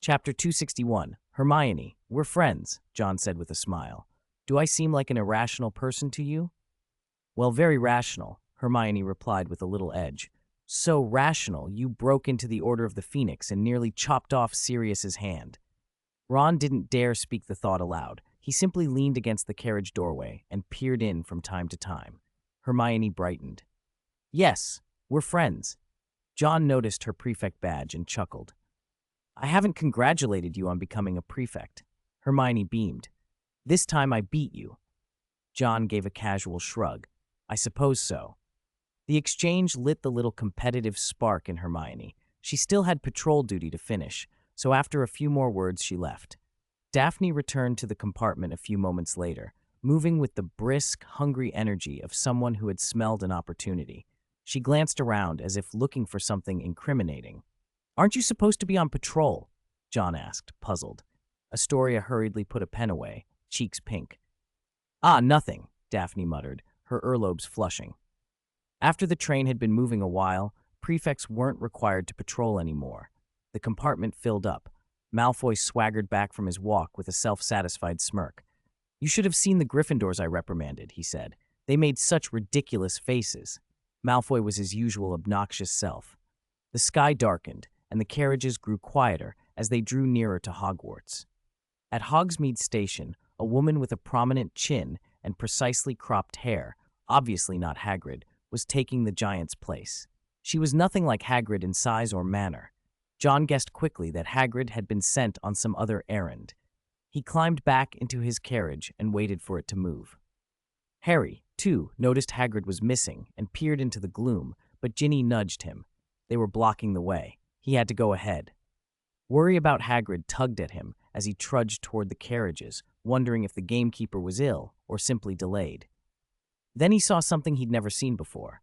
Chapter 261. Hermione, we're friends, John said with a smile. Do I seem like an irrational person to you? Well, very rational, Hermione replied with a little edge. So rational, you broke into the Order of the Phoenix and nearly chopped off Sirius's hand. Ron didn't dare speak the thought aloud. He simply leaned against the carriage doorway and peered in from time to time. Hermione brightened. Yes, we're friends. John noticed her prefect badge and chuckled. I haven't congratulated you on becoming a prefect. Hermione beamed. This time I beat you. John gave a casual shrug. I suppose so. The exchange lit the little competitive spark in Hermione. She still had patrol duty to finish, so after a few more words she left. Daphne returned to the compartment a few moments later, moving with the brisk, hungry energy of someone who had smelled an opportunity. She glanced around as if looking for something incriminating. Aren't you supposed to be on patrol? John asked, puzzled. Astoria hurriedly put a pen away, cheeks pink. Ah, nothing, Daphne muttered, her earlobes flushing. After the train had been moving a while, prefects weren't required to patrol anymore. The compartment filled up. Malfoy swaggered back from his walk with a self-satisfied smirk. You should have seen the Gryffindors I reprimanded, he said. They made such ridiculous faces. Malfoy was his usual obnoxious self. The sky darkened, and the carriages grew quieter as they drew nearer to Hogwarts. At Hogsmeade Station, a woman with a prominent chin and precisely cropped hair, obviously not Hagrid, was taking the giant's place. She was nothing like Hagrid in size or manner. John guessed quickly that Hagrid had been sent on some other errand. He climbed back into his carriage and waited for it to move. Harry, too, noticed Hagrid was missing and peered into the gloom, but Ginny nudged him. They were blocking the way. He had to go ahead. Worry about Hagrid tugged at him as he trudged toward the carriages, wondering if the gamekeeper was ill or simply delayed. Then he saw something he'd never seen before.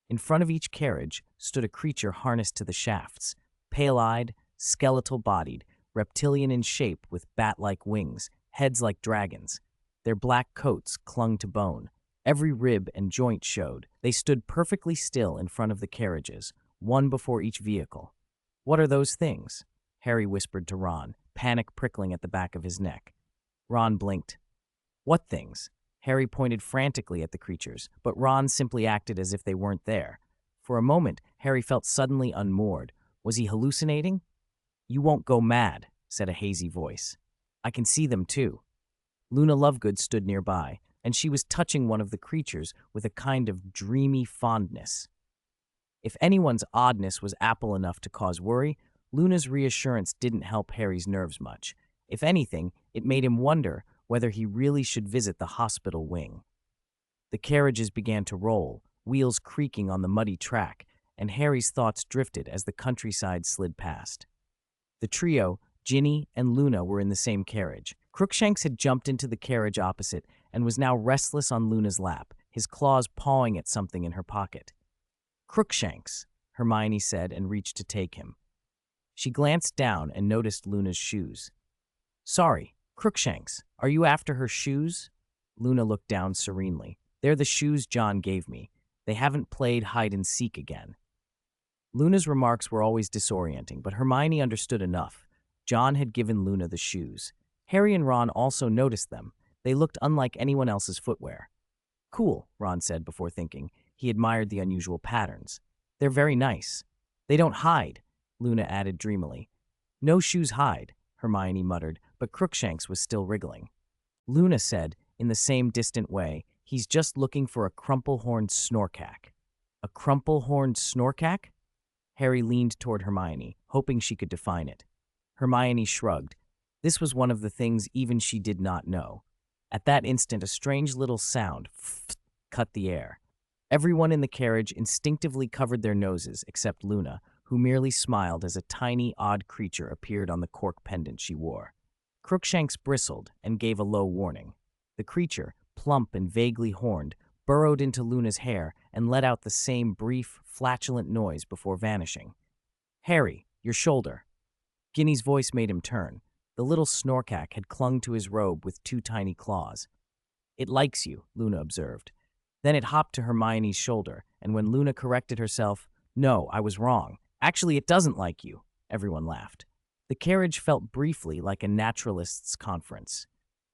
In front of each carriage stood a creature harnessed to the shafts, pale-eyed, skeletal-bodied, reptilian in shape with bat-like wings, heads like dragons. Their black coats clung to bone. Every rib and joint showed. They stood perfectly still in front of the carriages, one before each vehicle. What are those things? Harry whispered to Ron, panic prickling at the back of his neck. Ron blinked. What things? Harry pointed frantically at the creatures, but Ron simply acted as if they weren't there. For a moment, Harry felt suddenly unmoored. Was he hallucinating? You won't go mad, said a hazy voice. I can see them too. Luna Lovegood stood nearby, and she was touching one of the creatures with a kind of dreamy fondness. If anyone's oddness was apple enough to cause worry, Luna's reassurance didn't help Harry's nerves much. If anything, it made him wonder whether he really should visit the hospital wing. The carriages began to roll, wheels creaking on the muddy track, and Harry's thoughts drifted as the countryside slid past. The trio, Ginny and Luna, were in the same carriage. Crookshanks had jumped into the carriage opposite and was now restless on Luna's lap, his claws pawing at something in her pocket. Crookshanks, Hermione said and reached to take him. She glanced down and noticed Luna's shoes. Sorry, Crookshanks, are you after her shoes? Luna looked down serenely. They're the shoes John gave me. They haven't played hide-and-seek again. Luna's remarks were always disorienting, but Hermione understood enough. John had given Luna the shoes. Harry and Ron also noticed them. They looked unlike anyone else's footwear. Cool, Ron said before thinking. He admired the unusual patterns. They're very nice. They don't hide, Luna added dreamily. No shoes hide, Hermione muttered, but Crookshanks was still wriggling. Luna said, in the same distant way, he's just looking for a crumple-horned snorkack. A crumple-horned snorkack? Harry leaned toward Hermione, hoping she could define it. Hermione shrugged. This was one of the things even she did not know. At that instant, a strange little sound cut the air. Everyone in the carriage instinctively covered their noses except Luna, who merely smiled as a tiny, odd creature appeared on the cork pendant she wore. Crookshanks bristled and gave a low warning. The creature, plump and vaguely horned, burrowed into Luna's hair and let out the same brief, flatulent noise before vanishing. Harry, your shoulder. Ginny's voice made him turn. The little snorkack had clung to his robe with two tiny claws. It likes you, Luna observed. Then it hopped to Hermione's shoulder, and when Luna corrected herself, no, I was wrong. Actually, it doesn't like you. Everyone laughed. The carriage felt briefly like a naturalist's conference.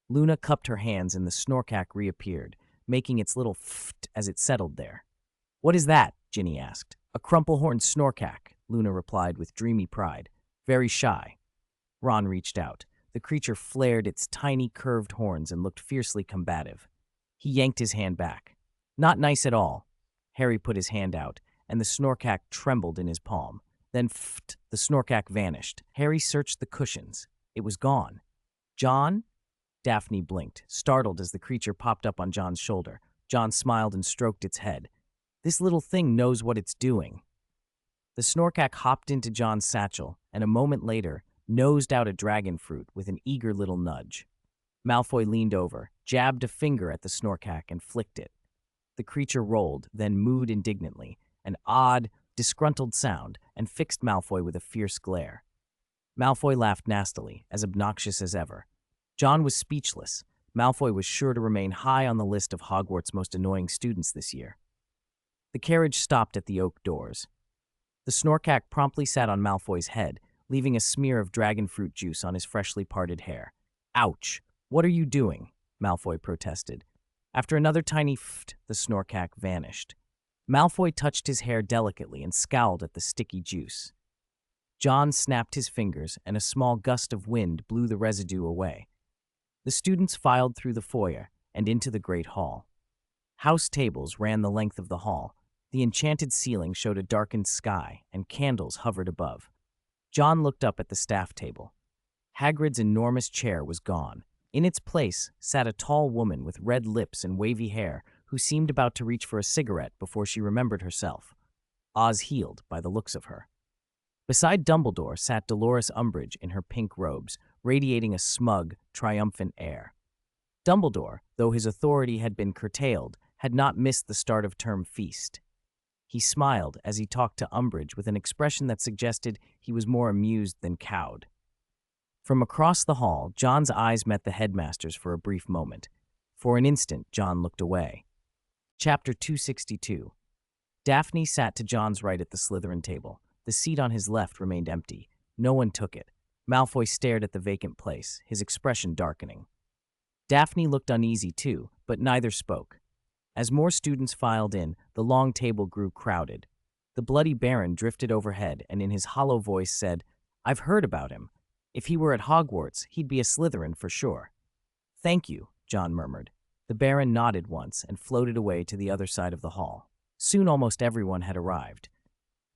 Luna cupped her hands and the snorkack reappeared, making its little ft as it settled there. "What is that?" Ginny asked. "A crumple-horned snorkack," Luna replied with dreamy pride. "Very shy." Ron reached out. The creature flared its tiny curved horns and looked fiercely combative. He yanked his hand back. "Not nice at all." Harry put his hand out, and the snorkack trembled in his palm. Then ft, the snorkack vanished. Harry searched the cushions. It was gone. "John?" Daphne blinked, startled as the creature popped up on John's shoulder. John smiled and stroked its head. "This little thing knows what it's doing." The snorkack hopped into John's satchel, and a moment later, nosed out a dragon fruit with an eager little nudge. Malfoy leaned over, jabbed a finger at the snorkack, and flicked it. The creature rolled, then mooed indignantly, an odd, disgruntled sound, and fixed Malfoy with a fierce glare. Malfoy laughed nastily, as obnoxious as ever. John was speechless. Malfoy was sure to remain high on the list of Hogwarts' most annoying students this year. The carriage stopped at the oak doors. The snorkack promptly sat on Malfoy's head, leaving a smear of dragon fruit juice on his freshly parted hair. "Ouch! What are you doing?" Malfoy protested. After another tiny ft, the snorkack vanished. Malfoy touched his hair delicately and scowled at the sticky juice. John snapped his fingers, and a small gust of wind blew the residue away. The students filed through the foyer and into the great hall. House tables ran the length of the hall. The enchanted ceiling showed a darkened sky, and candles hovered above. John looked up at the staff table. Hagrid's enormous chair was gone. In its place sat a tall woman with red lips and wavy hair who seemed about to reach for a cigarette before she remembered herself. Oz healed by the looks of her. Beside Dumbledore sat Dolores Umbridge in her pink robes, radiating a smug, triumphant air. Dumbledore, though his authority had been curtailed, had not missed the start-of-term feast. He smiled as he talked to Umbridge with an expression that suggested he was more amused than cowed. From across the hall, John's eyes met the headmaster's for a brief moment. For an instant, John looked away. Chapter 262. Daphne sat to John's right at the Slytherin table. The seat on his left remained empty. No one took it. Malfoy stared at the vacant place, his expression darkening. Daphne looked uneasy too, but neither spoke. As more students filed in, the long table grew crowded. The Bloody Baron drifted overhead and in his hollow voice said, "I've heard about him. If he were at Hogwarts, he'd be a Slytherin for sure." "Thank you," John murmured. The Baron nodded once and floated away to the other side of the hall. Soon almost everyone had arrived.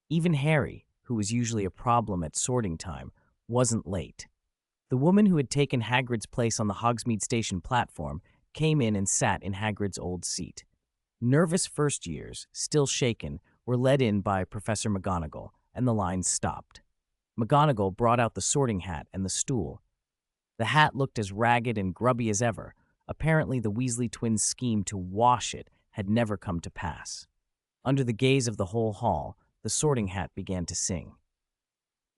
Even Harry, who was usually a problem at sorting time, wasn't late. The woman who had taken Hagrid's place on the Hogsmeade Station platform came in and sat in Hagrid's old seat. Nervous first years, still shaken, were led in by Professor McGonagall, and the line stopped. McGonagall brought out the sorting hat and the stool. The hat looked as ragged and grubby as ever. Apparently the Weasley twins' scheme to wash it had never come to pass. Under the gaze of the whole hall, the sorting hat began to sing.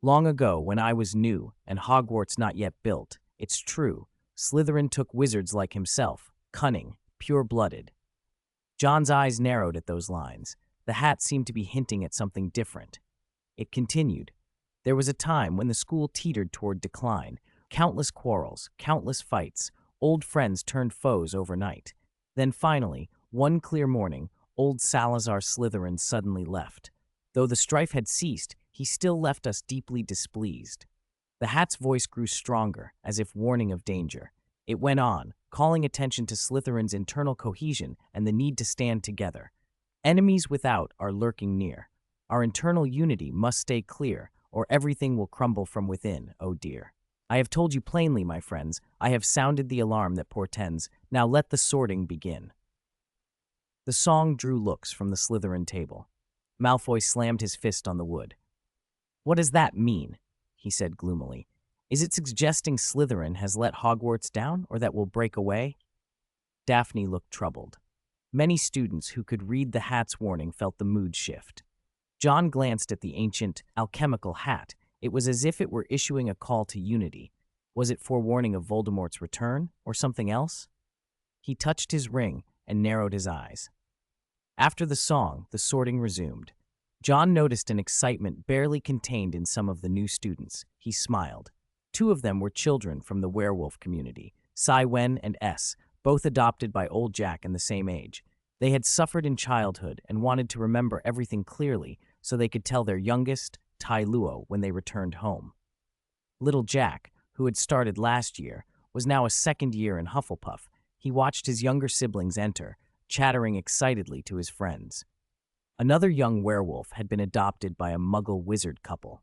"Long ago, when I was new, and Hogwarts not yet built, it's true, Slytherin took wizards like himself, cunning, pure-blooded." John's eyes narrowed at those lines. The hat seemed to be hinting at something different. It continued. "There was a time when the school teetered toward decline. Countless quarrels, countless fights, old friends turned foes overnight. Then finally, one clear morning, old Salazar Slytherin suddenly left. Though the strife had ceased, he still left us deeply displeased." The hat's voice grew stronger, as if warning of danger. It went on, calling attention to Slytherin's internal cohesion and the need to stand together. "Enemies without are lurking near. Our internal unity must stay clear, or everything will crumble from within, oh dear. I have told you plainly, my friends, I have sounded the alarm that portends. Now let the sorting begin." The song drew looks from the Slytherin table. Malfoy slammed his fist on the wood. "What does that mean?" he said gloomily. "Is it suggesting Slytherin has let Hogwarts down, or that we'll break away?" Daphne looked troubled. Many students who could read the hat's warning felt the mood shift. John glanced at the ancient, alchemical hat. It was as if it were issuing a call to unity. Was it forewarning of Voldemort's return, or something else? He touched his ring and narrowed his eyes. After the song, the sorting resumed. John noticed an excitement barely contained in some of the new students. He smiled. Two of them were children from the werewolf community, Sai Wen and S, both adopted by old Jack in the same age. They had suffered in childhood and wanted to remember everything clearly so they could tell their youngest, Tai Luo, when they returned home. Little Jack, who had started last year, was now a second year in Hufflepuff. He watched his younger siblings enter, chattering excitedly to his friends. Another young werewolf had been adopted by a muggle wizard couple.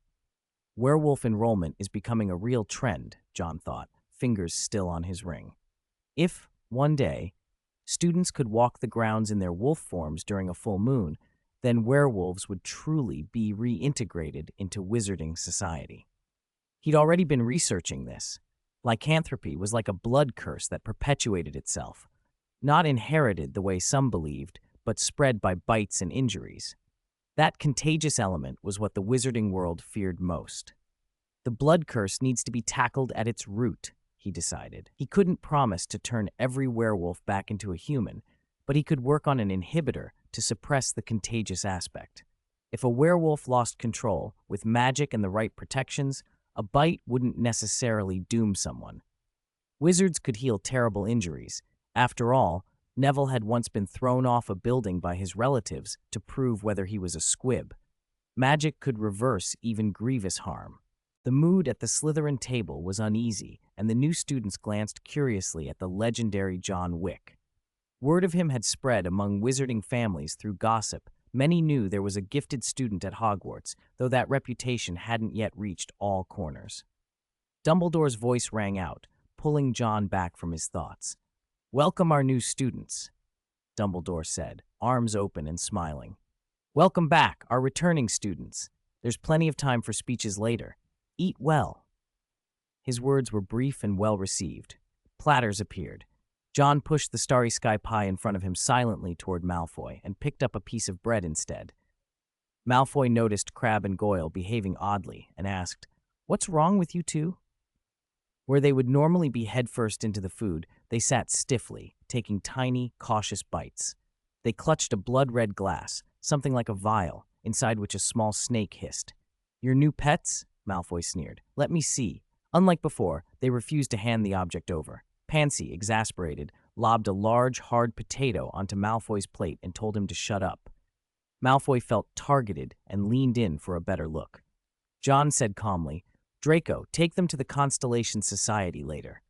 Werewolf enrollment is becoming a real trend, John thought, fingers still on his ring. If, one day, students could walk the grounds in their wolf forms during a full moon, then werewolves would truly be reintegrated into wizarding society. He'd already been researching this. Lycanthropy was like a blood curse that perpetuated itself, not inherited the way some believed, but spread by bites and injuries. That contagious element was what the wizarding world feared most. The blood curse needs to be tackled at its root, he decided. He couldn't promise to turn every werewolf back into a human, but he could work on an inhibitor to suppress the contagious aspect. If a werewolf lost control, with magic and the right protections, a bite wouldn't necessarily doom someone. Wizards could heal terrible injuries. After all, Neville had once been thrown off a building by his relatives to prove whether he was a squib. Magic could reverse even grievous harm. The mood at the Slytherin table was uneasy, and the new students glanced curiously at the legendary John Wick. Word of him had spread among wizarding families through gossip. Many knew there was a gifted student at Hogwarts, though that reputation hadn't yet reached all corners. Dumbledore's voice rang out, pulling John back from his thoughts. "Welcome our new students," Dumbledore said, arms open and smiling. "Welcome back, our returning students. There's plenty of time for speeches later. Eat well." His words were brief and well received. Platters appeared. John pushed the Starry Sky pie in front of him silently toward Malfoy and picked up a piece of bread instead. Malfoy noticed Crabbe and Goyle behaving oddly and asked, "What's wrong with you two?" Where they would normally be headfirst into the food, they sat stiffly, taking tiny, cautious bites. They clutched a blood-red glass, something like a vial, inside which a small snake hissed. "Your new pets?" Malfoy sneered. "Let me see." Unlike before, they refused to hand the object over. Pansy, exasperated, lobbed a large, hard potato onto Malfoy's plate and told him to shut up. Malfoy felt targeted and leaned in for a better look. John said calmly, "Draco, take them to the Constellation Society later."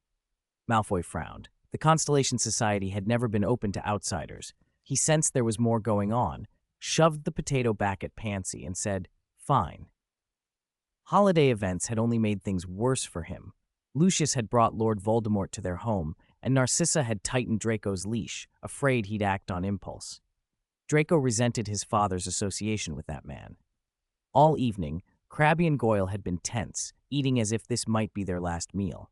Malfoy frowned. The Constellation Society had never been open to outsiders. He sensed there was more going on, shoved the potato back at Pansy, and said, "Fine." Holiday events had only made things worse for him. Lucius had brought Lord Voldemort to their home, and Narcissa had tightened Draco's leash, afraid he'd act on impulse. Draco resented his father's association with that man. All evening, Crabbe and Goyle had been tense, eating as if this might be their last meal.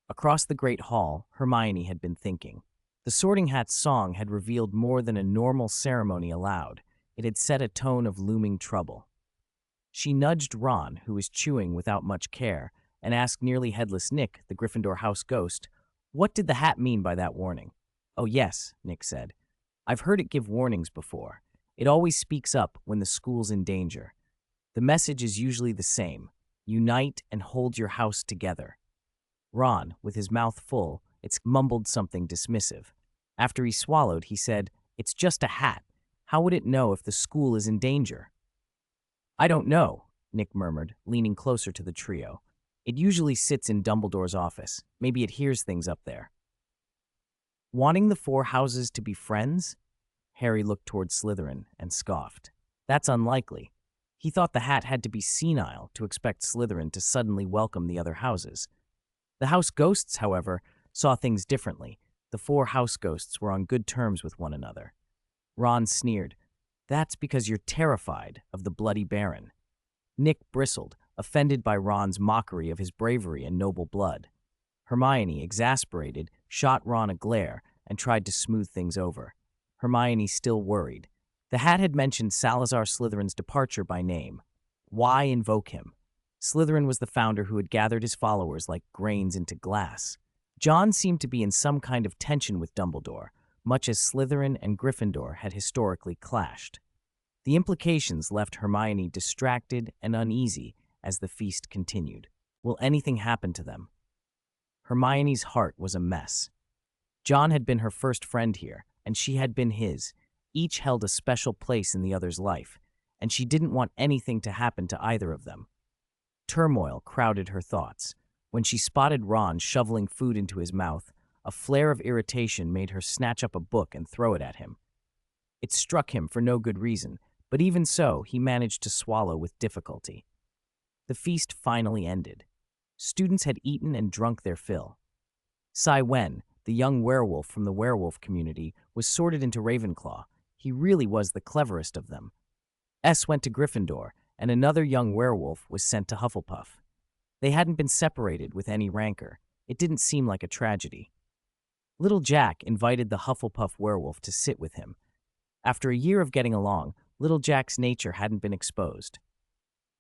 Across the Great Hall, Hermione had been thinking. The Sorting Hat's song had revealed more than a normal ceremony allowed. It had set a tone of looming trouble. She nudged Ron, who was chewing without much care, and asked nearly headless Nick, the Gryffindor house ghost, what did the hat mean by that warning? "Oh yes," Nick said. "I've heard it give warnings before. It always speaks up when the school's in danger. The message is usually the same: unite and hold your house together." Ron, with his mouth full, mumbled something dismissive. After he swallowed, he said, "It's just a hat. How would it know if the school is in danger?" "I don't know," Nick murmured, leaning closer to the trio. "It usually sits in Dumbledore's office. Maybe it hears things up there." Wanting the four houses to be friends? Harry looked toward Slytherin and scoffed. That's unlikely. He thought the hat had to be senile to expect Slytherin to suddenly welcome the other houses. The house ghosts, however, saw things differently. The four house ghosts were on good terms with one another. Ron sneered. "That's because you're terrified of the Bloody Baron." Nick bristled, offended by Ron's mockery of his bravery and noble blood. Hermione, exasperated, shot Ron a glare and tried to smooth things over. Hermione still worried. The hat had mentioned Salazar Slytherin's departure by name. Why invoke him? Slytherin was the founder who had gathered his followers like grains into glass. John seemed to be in some kind of tension with Dumbledore, much as Slytherin and Gryffindor had historically clashed. The implications left Hermione distracted and uneasy as the feast continued. Will anything happen to them? Hermione's heart was a mess. John had been her first friend here, and she had been his. Each held a special place in the other's life, and she didn't want anything to happen to either of them. Turmoil crowded her thoughts. When she spotted Ron shoveling food into his mouth, a flare of irritation made her snatch up a book and throw it at him. It struck him for no good reason, but even so, he managed to swallow with difficulty. The feast finally ended. Students had eaten and drunk their fill. Cy Wen, the young werewolf from the werewolf community, was sorted into Ravenclaw. He really was the cleverest of them. S went to Gryffindor, and another young werewolf was sent to Hufflepuff. They hadn't been separated with any rancor. It didn't seem like a tragedy. Little Jack invited the Hufflepuff werewolf to sit with him. After a year of getting along, little Jack's nature hadn't been exposed.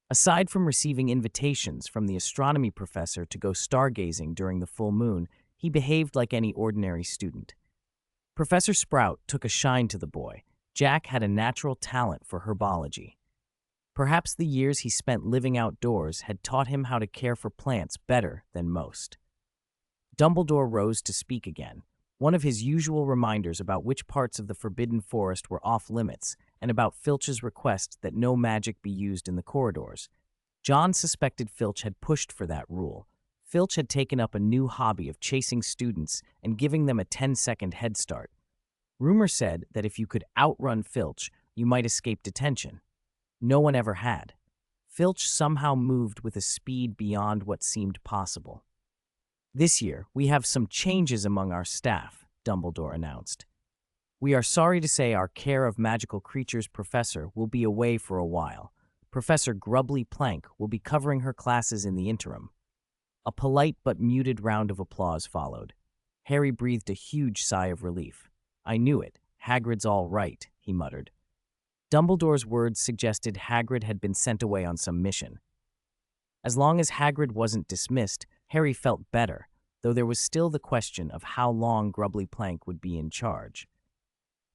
Aside from receiving invitations from the astronomy professor to go stargazing during the full moon, he behaved like any ordinary student. Professor Sprout took a shine to the boy. Jack had a natural talent for herbology. Perhaps the years he spent living outdoors had taught him how to care for plants better than most. Dumbledore rose to speak again, one of his usual reminders about which parts of the Forbidden Forest were off-limits and about Filch's request that no magic be used in the corridors. John suspected Filch had pushed for that rule. Filch had taken up a new hobby of chasing students and giving them a 10-second head start. Rumor said that if you could outrun Filch, you might escape detention. No one ever had. Filch somehow moved with a speed beyond what seemed possible. This year, we have some changes among our staff, Dumbledore announced. We are sorry to say our Care of Magical Creatures professor will be away for a while. Professor Grubbly Plank will be covering her classes in the interim. A polite but muted round of applause followed. Harry breathed a huge sigh of relief. I knew it. Hagrid's all right, he muttered. Dumbledore's words suggested Hagrid had been sent away on some mission. As long as Hagrid wasn't dismissed, Harry felt better, though there was still the question of how long Grubbly Plank would be in charge.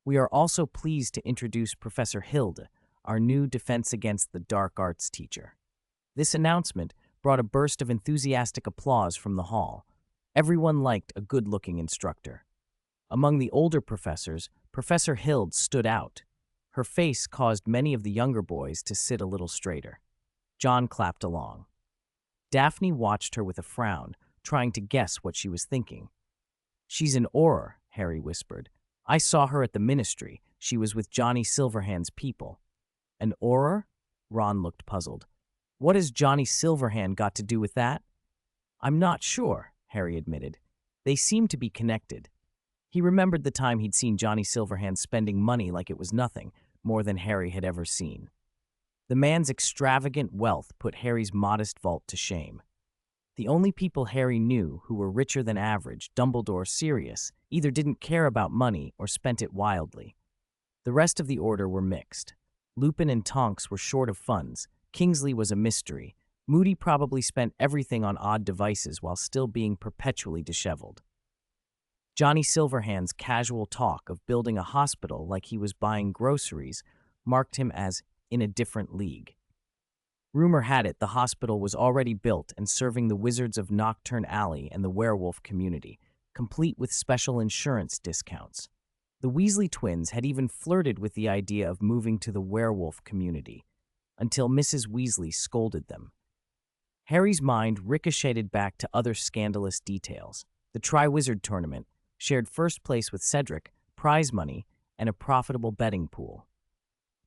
We are also pleased to introduce Professor Hilde, our new Defense Against the Dark Arts teacher. This announcement brought a burst of enthusiastic applause from the hall. Everyone liked a good-looking instructor. Among the older professors, Professor Hilde stood out. Her face caused many of the younger boys to sit a little straighter. John clapped along. Daphne watched her with a frown, trying to guess what she was thinking. She's an Auror, Harry whispered. I saw her at the Ministry. She was with Johnny Silverhand's people. An Auror? Ron looked puzzled. What has Johnny Silverhand got to do with that? I'm not sure, Harry admitted. They seem to be connected. He remembered the time he'd seen Johnny Silverhand spending money like it was nothing, more than Harry had ever seen. The man's extravagant wealth put Harry's modest vault to shame. The only people Harry knew who were richer than average, Dumbledore Sirius, either didn't care about money or spent it wildly. The rest of the order were mixed. Lupin and Tonks were short of funds. Kingsley was a mystery. Moody probably spent everything on odd devices while still being perpetually disheveled. Johnny Silverhand's casual talk of building a hospital like he was buying groceries marked him as in a different league. Rumor had it the hospital was already built and serving the Wizards of Nocturne Alley and the werewolf community, complete with special insurance discounts. The Weasley twins had even flirted with the idea of moving to the werewolf community, until Mrs. Weasley scolded them. Harry's mind ricocheted back to other scandalous details. The Triwizard Tournament shared first place with Cedric, prize money, and a profitable betting pool.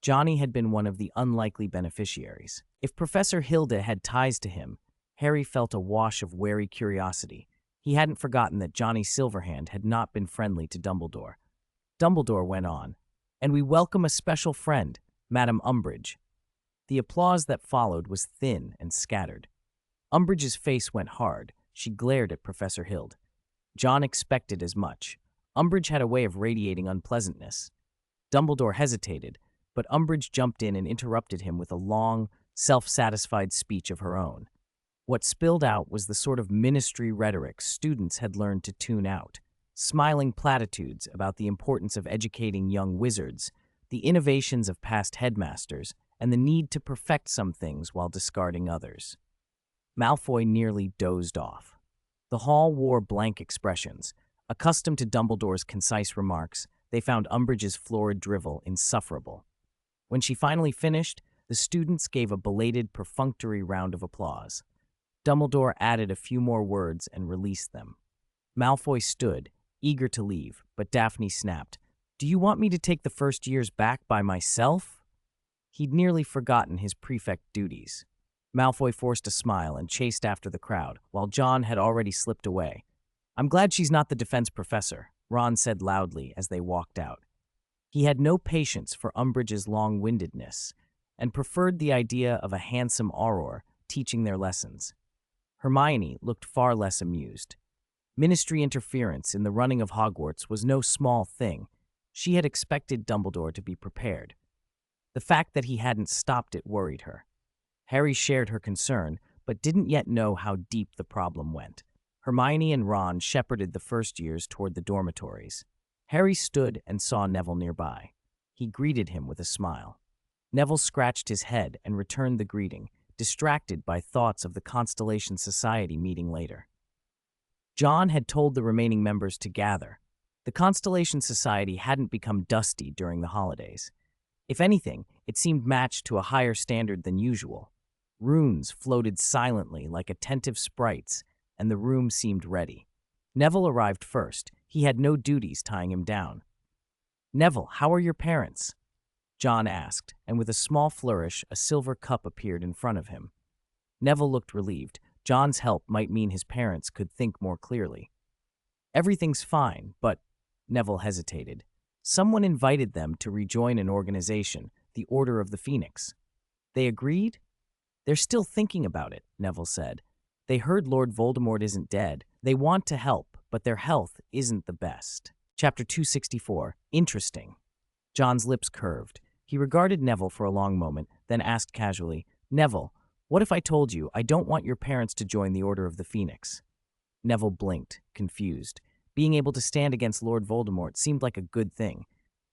Johnny had been one of the unlikely beneficiaries. If Professor Hilde had ties to him, Harry felt a wash of wary curiosity. He hadn't forgotten that Johnny Silverhand had not been friendly to Dumbledore. Dumbledore went on, and we welcome a special friend, Madame Umbridge. The applause that followed was thin and scattered. Umbridge's face went hard. She glared at Professor Hilde. John expected as much. Umbridge had a way of radiating unpleasantness. Dumbledore hesitated, but Umbridge jumped in and interrupted him with a long, self-satisfied speech of her own. What spilled out was the sort of ministry rhetoric students had learned to tune out, smiling platitudes about the importance of educating young wizards, the innovations of past headmasters, and the need to perfect some things while discarding others. Malfoy nearly dozed off. The hall wore blank expressions. Accustomed to Dumbledore's concise remarks, they found Umbridge's florid drivel insufferable. When she finally finished, the students gave a belated, perfunctory round of applause. Dumbledore added a few more words and released them. Malfoy stood, eager to leave, but Daphne snapped, "Do you want me to take the first years back by myself?" He'd nearly forgotten his prefect duties. Malfoy forced a smile and chased after the crowd, while John had already slipped away. "I'm glad she's not the defense professor," Ron said loudly as they walked out. He had no patience for Umbridge's long-windedness, and preferred the idea of a handsome auror teaching their lessons. Hermione looked far less amused. Ministry interference in the running of Hogwarts was no small thing. She had expected Dumbledore to be prepared. The fact that he hadn't stopped it worried her. Harry shared her concern, but didn't yet know how deep the problem went. Hermione and Ron shepherded the first years toward the dormitories. Harry stood and saw Neville nearby. He greeted him with a smile. Neville scratched his head and returned the greeting, distracted by thoughts of the Constellation Society meeting later. John had told the remaining members to gather. The Constellation Society hadn't become dusty during the holidays. If anything, it seemed matched to a higher standard than usual. Runes floated silently like attentive sprites, and the room seemed ready. Neville arrived first. He had no duties tying him down. "Neville, how are your parents?" John asked, and with a small flourish, a silver cup appeared in front of him. Neville looked relieved. John's help might mean his parents could think more clearly. "Everything's fine, but—" Neville hesitated. "Someone invited them to rejoin an organization, the Order of the Phoenix. They agreed?" "They're still thinking about it," Neville said. "They heard Lord Voldemort isn't dead. They want to help, but their health isn't the best." Chapter 264. Interesting. John's lips curved. He regarded Neville for a long moment, then asked casually, "Neville, what if I told you I don't want your parents to join the Order of the Phoenix?" Neville blinked, confused. Being able to stand against Lord Voldemort seemed like a good thing.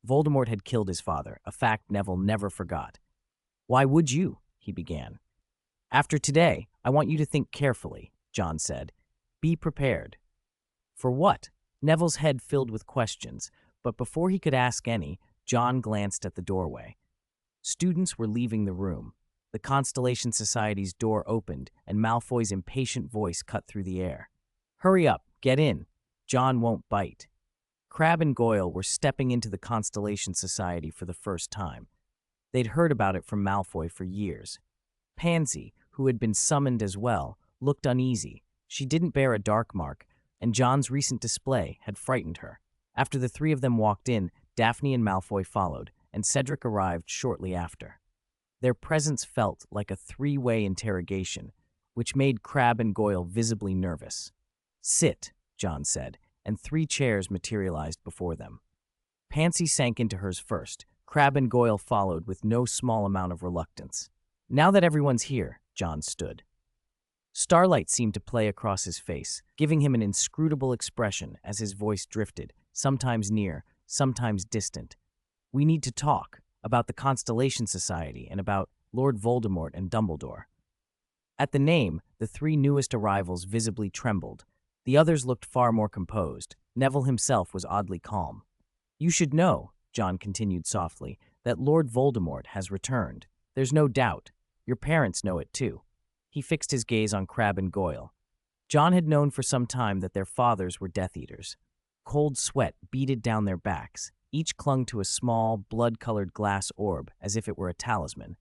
Voldemort had killed his father, a fact Neville never forgot. "Why would you?" he began. "After today, I want you to think carefully," John said. "Be prepared." "For what?" Neville's head filled with questions, but before he could ask any, John glanced at the doorway. Students were leaving the room. The Constellation Society's door opened, and Malfoy's impatient voice cut through the air. "Hurry up, get in. John won't bite." Crabbe and Goyle were stepping into the Constellation Society for the first time. They'd heard about it from Malfoy for years. Pansy, who had been summoned as well, looked uneasy. She didn't bear a dark mark, and John's recent display had frightened her. After the three of them walked in, Daphne and Malfoy followed, and Cedric arrived shortly after. Their presence felt like a three-way interrogation, which made Crabbe and Goyle visibly nervous. "Sit," John said, and 3 chairs materialized before them. Pansy sank into hers first. Crabbe and Goyle followed with no small amount of reluctance. "Now that everyone's here," John stood. Starlight seemed to play across his face, giving him an inscrutable expression as his voice drifted, sometimes near, sometimes distant. "We need to talk about the Constellation Society and about Lord Voldemort and Dumbledore." At the name, the 3 newest arrivals visibly trembled. The others looked far more composed. Neville himself was oddly calm. "You should know," John continued softly, "that Lord Voldemort has returned. There's no doubt. Your parents know it too." He fixed his gaze on Crabbe and Goyle. John had known for some time that their fathers were Death Eaters. Cold sweat beaded down their backs. Each clung to a small, blood-colored glass orb as if it were a talisman.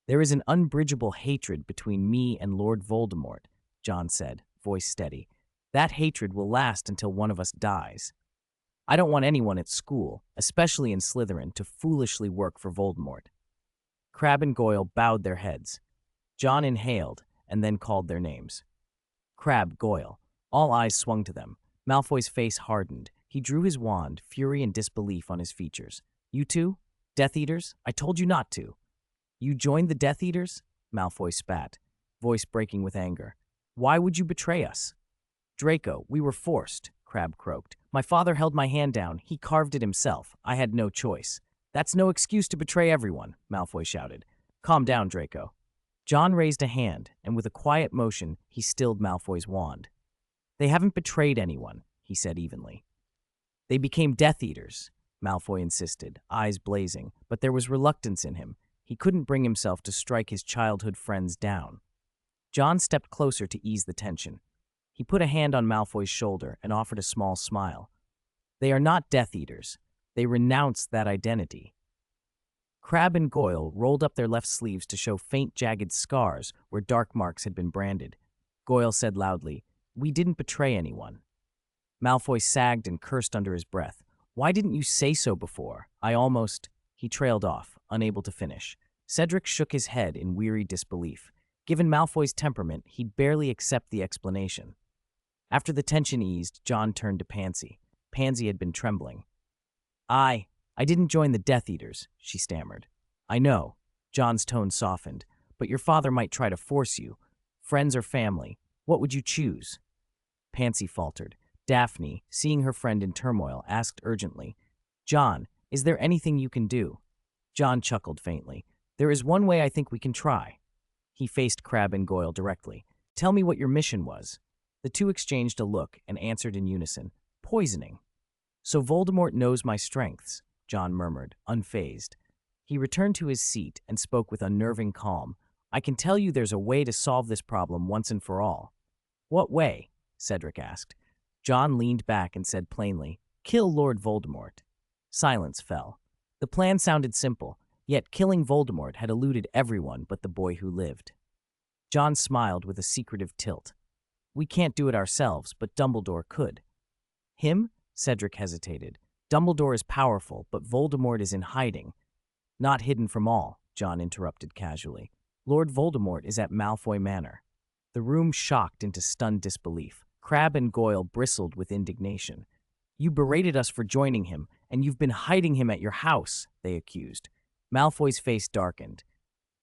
"There is an unbridgeable hatred between me and Lord Voldemort," John said, voice steady. "That hatred will last until one of us dies. I don't want anyone at school, especially in Slytherin, to foolishly work for Voldemort." Crabbe and Goyle bowed their heads. John inhaled and then called their names. Crabbe, Goyle. All eyes swung to them. Malfoy's face hardened. He drew his wand, fury and disbelief on his features. "You two? Death Eaters? I told you not to." "You joined the Death Eaters?" Malfoy spat, voice breaking with anger. "Why would you betray us?" "Draco, we were forced," Crabbe croaked. "My father held my hand down. He carved it himself. I had no choice. That's no excuse to betray everyone, Malfoy shouted. Calm down, Draco. John raised a hand, and with a quiet motion, he stilled Malfoy's wand. They haven't betrayed anyone, he said evenly. They became Death Eaters, Malfoy insisted, eyes blazing, but there was reluctance in him. He couldn't bring himself to strike his childhood friends down. John stepped closer to ease the tension. He put a hand on Malfoy's shoulder and offered a small smile. They are not Death Eaters. They renounced that identity. Crabbe and Goyle rolled up their left sleeves to show faint, jagged scars where dark marks had been branded. Goyle said loudly, "We didn't betray anyone." Malfoy sagged and cursed under his breath. "Why didn't you say so before? He trailed off, unable to finish. Cedric shook his head in weary disbelief. Given Malfoy's temperament, he'd barely accept the explanation. After the tension eased, John turned to Pansy. Pansy had been trembling. I didn't join the Death Eaters," she stammered. "I know." John's tone softened. "But your father might try to force you. Friends or family, what would you choose?" Pansy faltered. Daphne, seeing her friend in turmoil, asked urgently, "John, is there anything you can do?" John chuckled faintly. "There is one way I think we can try." He faced Crabbe and Goyle directly. "Tell me what your mission was." The two exchanged a look and answered in unison, "Poisoning." "So Voldemort knows my strengths," John murmured, unfazed. He returned to his seat and spoke with unnerving calm. "I can tell you there's a way to solve this problem once and for all." "What way?" Cedric asked. John leaned back and said plainly, "Kill Lord Voldemort." Silence fell. The plan sounded simple, yet killing Voldemort had eluded everyone but the boy who lived. John smiled with a secretive tilt. "We can't do it ourselves, but Dumbledore could." "Him?" Cedric hesitated. "Dumbledore is powerful, but Voldemort is in hiding." "Not hidden from all," John interrupted casually. "Lord Voldemort is at Malfoy Manor." The room shocked into stunned disbelief. Crabbe and Goyle bristled with indignation. "You berated us for joining him, and you've been hiding him at your house," they accused. Malfoy's face darkened.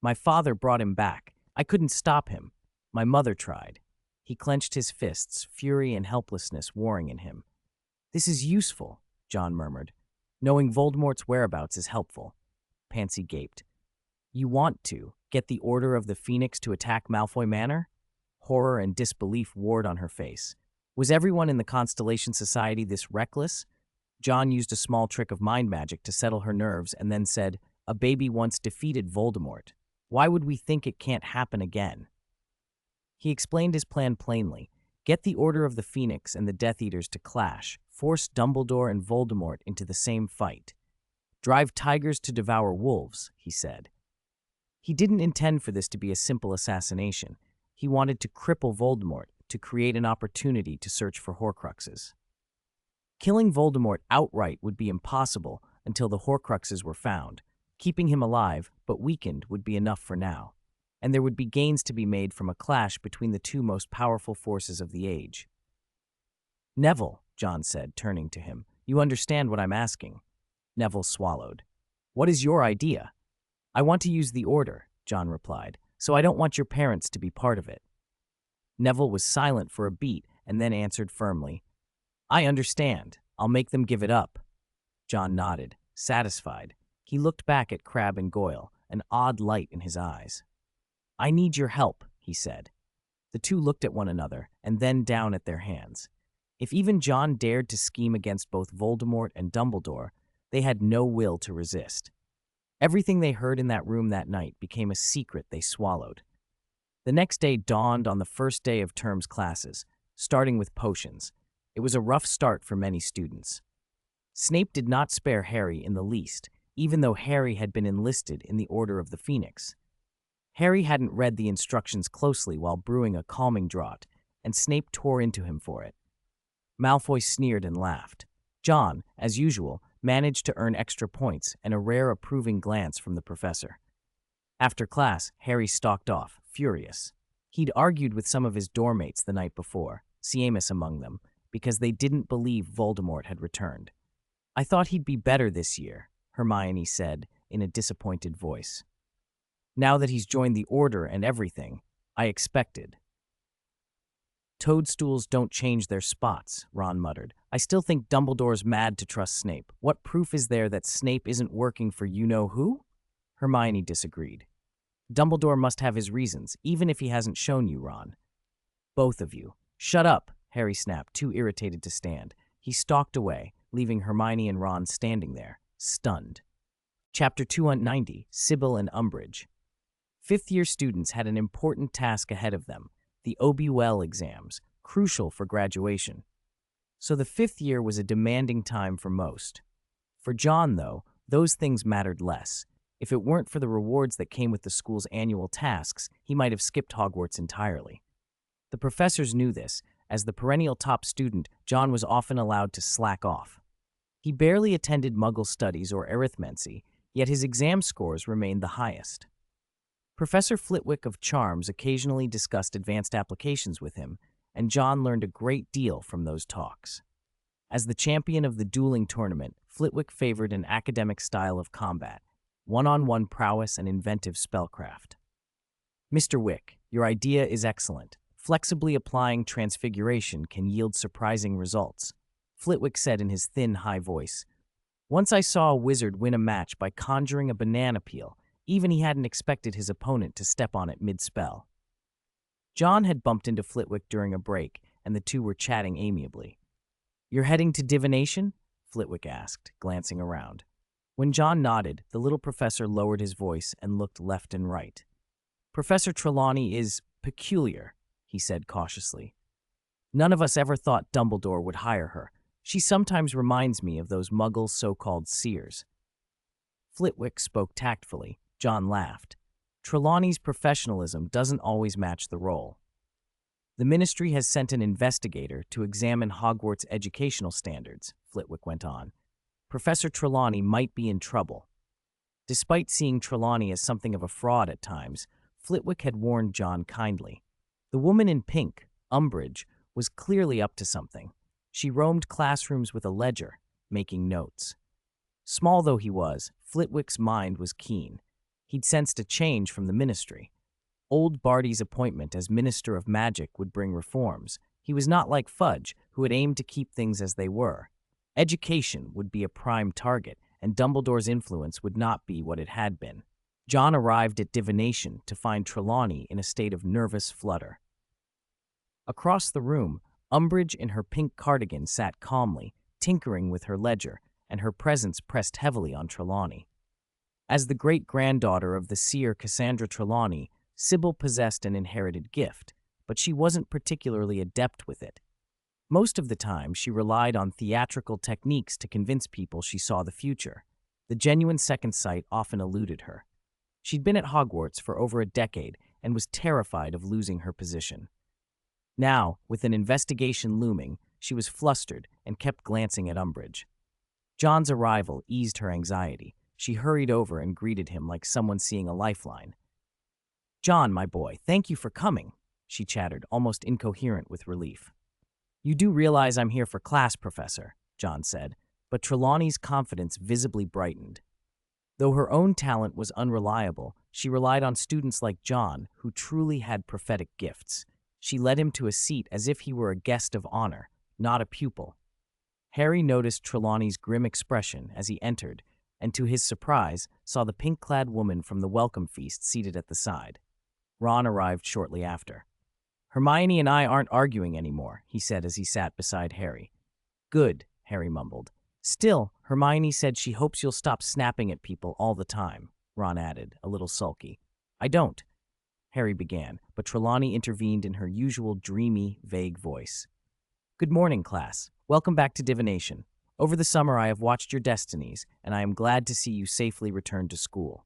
"My father brought him back. I couldn't stop him. My mother tried." He clenched his fists, fury and helplessness warring in him. "This is useful," John murmured. "Knowing Voldemort's whereabouts is helpful." Pansy gaped. "You want to get the Order of the Phoenix to attack Malfoy Manor?" Horror and disbelief warred on her face. Was everyone in the Constellation Society this reckless? John used a small trick of mind magic to settle her nerves and then said, "A baby once defeated Voldemort. Why would we think it can't happen again?" He explained his plan plainly. Get the Order of the Phoenix and the Death Eaters to clash, force Dumbledore and Voldemort into the same fight. Drive tigers to devour wolves, he said. He didn't intend for this to be a simple assassination. He wanted to cripple Voldemort, to create an opportunity to search for Horcruxes. Killing Voldemort outright would be impossible until the Horcruxes were found. Keeping him alive, but weakened, would be enough for now. And there would be gains to be made from a clash between the two most powerful forces of the age. "Neville," John said, turning to him, "you understand what I'm asking." Neville swallowed. "What is your idea?" "I want to use the Order," John replied, "so I don't want your parents to be part of it." Neville was silent for a beat and then answered firmly, "I understand. I'll make them give it up." John nodded, satisfied. He looked back at Crabbe and Goyle, an odd light in his eyes. "I need your help," he said. The two looked at one another and then down at their hands. If even John dared to scheme against both Voldemort and Dumbledore, they had no will to resist. Everything they heard in that room that night became a secret they swallowed. The next day dawned on the first day of term's classes, starting with potions. It was a rough start for many students. Snape did not spare Harry in the least, even though Harry had been enlisted in the Order of the Phoenix. Harry hadn't read the instructions closely while brewing a calming draught, and Snape tore into him for it. Malfoy sneered and laughed. John, as usual, managed to earn extra points and a rare approving glance from the professor. After class, Harry stalked off, furious. He'd argued with some of his dormmates the night before, Seamus among them, because they didn't believe Voldemort had returned. "I thought he'd be better this year," Hermione said in a disappointed voice. "Now that he's joined the Order and everything, I expected." Toadstools don't change their spots, Ron muttered. I still think Dumbledore's mad to trust Snape. What proof is there that Snape isn't working for you-know-who? Hermione disagreed. Dumbledore must have his reasons, even if he hasn't shown you, Ron. Both of you. Shut up, Harry snapped, too irritated to stand. He stalked away, leaving Hermione and Ron standing there, stunned. Chapter 290, Sybil and Umbridge. Fifth-year students had an important task ahead of them, the OBUL exams, crucial for graduation. So the fifth year was a demanding time for most. For John, though, those things mattered less. If it weren't for the rewards that came with the school's annual tasks, he might have skipped Hogwarts entirely. The professors knew this. As the perennial top student, John was often allowed to slack off. He barely attended Muggle studies or arithmancy, yet his exam scores remained the highest. Professor Flitwick of Charms occasionally discussed advanced applications with him, and John learned a great deal from those talks. As the champion of the dueling tournament, Flitwick favored an academic style of combat, one-on-one prowess and inventive spellcraft. Mr. Wick, your idea is excellent. Flexibly applying transfiguration can yield surprising results, Flitwick said in his thin, high voice. Once I saw a wizard win a match by conjuring a banana peel, even he hadn't expected his opponent to step on it mid-spell. John had bumped into Flitwick during a break, and the two were chatting amiably. You're heading to divination? Flitwick asked, glancing around. When John nodded, the little professor lowered his voice and looked left and right. Professor Trelawney is peculiar, he said cautiously. None of us ever thought Dumbledore would hire her. She sometimes reminds me of those Muggles so-called seers. Flitwick spoke tactfully. John laughed. Trelawney's professionalism doesn't always match the role. The ministry has sent an investigator to examine Hogwarts' educational standards, Flitwick went on. Professor Trelawney might be in trouble. Despite seeing Trelawney as something of a fraud at times, Flitwick had warned John kindly. The woman in pink, Umbridge, was clearly up to something. She roamed classrooms with a ledger, making notes. Small though he was, Flitwick's mind was keen. He'd sensed a change from the ministry. Old Barty's appointment as Minister of Magic would bring reforms. He was not like Fudge, who had aimed to keep things as they were. Education would be a prime target, and Dumbledore's influence would not be what it had been. John arrived at divination to find Trelawney in a state of nervous flutter. Across the room, Umbridge in her pink cardigan sat calmly, tinkering with her ledger, and her presence pressed heavily on Trelawney. As the great-granddaughter of the seer Cassandra Trelawney, Sybil possessed an inherited gift, but she wasn't particularly adept with it. Most of the time, she relied on theatrical techniques to convince people she saw the future. The genuine second sight often eluded her. She'd been at Hogwarts for over a decade and was terrified of losing her position. Now, with an investigation looming, she was flustered and kept glancing at Umbridge. John's arrival eased her anxiety. She hurried over and greeted him like someone seeing a lifeline. John, my boy, thank you for coming, she chattered, almost incoherent with relief. You do realize I'm here for class, Professor, John said, but Trelawney's confidence visibly brightened. Though her own talent was unreliable, she relied on students like John, who truly had prophetic gifts. She led him to a seat as if he were a guest of honor, not a pupil. Harry noticed Trelawney's grim expression as he entered, and to his surprise, saw the pink-clad woman from the welcome feast seated at the side. Ron arrived shortly after. Hermione and I aren't arguing anymore, he said as he sat beside Harry. Good, Harry mumbled. Still, Hermione said she hopes you'll stop snapping at people all the time, Ron added, a little sulky. I don't, Harry began, but Trelawney intervened in her usual dreamy, vague voice. Good morning, class. Welcome back to divination. Over the summer I have watched your destinies, and I am glad to see you safely return to school.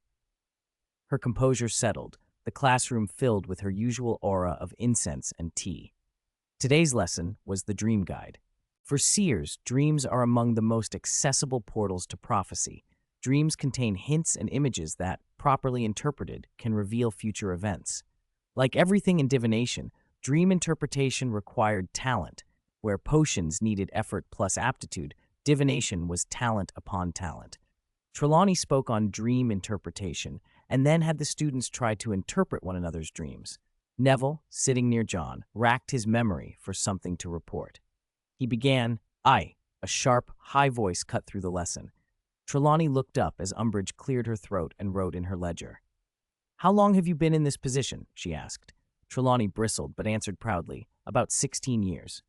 Her composure settled, the classroom filled with her usual aura of incense and tea. Today's lesson was the Dream Guide. For seers, dreams are among the most accessible portals to prophecy. Dreams contain hints and images that, properly interpreted, can reveal future events. Like everything in divination, dream interpretation required talent. Where potions needed effort plus aptitude, divination was talent upon talent. Trelawney spoke on dream interpretation, and then had the students try to interpret one another's dreams. Neville, sitting near John, racked his memory for something to report. He began, "Aye." A sharp, high voice cut through the lesson. Trelawney looked up as Umbridge cleared her throat and wrote in her ledger. "How long have you been in this position?" she asked. Trelawney bristled but answered proudly, "About 16 years."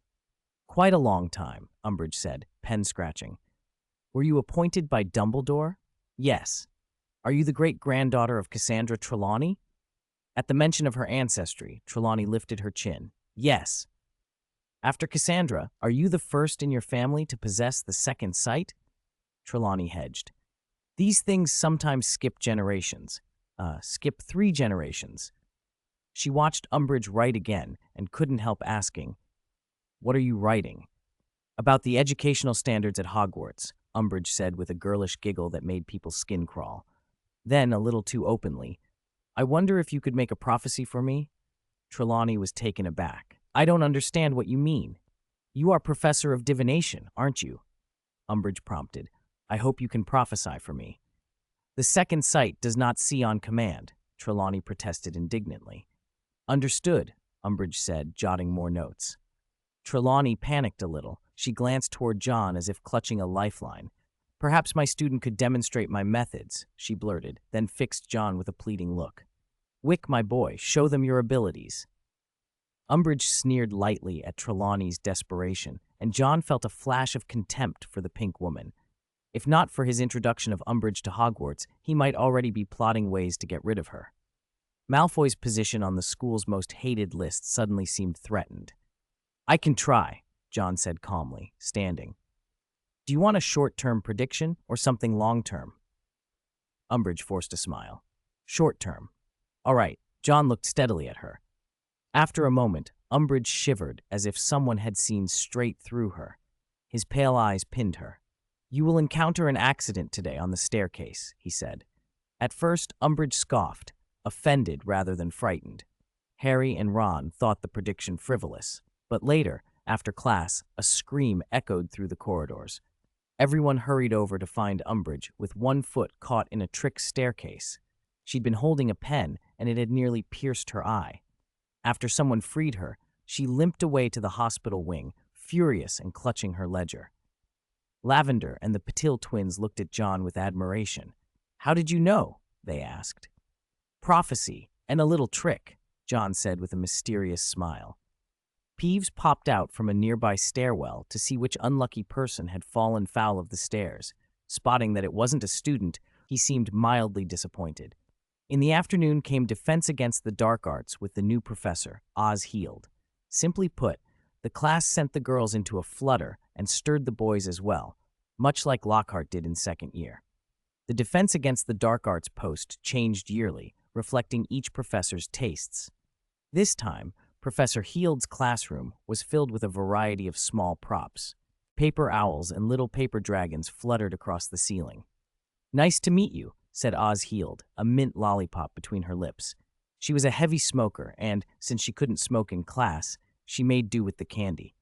"Quite a long time," Umbridge said, pen scratching. "Were you appointed by Dumbledore?" "Yes." "Are you the great-granddaughter of Cassandra Trelawney?" At the mention of her ancestry, Trelawney lifted her chin. "Yes." "After Cassandra, are you the first in your family to possess the second sight?" Trelawney hedged. "These things sometimes skip generations. Skip 3 generations." She watched Umbridge write again and couldn't help asking, "What are you writing?" "About the educational standards at Hogwarts," Umbridge said with a girlish giggle that made people's skin crawl. Then, a little too openly, "I wonder if you could make a prophecy for me?" Trelawney was taken aback. "I don't understand what you mean. You are professor of divination, aren't you?" Umbridge prompted. "I hope you can prophesy for me." "The second sight does not see on command," Trelawney protested indignantly. "Understood," Umbridge said, jotting more notes. Trelawney panicked a little. She glanced toward John as if clutching a lifeline. "Perhaps my student could demonstrate my methods," she blurted, then fixed John with a pleading look. "Wick, my boy, show them your abilities." Umbridge sneered lightly at Trelawney's desperation, and John felt a flash of contempt for the pink woman. If not for his introduction of Umbridge to Hogwarts, he might already be plotting ways to get rid of her. Malfoy's position on the school's most hated list suddenly seemed threatened. "I can try," John said calmly, standing. "Do you want a short-term prediction or something long-term?" Umbridge forced a smile. "Short-term." "All right." John looked steadily at her. After a moment, Umbridge shivered as if someone had seen straight through her. His pale eyes pinned her. "You will encounter an accident today on the staircase," he said. At first, Umbridge scoffed, offended rather than frightened. Harry and Ron thought the prediction frivolous, but later, after class, a scream echoed through the corridors. Everyone hurried over to find Umbridge with one foot caught in a trick staircase. She'd been holding a pen, and it had nearly pierced her eye. After someone freed her, she limped away to the hospital wing, furious and clutching her ledger. Lavender and the Patil twins looked at John with admiration. "How did you know?" they asked. "Prophecy and a little trick," John said with a mysterious smile. Peeves popped out from a nearby stairwell to see which unlucky person had fallen foul of the stairs. Spotting that it wasn't a student, he seemed mildly disappointed. In the afternoon came Defense Against the Dark Arts with the new professor, Oz Heald. Simply put, the class sent the girls into a flutter and stirred the boys as well, much like Lockhart did in second year. The Defense Against the Dark Arts post changed yearly, reflecting each professor's tastes. This time, Professor Heald's classroom was filled with a variety of small props. Paper owls and little paper dragons fluttered across the ceiling. "Nice to meet you," said Oz Heald, a mint lollipop between her lips. She was a heavy smoker, and, since she couldn't smoke in class, she made do with the candy.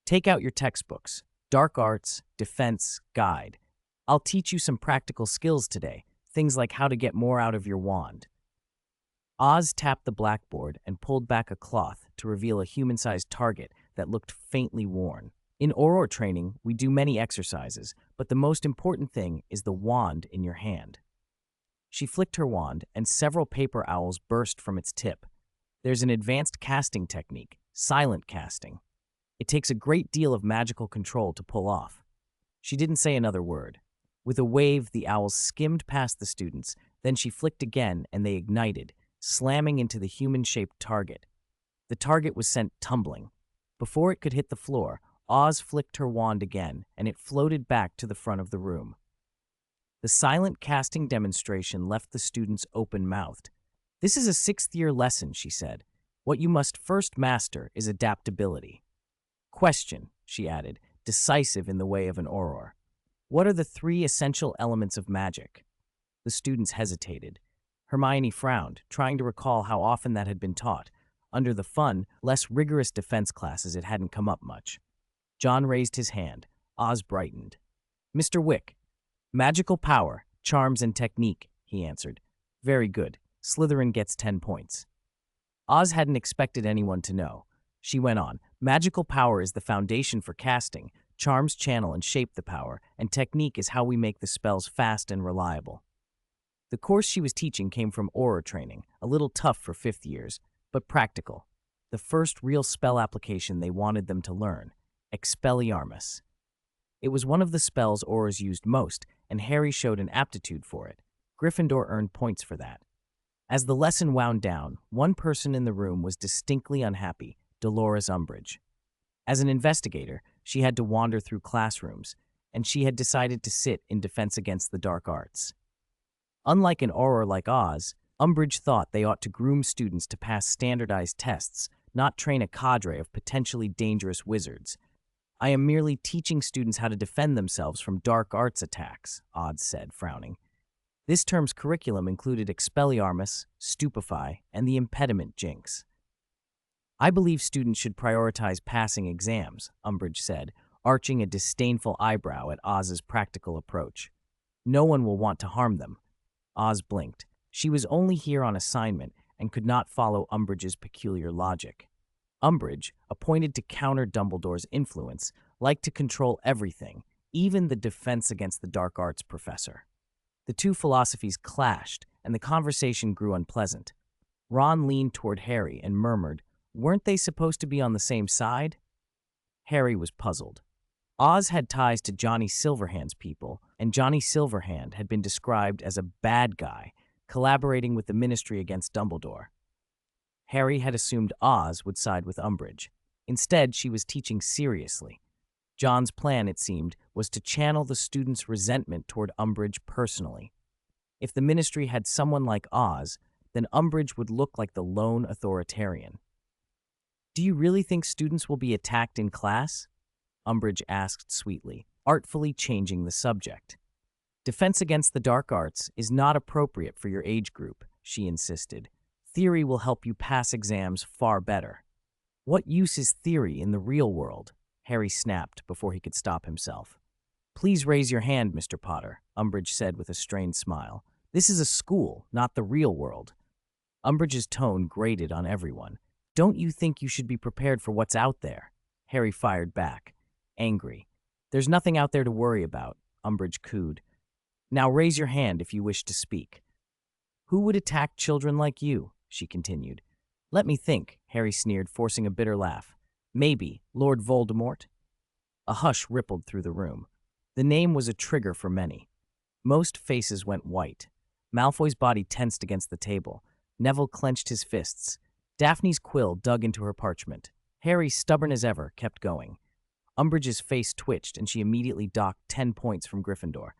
"Take out your textbooks. Dark Arts, Defense, Guide. I'll teach you some practical skills today, things like how to get more out of your wand." Oz tapped the blackboard and pulled back a cloth to reveal a human-sized target that looked faintly worn. "In Auror training, we do many exercises, but the most important thing is the wand in your hand." She flicked her wand, and several paper owls burst from its tip. "There's an advanced casting technique, silent casting. It takes a great deal of magical control to pull off." She didn't say another word. With a wave, the owls skimmed past the students, then she flicked again and they ignited, slamming into the human-shaped target. The target was sent tumbling. Before it could hit the floor, Oz flicked her wand again, and it floated back to the front of the room. The silent casting demonstration left the students open-mouthed. "This is a 6th-year lesson," she said. "What you must first master is adaptability." "Question," she added, decisive in the way of an auror. "What are the 3 essential elements of magic?" The students hesitated. Hermione frowned, trying to recall how often that had been taught. Under the fun, less rigorous defense classes, it hadn't come up much. John raised his hand. Oz brightened. "Mr. Wick, magical power, charms, and technique," he answered. "Very good. Slytherin gets 10 points." Oz hadn't expected anyone to know. She went on, magical power is the foundation for casting, charms channel and shape the power, and technique is how we make the spells fast and reliable. The course she was teaching came from aura training, a little tough for fifth years, but practical. The first real spell application they wanted them to learn, Expelliarmus. It was one of the spells auras used most, and Harry showed an aptitude for it. Gryffindor earned points for that. As the lesson wound down, one person in the room was distinctly unhappy, Dolores Umbridge. As an investigator, she had to wander through classrooms, and she had decided to sit in defense against the dark arts. Unlike an Auror like Oz, Umbridge thought they ought to groom students to pass standardized tests, not train a cadre of potentially dangerous wizards. I am merely teaching students how to defend themselves from dark arts attacks, Oz said, frowning. This term's curriculum included Expelliarmus, Stupefy, and the Impediment Jinx. I believe students should prioritize passing exams, Umbridge said, arching a disdainful eyebrow at Oz's practical approach. No one will want to harm them. Oz blinked. She was only here on assignment and could not follow Umbridge's peculiar logic. Umbridge, appointed to counter Dumbledore's influence, liked to control everything, even the defense against the dark arts professor. The two philosophies clashed, and the conversation grew unpleasant. Ron leaned toward Harry and murmured, "Weren't they supposed to be on the same side?" Harry was puzzled. Oz had ties to Johnny Silverhand's people, and Johnny Silverhand had been described as a bad guy, collaborating with the Ministry against Dumbledore. Harry had assumed Oz would side with Umbridge. Instead, she was teaching seriously. John's plan, it seemed, was to channel the students' resentment toward Umbridge personally. If the Ministry had someone like Oz, then Umbridge would look like the lone authoritarian. "Do you really think students will be attacked in class?" Umbridge asked sweetly, artfully changing the subject. "Defense against the dark arts is not appropriate for your age group," she insisted. "Theory will help you pass exams far better." "What use is theory in the real world?" Harry snapped before he could stop himself. "Please raise your hand, Mr. Potter," Umbridge said with a strained smile. "This is a school, not the real world." Umbridge's tone grated on everyone. "Don't you think you should be prepared for what's out there?" Harry fired back, angry. "There's nothing out there to worry about," Umbridge cooed. "Now raise your hand if you wish to speak." "Who would attack children like you?" she continued. "Let me think," Harry sneered, forcing a bitter laugh. "Maybe Lord Voldemort?" A hush rippled through the room. The name was a trigger for many. Most faces went white. Malfoy's body tensed against the table. Neville clenched his fists. Daphne's quill dug into her parchment. Harry, stubborn as ever, kept going. Umbridge's face twitched, and she immediately docked 10 points from Gryffindor.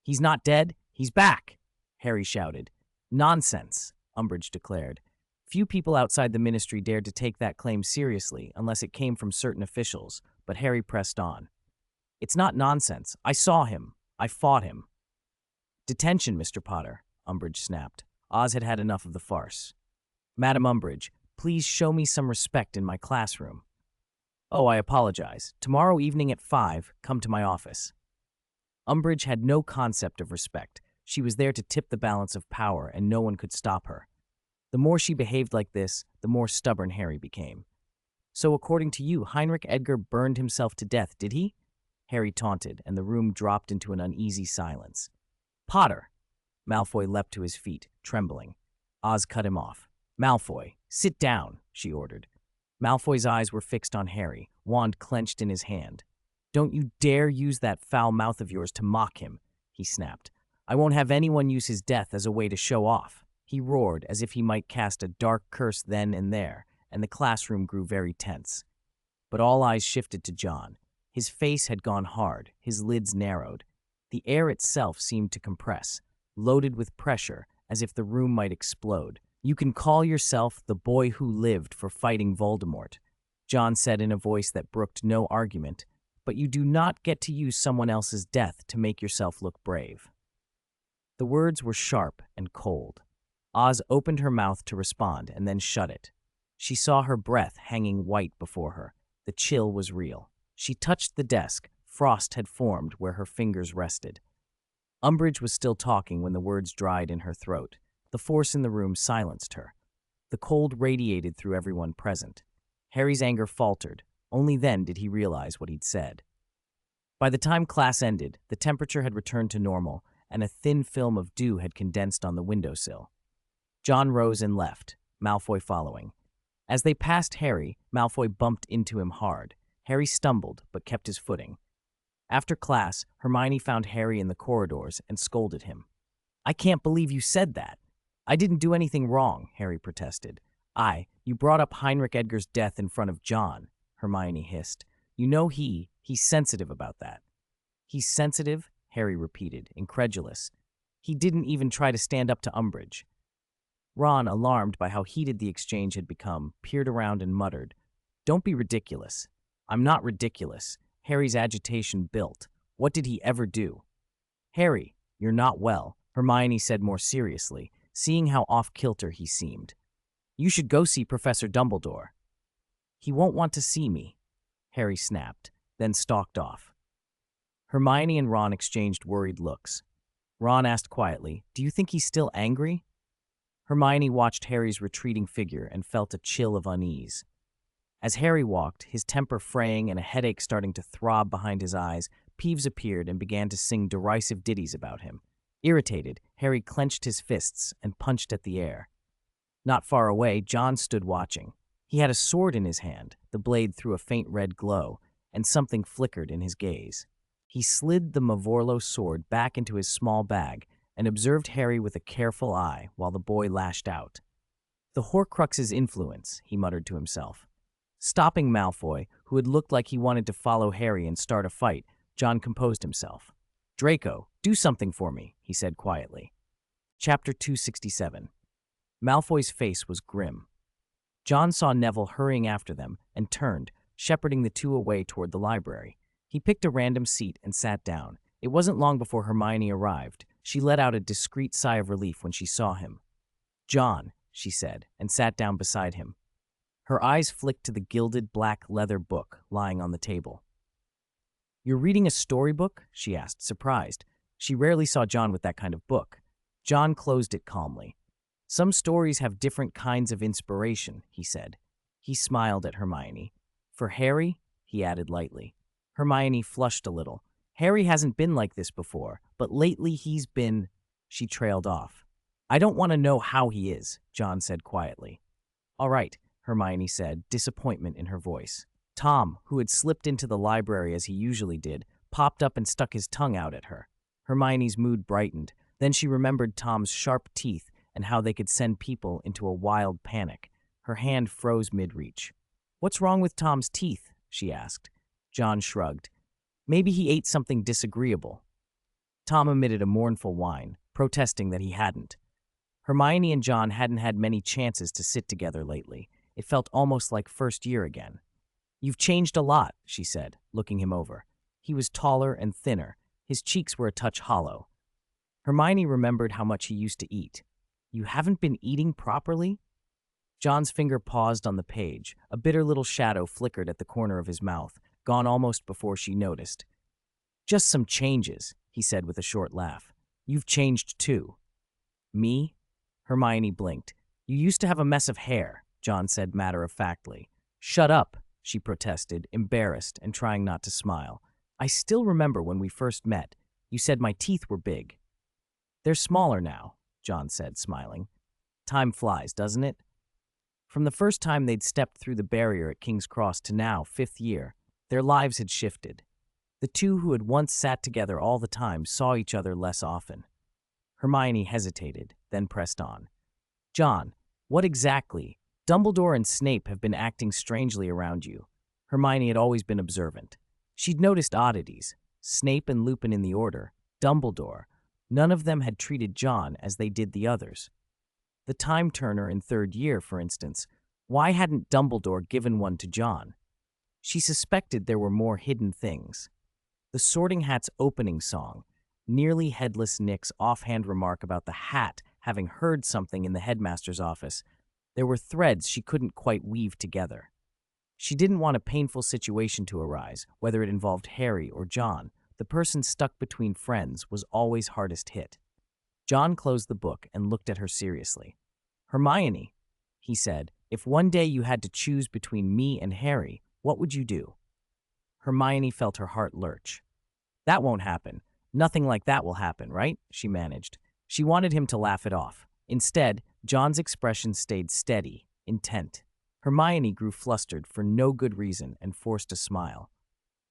"He's not dead. He's back!" Harry shouted. "Nonsense," Umbridge declared. Few people outside the Ministry dared to take that claim seriously unless it came from certain officials, but Harry pressed on. "It's not nonsense. I saw him. I fought him." "Detention, Mr. Potter," Umbridge snapped. Oz had had enough of the farce. "Madam Umbridge, please show me some respect in my classroom." "Oh, I apologize. Tomorrow evening at 5, come to my office." Umbridge had no concept of respect. She was there to tip the balance of power, and no one could stop her. The more she behaved like this, the more stubborn Harry became. "So according to you, Heinrich Edgar burned himself to death, did he?" Harry taunted, and the room dropped into an uneasy silence. "Potter!" Malfoy leapt to his feet, trembling. Oz cut him off. "Malfoy, sit down," she ordered. Malfoy's eyes were fixed on Harry, wand clenched in his hand. "Don't you dare use that foul mouth of yours to mock him," he snapped. "I won't have anyone use his death as a way to show off." He roared as if he might cast a dark curse then and there, and the classroom grew very tense. But all eyes shifted to John. His face had gone hard, his lids narrowed. The air itself seemed to compress, loaded with pressure, as if the room might explode. "You can call yourself the boy who lived for fighting Voldemort," John said in a voice that brooked no argument, "but you do not get to use someone else's death to make yourself look brave." The words were sharp and cold. Oz opened her mouth to respond and then shut it. She saw her breath hanging white before her. The chill was real. She touched the desk. Frost had formed where her fingers rested. Umbridge was still talking when the words dried in her throat. The force in the room silenced her. The cold radiated through everyone present. Harry's anger faltered. Only then did he realize what he'd said. By the time class ended, the temperature had returned to normal, and a thin film of dew had condensed on the windowsill. John rose and left, Malfoy following. As they passed Harry, Malfoy bumped into him hard. Harry stumbled, but kept his footing. After class, Hermione found Harry in the corridors and scolded him. "I can't believe you said that." "I didn't do anything wrong," Harry protested. You brought up Heinrich Edgar's death in front of John," Hermione hissed. "You know he's sensitive about that." "He's sensitive?" Harry repeated, incredulous. "He didn't even try to stand up to Umbridge." Ron, alarmed by how heated the exchange had become, peered around and muttered, "Don't be ridiculous." "I'm not ridiculous." Harry's agitation built. "What did he ever do?" "Harry, you're not well," Hermione said more seriously, seeing how off-kilter he seemed. "You should go see Professor Dumbledore." "He won't want to see me," Harry snapped, then stalked off. Hermione and Ron exchanged worried looks. Ron asked quietly, "Do you think he's still angry?" Hermione watched Harry's retreating figure and felt a chill of unease. As Harry walked, his temper fraying and a headache starting to throb behind his eyes, Peeves appeared and began to sing derisive ditties about him. Irritated, Harry clenched his fists and punched at the air. Not far away, John stood watching. He had a sword in his hand, the blade threw a faint red glow, and something flickered in his gaze. He slid the Mavorlo sword back into his small bag and observed Harry with a careful eye while the boy lashed out. "The Horcrux's influence," he muttered to himself. Stopping Malfoy, who had looked like he wanted to follow Harry and start a fight, John composed himself. "Draco, do something for me," he said quietly. Chapter 267. Malfoy's face was grim. John saw Neville hurrying after them and turned, shepherding the two away toward the library. He picked a random seat and sat down. It wasn't long before Hermione arrived. She let out a discreet sigh of relief when she saw him. "John," she said, and sat down beside him. Her eyes flicked to the gilded black leather book lying on the table. "You're reading a storybook?" she asked, surprised. She rarely saw John with that kind of book. John closed it calmly. "Some stories have different kinds of inspiration," he said. He smiled at Hermione. "For Harry?" he added lightly. Hermione flushed a little. "Harry hasn't been like this before, but lately he's been—" She trailed off. "I don't want to know how he is," John said quietly. "All right," Hermione said, disappointment in her voice. Tom, who had slipped into the library as he usually did, popped up and stuck his tongue out at her. Hermione's mood brightened. Then she remembered Tom's sharp teeth and how they could send people into a wild panic. Her hand froze mid-reach. "What's wrong with Tom's teeth?" she asked. John shrugged. "Maybe he ate something disagreeable." Tom emitted a mournful whine, protesting that he hadn't. Hermione and John hadn't had many chances to sit together lately. It felt almost like first year again. "You've changed a lot," she said, looking him over. He was taller and thinner. His cheeks were a touch hollow. Hermione remembered how much he used to eat. "You haven't been eating properly?" John's finger paused on the page. A bitter little shadow flickered at the corner of his mouth, gone almost before she noticed. "Just some changes," he said with a short laugh. "You've changed too." "Me?" Hermione blinked. "You used to have a mess of hair," John said matter-of-factly. "Shut up," she protested, embarrassed and trying not to smile. "I still remember when we first met. You said my teeth were big." "They're smaller now," John said, smiling. "Time flies, doesn't it?" From the first time they'd stepped through the barrier at King's Cross to now, 5th year, their lives had shifted. The two who had once sat together all the time saw each other less often. Hermione hesitated, then pressed on. "John, what exactly? Dumbledore and Snape have been acting strangely around you." Hermione had always been observant. She'd noticed oddities. Snape and Lupin in the Order, Dumbledore. None of them had treated John as they did the others. The Time Turner in 3rd year, for instance. Why hadn't Dumbledore given one to John? She suspected there were more hidden things. The Sorting Hat's opening song, Nearly Headless Nick's offhand remark about the hat having heard something in the headmaster's office. There were threads she couldn't quite weave together. She didn't want a painful situation to arise, whether it involved Harry or John. The person stuck between friends was always hardest hit. John closed the book and looked at her seriously. "Hermione," he said. If one day you had to choose between me and Harry, what would you do? Hermione felt her heart lurch. That won't happen. Nothing like that will happen, right? She managed. She wanted him to laugh it off. Instead, John's expression stayed steady, intent. Hermione grew flustered for no good reason and forced a smile.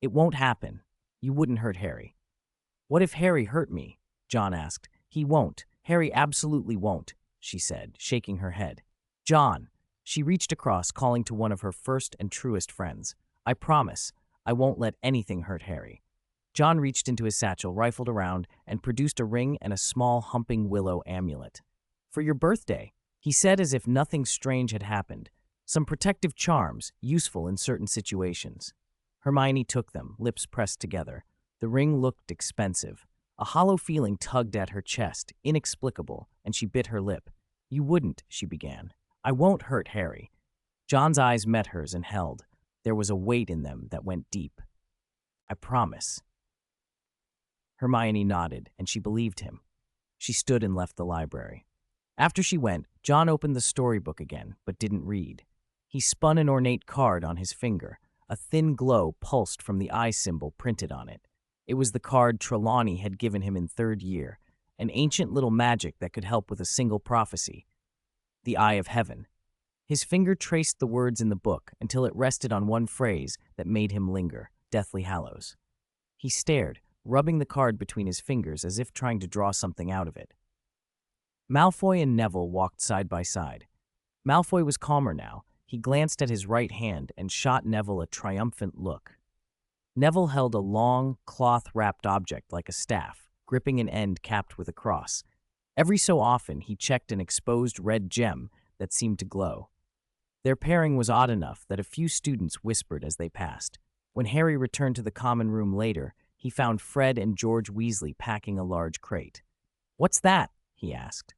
It won't happen. You wouldn't hurt Harry. What if Harry hurt me? John asked. He won't. Harry absolutely won't, she said, shaking her head. John. She reached across, calling to one of her first and truest friends. I promise, I won't let anything hurt Harry. John reached into his satchel, rifled around, and produced a ring and a small humping willow amulet. For your birthday, he said as if nothing strange had happened. Some protective charms, useful in certain situations. Hermione took them, lips pressed together. The ring looked expensive. A hollow feeling tugged at her chest, inexplicable, and she bit her lip. You wouldn't, she began. I won't hurt Harry. John's eyes met hers and held. There was a weight in them that went deep. I promise. Hermione nodded, and she believed him. She stood and left the library. After she went, John opened the storybook again, but didn't read. He spun an ornate card on his finger. A thin glow pulsed from the eye symbol printed on it. It was the card Trelawney had given him in third year, an ancient little magic that could help with a single prophecy. The Eye of Heaven. His finger traced the words in the book until it rested on one phrase that made him linger, Deathly Hallows. He stared, rubbing the card between his fingers as if trying to draw something out of it. Malfoy and Neville walked side by side. Malfoy was calmer now. He glanced at his right hand and shot Neville a triumphant look. Neville held a long, cloth-wrapped object like a staff, gripping an end capped with a cross. Every so often, he checked an exposed red gem that seemed to glow. Their pairing was odd enough that a few students whispered as they passed. When Harry returned to the common room later, he found Fred and George Weasley packing a large crate. What's that? He asked.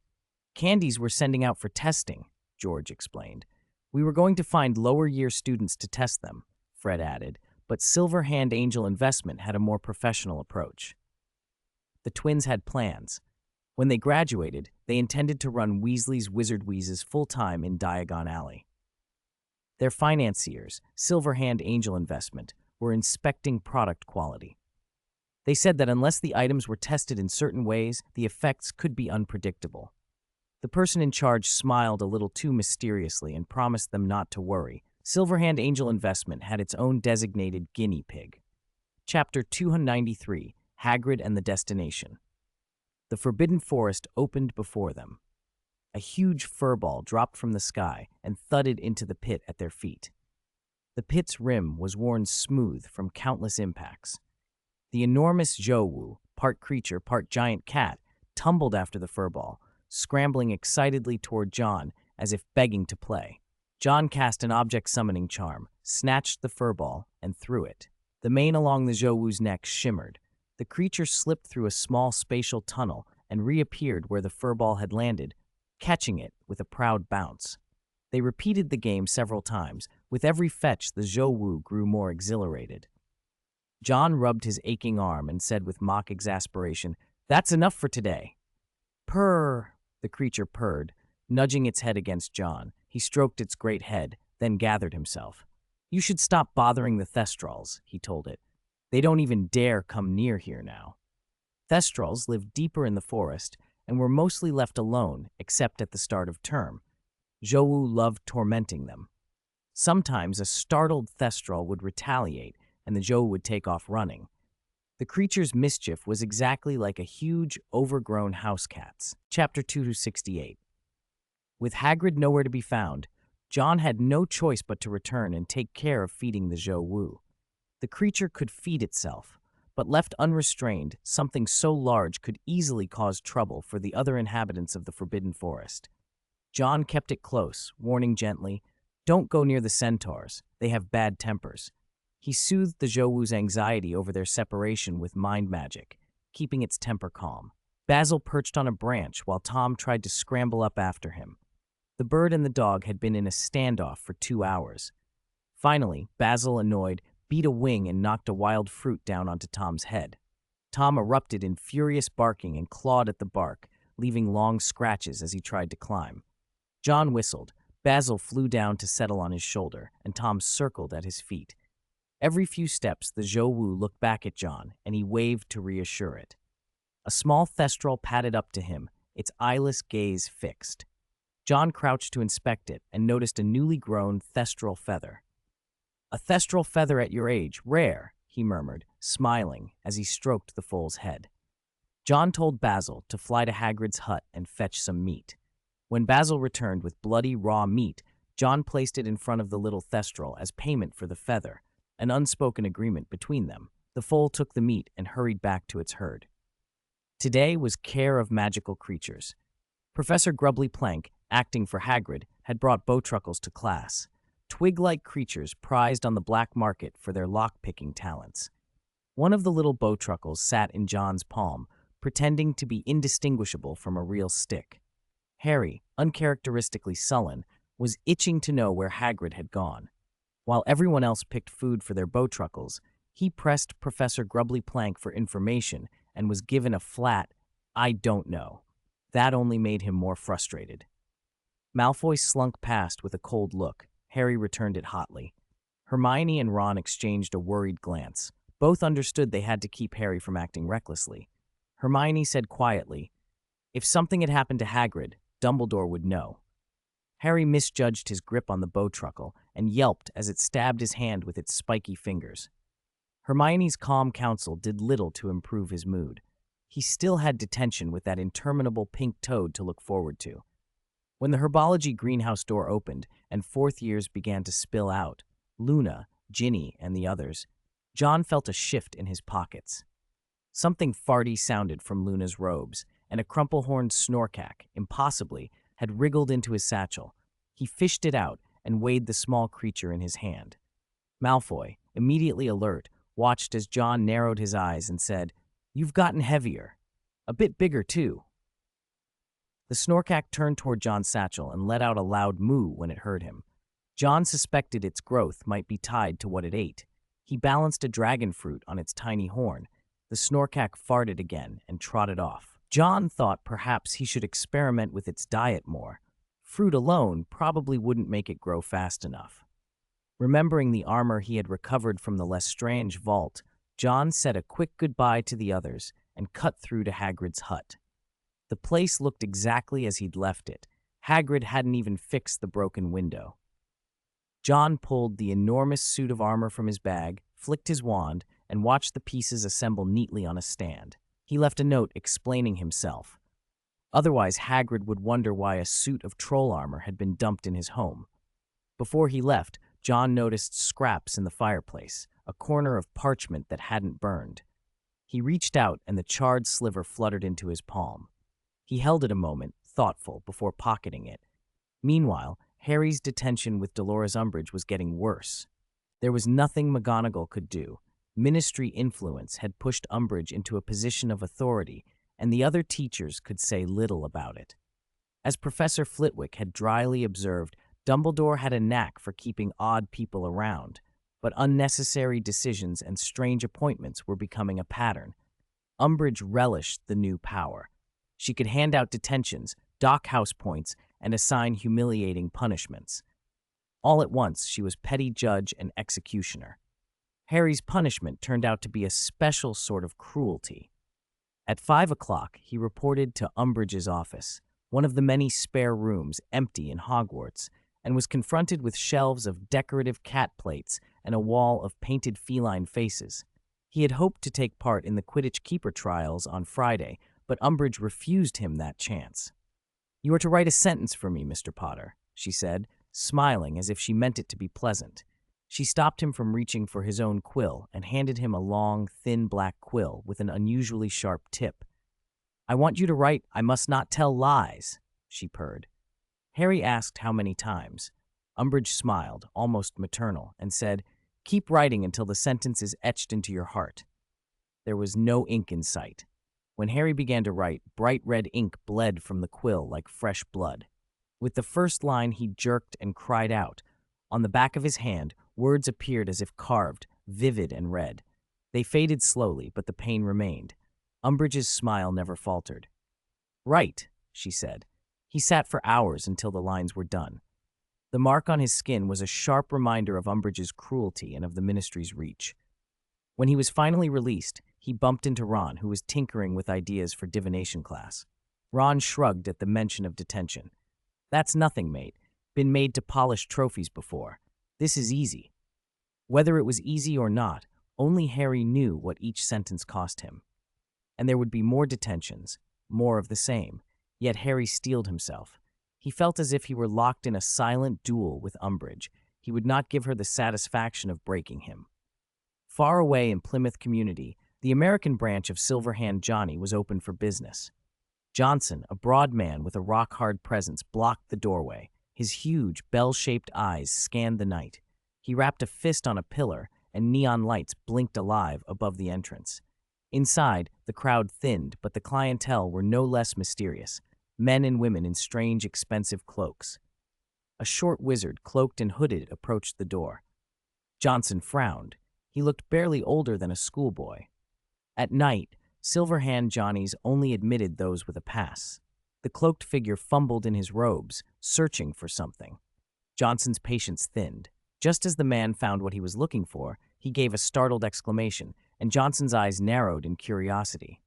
Candies we're sending out for testing, George explained. We were going to find lower-year students to test them, Fred added, but Silver Hand Angel Investment had a more professional approach. The twins had plans. When they graduated, they intended to run Weasley's Wizard Wheezes full-time in Diagon Alley. Their financiers, Silver Hand Angel Investment, were inspecting product quality. They said that unless the items were tested in certain ways, the effects could be unpredictable. The person in charge smiled a little too mysteriously and promised them not to worry. Silver Hand Angel Investment had its own designated guinea pig. Chapter 293, Hagrid and the Destination. The Forbidden Forest opened before them. A huge furball dropped from the sky and thudded into the pit at their feet. The pit's rim was worn smooth from countless impacts. The enormous Zhou-Wu, part creature, part giant cat, tumbled after the furball, scrambling excitedly toward John as if begging to play. John cast an object summoning charm, snatched the furball, and threw it. The mane along the Zhou-Wu's neck shimmered. The creature slipped through a small spatial tunnel and reappeared where the furball had landed, catching it with a proud bounce. They repeated the game several times. With every fetch, the Zhou-Wu grew more exhilarated. John rubbed his aching arm and said with mock exasperation, "That's enough for today." "Purr," the creature purred, nudging its head against John. He stroked its great head, then gathered himself. "You should stop bothering the Thestrals," he told it. "They don't even dare come near here now." Thestrals lived deeper in the forest and were mostly left alone, except at the start of term. Zhou-Wu loved tormenting them. Sometimes a startled Thestral would retaliate, and the Zhou would take off running. The creature's mischief was exactly like a huge, overgrown house cat's. Chapter 268. With Hagrid nowhere to be found, John had no choice but to return and take care of feeding the Zhou-Wu. The creature could feed itself, but left unrestrained, something so large could easily cause trouble for the other inhabitants of the Forbidden Forest. John kept it close, warning gently, "Don't go near the centaurs. They have bad tempers." He soothed the Zhou-Wu's anxiety over their separation with mind magic, keeping its temper calm. Basil perched on a branch while Tom tried to scramble up after him. The bird and the dog had been in a standoff for 2 hours. Finally, Basil, annoyed, beat a wing and knocked a wild fruit down onto Tom's head. Tom erupted in furious barking and clawed at the bark, leaving long scratches as he tried to climb. John whistled. Basil flew down to settle on his shoulder, and Tom circled at his feet. Every few steps, the Zhou looked back at John, and he waved to reassure it. A small thestral padded up to him, its eyeless gaze fixed. John crouched to inspect it and noticed a newly grown thestral feather. "A thestral feather at your age, rare," he murmured, smiling as he stroked the foal's head. John told Basil to fly to Hagrid's hut and fetch some meat. When Basil returned with bloody raw meat, John placed it in front of the little thestral as payment for the feather, an unspoken agreement between them. The foal took the meat and hurried back to its herd. Today was Care of Magical Creatures. Professor Grubbly Plank, acting for Hagrid, had brought bowtruckles to class, twig-like creatures prized on the black market for their lock-picking talents. One of the little bowtruckles sat in John's palm, pretending to be indistinguishable from a real stick. Harry, uncharacteristically sullen, was itching to know where Hagrid had gone. While everyone else picked food for their bowtruckles, he pressed Professor Grubbly Plank for information and was given a flat, "I don't know." That only made him more frustrated. Malfoy slunk past with a cold look. Harry returned it hotly. Hermione and Ron exchanged a worried glance. Both understood they had to keep Harry from acting recklessly. Hermione said quietly, "If something had happened to Hagrid, Dumbledore would know." Harry misjudged his grip on the bowtruckle and yelped as it stabbed his hand with its spiky fingers. Hermione's calm counsel did little to improve his mood. He still had detention with that interminable pink toad to look forward to. When the herbology greenhouse door opened and fourth years began to spill out, Luna, Ginny, and the others, John felt a shift in his pockets. Something farty sounded from Luna's robes, and a crumple-horned snorkack, impossibly, had wriggled into his satchel. He fished it out and weighed the small creature in his hand. Malfoy, immediately alert, watched as John narrowed his eyes and said, "You've gotten heavier. A bit bigger, too." The snorkack turned toward John's satchel and let out a loud moo when it heard him. John suspected its growth might be tied to what it ate. He balanced a dragon fruit on its tiny horn. The snorkack farted again and trotted off. John thought perhaps he should experiment with its diet more. Fruit alone probably wouldn't make it grow fast enough. Remembering the armor he had recovered from the Lestrange vault, John said a quick goodbye to the others and cut through to Hagrid's hut. The place looked exactly as he'd left it. Hagrid hadn't even fixed the broken window. John pulled the enormous suit of armor from his bag, flicked his wand, and watched the pieces assemble neatly on a stand. He left a note explaining himself. Otherwise, Hagrid would wonder why a suit of troll armor had been dumped in his home. Before he left, John noticed scraps in the fireplace, a corner of parchment that hadn't burned. He reached out and the charred sliver fluttered into his palm. He held it a moment, thoughtful, before pocketing it. Meanwhile, Harry's detention with Dolores Umbridge was getting worse. There was nothing McGonagall could do. Ministry influence had pushed Umbridge into a position of authority, and the other teachers could say little about it. As Professor Flitwick had dryly observed, Dumbledore had a knack for keeping odd people around, but unnecessary decisions and strange appointments were becoming a pattern. Umbridge relished the new power. She could hand out detentions, dock house points, and assign humiliating punishments. All at once, she was petty judge and executioner. Harry's punishment turned out to be a special sort of cruelty. At 5 o'clock, he reported to Umbridge's office, one of the many spare rooms empty in Hogwarts, and was confronted with shelves of decorative cat plates and a wall of painted feline faces. He had hoped to take part in the Quidditch keeper trials on Friday, but Umbridge refused him that chance. "You are to write a sentence for me, Mr. Potter," she said, smiling as if she meant it to be pleasant. She stopped him from reaching for his own quill and handed him a long, thin black quill with an unusually sharp tip. "I want you to write, 'I must not tell lies,'" she purred. Harry asked how many times. Umbridge smiled, almost maternal, and said, "Keep writing until the sentence is etched into your heart." There was no ink in sight. When Harry began to write, bright red ink bled from the quill like fresh blood. With the first line, he jerked and cried out. On the back of his hand, words appeared as if carved, vivid and red. They faded slowly, but the pain remained. Umbridge's smile never faltered. "Write," she said. He sat for hours until the lines were done. The mark on his skin was a sharp reminder of Umbridge's cruelty and of the Ministry's reach. When he was finally released, he bumped into Ron, who was tinkering with ideas for divination class. Ron shrugged at the mention of detention. "That's nothing, mate. Been made to polish trophies before. This is easy." Whether it was easy or not, only Harry knew what each sentence cost him. And there would be more detentions, more of the same. Yet Harry steeled himself. He felt as if he were locked in a silent duel with Umbridge. He would not give her the satisfaction of breaking him. Far away in Plymouth Community, the American branch of Silverhand Johnny was open for business. Johnson, a broad man with a rock-hard presence, blocked the doorway. His huge, bell-shaped eyes scanned the night. He rapped a fist on a pillar, and neon lights blinked alive above the entrance. Inside, the crowd thinned, but the clientele were no less mysterious. Men and women in strange, expensive cloaks. A short wizard, cloaked and hooded, approached the door. Johnson frowned. He looked barely older than a schoolboy. At night, Silverhand Johnnies only admitted those with a pass. The cloaked figure fumbled in his robes, searching for something. Johnson's patience thinned. Just as the man found what he was looking for, he gave a startled exclamation, and Johnson's eyes narrowed in curiosity.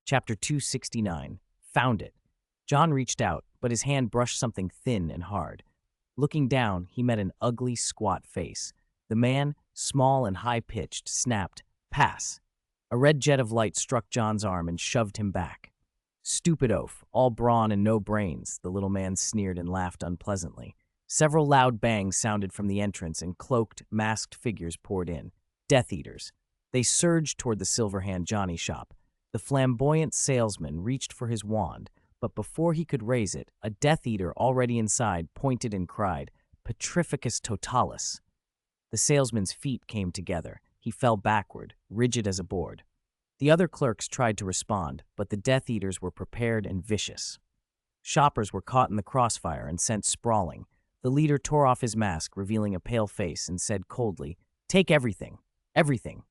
Chapter 269. Found it. John reached out, but his hand brushed something thin and hard. Looking down, he met an ugly, squat face. The man, small and high-pitched, snapped, "Pass." A red jet of light struck John's arm and shoved him back. "Stupid oaf, all brawn and no brains," the little man sneered and laughed unpleasantly. Several loud bangs sounded from the entrance, and cloaked, masked figures poured in. Death Eaters. They surged toward the Silverhand Johnny shop. The flamboyant salesman reached for his wand, but before he could raise it, a Death Eater already inside pointed and cried, "Petrificus totalis." The salesman's feet came together. He fell backward, rigid as a board. The other clerks tried to respond, but the Death Eaters were prepared and vicious. Shoppers were caught in the crossfire and sent sprawling. The leader tore off his mask, revealing a pale face, and said coldly, "Take everything. Everything."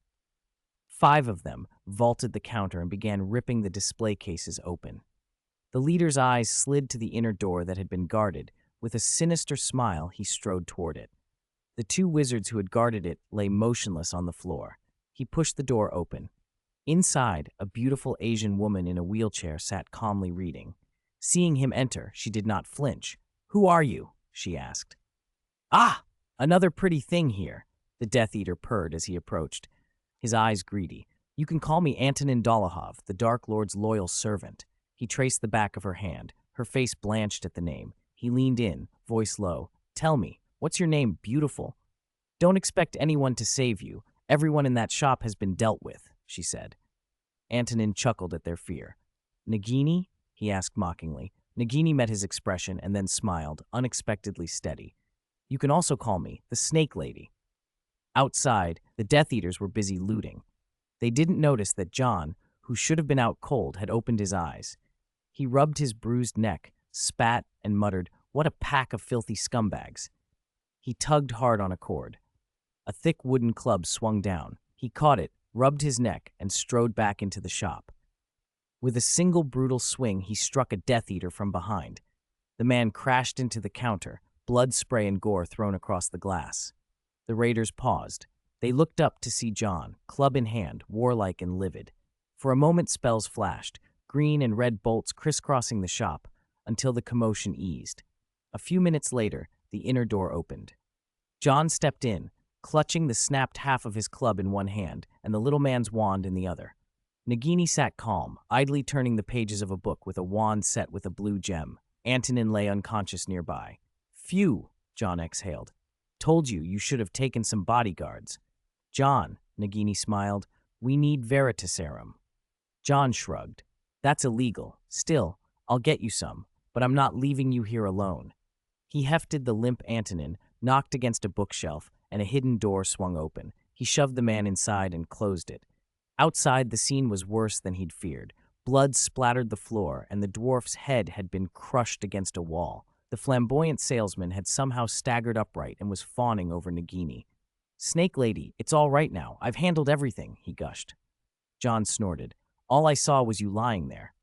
5 of them vaulted the counter and began ripping the display cases open. The leader's eyes slid to the inner door that had been guarded. With a sinister smile, he strode toward it. The 2 wizards who had guarded it lay motionless on the floor. He pushed the door open. Inside, a beautiful Asian woman in a wheelchair sat calmly reading. Seeing him enter, she did not flinch. "Who are you?" she asked. "Ah, another pretty thing here," the Death Eater purred as he approached, his eyes greedy. "You can call me Antonin Dolohov, the Dark Lord's loyal servant." He traced the back of her hand. Her face blanched at the name. He leaned in, voice low. "Tell me, what's your name, beautiful?" "Don't expect anyone to save you. Everyone in that shop has been dealt with," she said. Antonin chuckled at their fear. "Nagini?" he asked mockingly. Nagini met his expression and then smiled, unexpectedly steady. "You can also call me the Snake Lady." Outside, the Death Eaters were busy looting. They didn't notice that John, who should have been out cold, had opened his eyes. He rubbed his bruised neck, spat, and muttered, "What a pack of filthy scumbags." He tugged hard on a cord. A thick wooden club swung down. He caught it, rubbed his neck, and strode back into the shop. With a single brutal swing, he struck a Death Eater from behind. The man crashed into the counter, blood spray and gore thrown across the glass. The raiders paused. They looked up to see John, club in hand, warlike and livid. For a moment spells flashed, green and red bolts crisscrossing the shop, until the commotion eased. A few minutes later, the inner door opened. John stepped in, clutching the snapped half of his club in one hand and the little man's wand in the other. Nagini sat calm, idly turning the pages of a book with a wand set with a blue gem. Antonin lay unconscious nearby. "Phew," John exhaled. "Told you you should have taken some bodyguards." "John," Nagini smiled, "we need Veritaserum." John shrugged. "That's illegal. Still, I'll get you some, but I'm not leaving you here alone." He hefted the limp Antonin, knocked against a bookshelf, and a hidden door swung open. He shoved the man inside and closed it. Outside, the scene was worse than he'd feared. Blood splattered the floor, and the dwarf's head had been crushed against a wall. The flamboyant salesman had somehow staggered upright and was fawning over Nagini. "Snake Lady, it's all right now. I've handled everything," he gushed. John snorted. "All I saw was you lying there."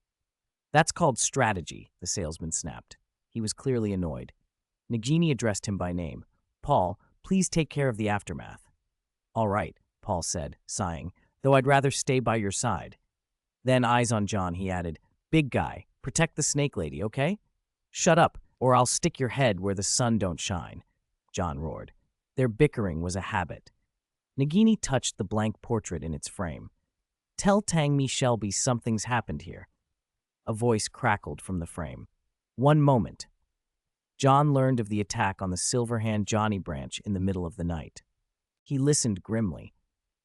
"That's called strategy," the salesman snapped. He was clearly annoyed. Nagini addressed him by name. Paul, please take care of the aftermath. All right, Paul said, sighing, though I'd rather stay by your side. Then, eyes on John, he added, Big guy, protect the snake lady, okay? Shut up, or I'll stick your head where the sun don't shine, John roared. Their bickering was a habit. Nagini touched the blank portrait in its frame. Tell Tangmi Shelby something's happened here. A voice crackled from the frame. One moment. John learned of the attack on the Silverhand Johnny branch in the middle of the night. He listened grimly.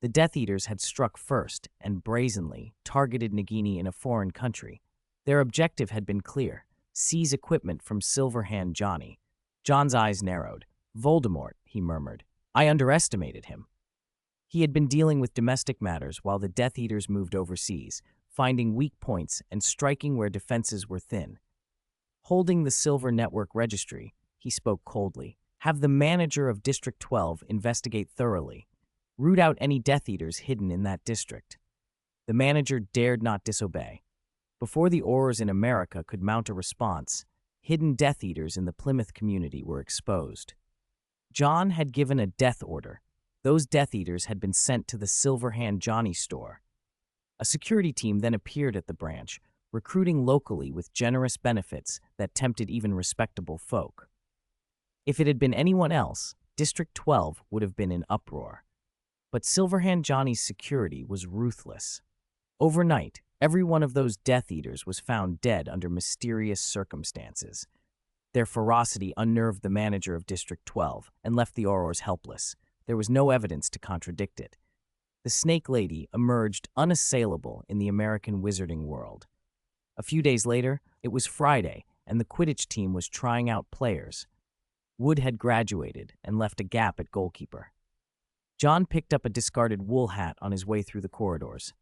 The Death Eaters had struck first and brazenly targeted Nagini in a foreign country. Their objective had been clear: seize equipment from Silverhand Johnny. John's eyes narrowed. Voldemort, he murmured. I underestimated him. He had been dealing with domestic matters while the Death Eaters moved overseas, finding weak points and striking where defenses were thin. Holding the Silver Network registry, he spoke coldly. Have the manager of District 12 investigate thoroughly. Root out any Death Eaters hidden in that district. The manager dared not disobey. Before the Aurors in America could mount a response, hidden Death Eaters in the Plymouth community were exposed. John had given a death order. Those Death Eaters had been sent to the Silverhand Johnny store. A security team then appeared at the branch, recruiting locally with generous benefits that tempted even respectable folk. If it had been anyone else, District 12 would have been in uproar. But Silverhand Johnny's security was ruthless. Overnight, every one of those Death Eaters was found dead under mysterious circumstances. Their ferocity unnerved the manager of District 12 and left the Aurors helpless. There was no evidence to contradict it. The Snake Lady emerged unassailable in the American wizarding world. A few days later, it was Friday, and the Quidditch team was trying out players. Wood had graduated and left a gap at goalkeeper. John picked up a discarded wool hat on his way through the corridors.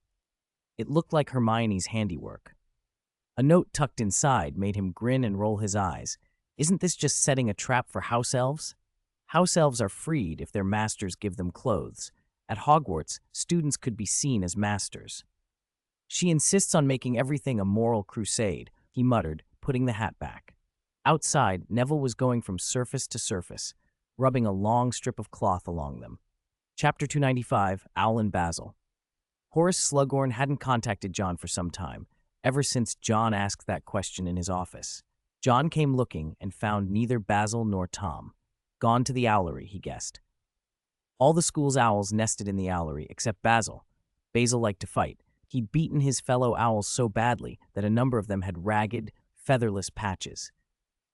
It looked like Hermione's handiwork. A note tucked inside made him grin and roll his eyes. Isn't this just setting a trap for house elves? House elves are freed if their masters give them clothes. At Hogwarts, students could be seen as masters. She insists on making everything a moral crusade, he muttered, putting the hat back. Outside, Neville was going from surface to surface, rubbing a long strip of cloth along them. Chapter 295, Owl and Basil. Horace Slughorn hadn't contacted John for some time, ever since John asked that question in his office. John came looking and found neither Basil nor Tom. Gone to the owlery, he guessed. All the school's owls nested in the owlery except Basil. Basil liked to fight. He'd beaten his fellow owls so badly that a number of them had ragged, featherless patches.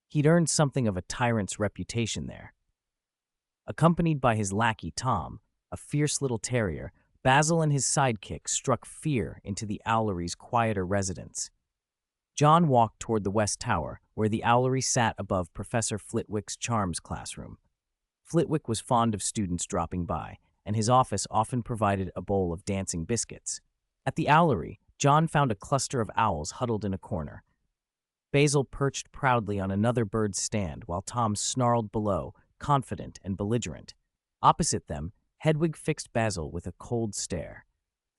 He'd earned something of a tyrant's reputation there. Accompanied by his lackey, Tom, a fierce little terrier, Basil and his sidekick struck fear into the owlery's quieter residents. John walked toward the West Tower, where the owlery sat above Professor Flitwick's charms classroom. Flitwick was fond of students dropping by, and his office often provided a bowl of dancing biscuits. At the owlery, John found a cluster of owls huddled in a corner. Basil perched proudly on another bird's stand, while Tom snarled below, confident and belligerent. Opposite them, Hedwig fixed Basil with a cold stare.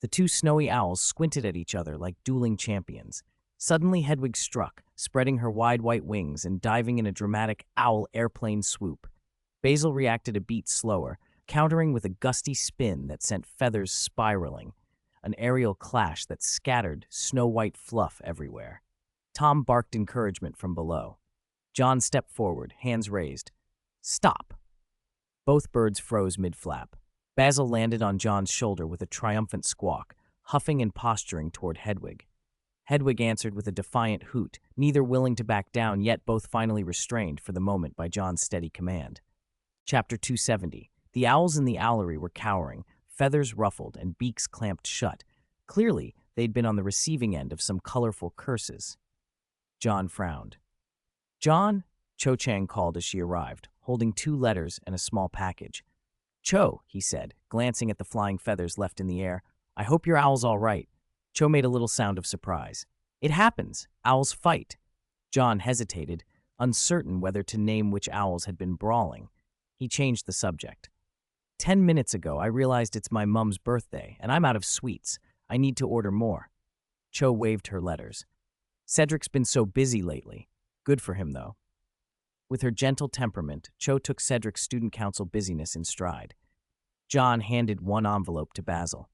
The two snowy owls squinted at each other like dueling champions. Suddenly, Hedwig struck, spreading her wide white wings and diving in a dramatic owl airplane swoop. Basil reacted a beat slower, countering with a gusty spin that sent feathers spiraling, an aerial clash that scattered snow-white fluff everywhere. Tom barked encouragement from below. John stepped forward, hands raised. Stop! Both birds froze mid-flap. Basil landed on John's shoulder with a triumphant squawk, huffing and posturing toward Hedwig. Hedwig answered with a defiant hoot, neither willing to back down, yet both finally restrained for the moment by John's steady command. Chapter 270. The owls in the owlery were cowering, feathers ruffled and beaks clamped shut. Clearly, they'd been on the receiving end of some colorful curses. John frowned. John, Cho Chang called as she arrived, holding 2 letters and a small package. Cho, he said, glancing at the flying feathers left in the air, I hope your owl's all right. Cho made a little sound of surprise. It happens. Owls fight. John hesitated, uncertain whether to name which owls had been brawling. He changed the subject. 10 minutes ago, I realized it's my mum's birthday, and I'm out of sweets. I need to order more. Cho waved her letters. Cedric's been so busy lately. Good for him, though. With her gentle temperament, Cho took Cedric's student council busyness in stride. John handed one envelope to Basil.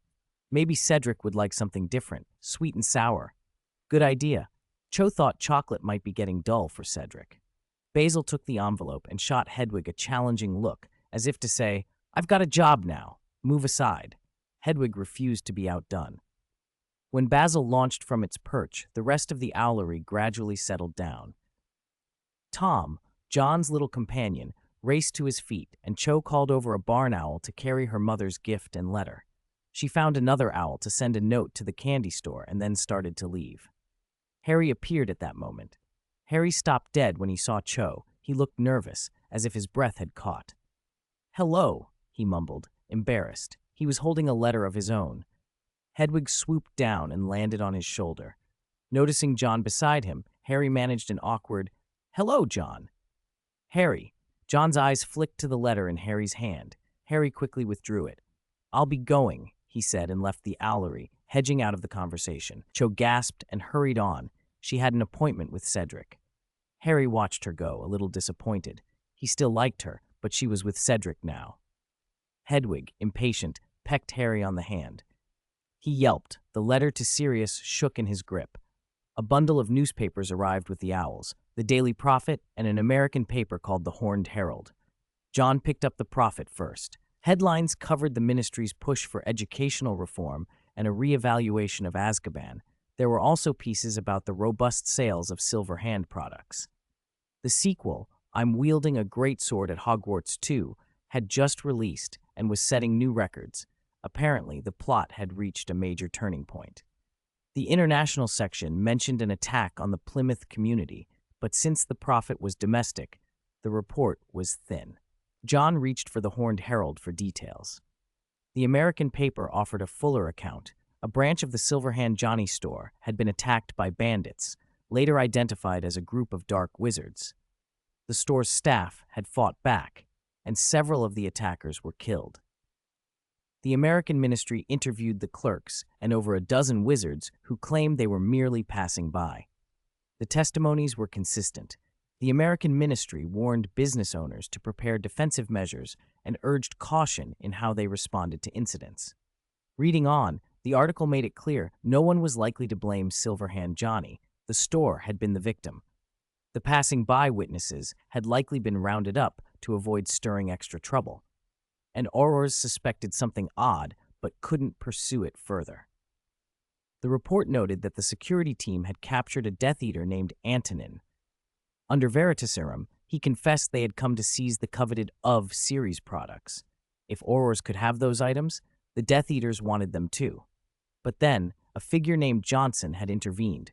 Maybe Cedric would like something different, sweet and sour. Good idea. Cho thought chocolate might be getting dull for Cedric. Basil took the envelope and shot Hedwig a challenging look, as if to say, "I've got a job now. Move aside." Hedwig refused to be outdone. When Basil launched from its perch, the rest of the owlery gradually settled down. Tom, John's little companion, raced to his feet, and Cho called over a barn owl to carry her mother's gift and letter. She found another owl to send a note to the candy store and then started to leave. Harry appeared at that moment. Harry stopped dead when he saw Cho. He looked nervous, as if his breath had caught. "Hello," he mumbled, embarrassed. He was holding a letter of his own. Hedwig swooped down and landed on his shoulder. Noticing John beside him, Harry managed an awkward, "Hello, John." "Harry." John's eyes flicked to the letter in Harry's hand. Harry quickly withdrew it. "I'll be going," he said, and left the owlery, hedging out of the conversation. Cho gasped and hurried on. She had an appointment with Cedric. Harry watched her go, a little disappointed. He still liked her, but she was with Cedric now. Hedwig, impatient, pecked Harry on the hand. He yelped. The letter to Sirius shook in his grip. A bundle of newspapers arrived with the owls, the Daily Prophet and an American paper called the Horned Herald. John picked up the Prophet first. Headlines covered the ministry's push for educational reform and a re-evaluation of Azkaban. There were also pieces about the robust sales of Silver Hand products. The sequel, I'm Wielding a Great Sword at Hogwarts 2, had just released and was setting new records. Apparently, the plot had reached a major turning point. The international section mentioned an attack on the Plymouth community, but since the Prophet was domestic, the report was thin. John reached for the Horned Herald for details. The American paper offered a fuller account. A branch of the Silverhand Johnny store had been attacked by bandits, later identified as a group of dark wizards. The store's staff had fought back, and several of the attackers were killed. The American ministry interviewed the clerks and over a dozen wizards who claimed they were merely passing by. The testimonies were consistent. The American ministry warned business owners to prepare defensive measures and urged caution in how they responded to incidents. Reading on, the article made it clear no one was likely to blame Silverhand Johnny. The store had been the victim. The passing-by witnesses had likely been rounded up to avoid stirring extra trouble. And Aurors suspected something odd, but couldn't pursue it further. The report noted that the security team had captured a Death Eater named Antonin. Under Veritaserum, he confessed they had come to seize the coveted of series products. If Aurors could have those items, the Death Eaters wanted them too. But then, a figure named Johnson had intervened,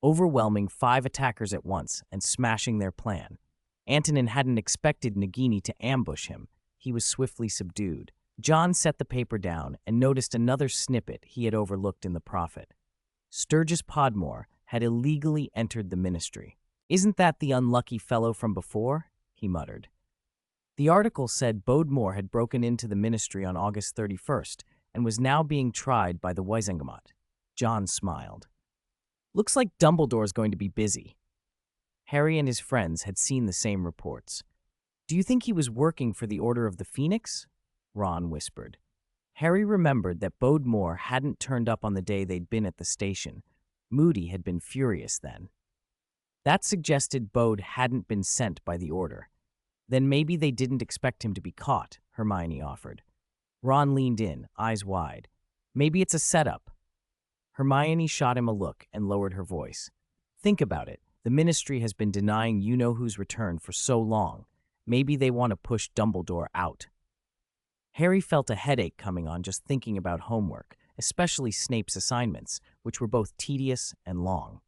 overwhelming 5 attackers at once and smashing their plan. Antonin hadn't expected Nagini to ambush him. He was swiftly subdued. John set the paper down and noticed another snippet he had overlooked in the Prophet. Sturgis Podmore had illegally entered the ministry. "Isn't that the unlucky fellow from before?" he muttered. The article said Bodemore had broken into the ministry on August 31st and was now being tried by the Wisengamot. John smiled. "Looks like Dumbledore's going to be busy." Harry and his friends had seen the same reports. "Do you think he was working for the Order of the Phoenix?" Ron whispered. Harry remembered that Bodemore hadn't turned up on the day they'd been at the station. Moody had been furious then. That suggested Bode hadn't been sent by the Order. Then maybe they didn't expect him to be caught, Hermione offered. Ron leaned in, eyes wide. "Maybe it's a setup." Hermione shot him a look and lowered her voice. "Think about it. The Ministry has been denying you-know-who's return for so long. Maybe they want to push Dumbledore out." Harry felt a headache coming on just thinking about homework, especially Snape's assignments, which were both tedious and long.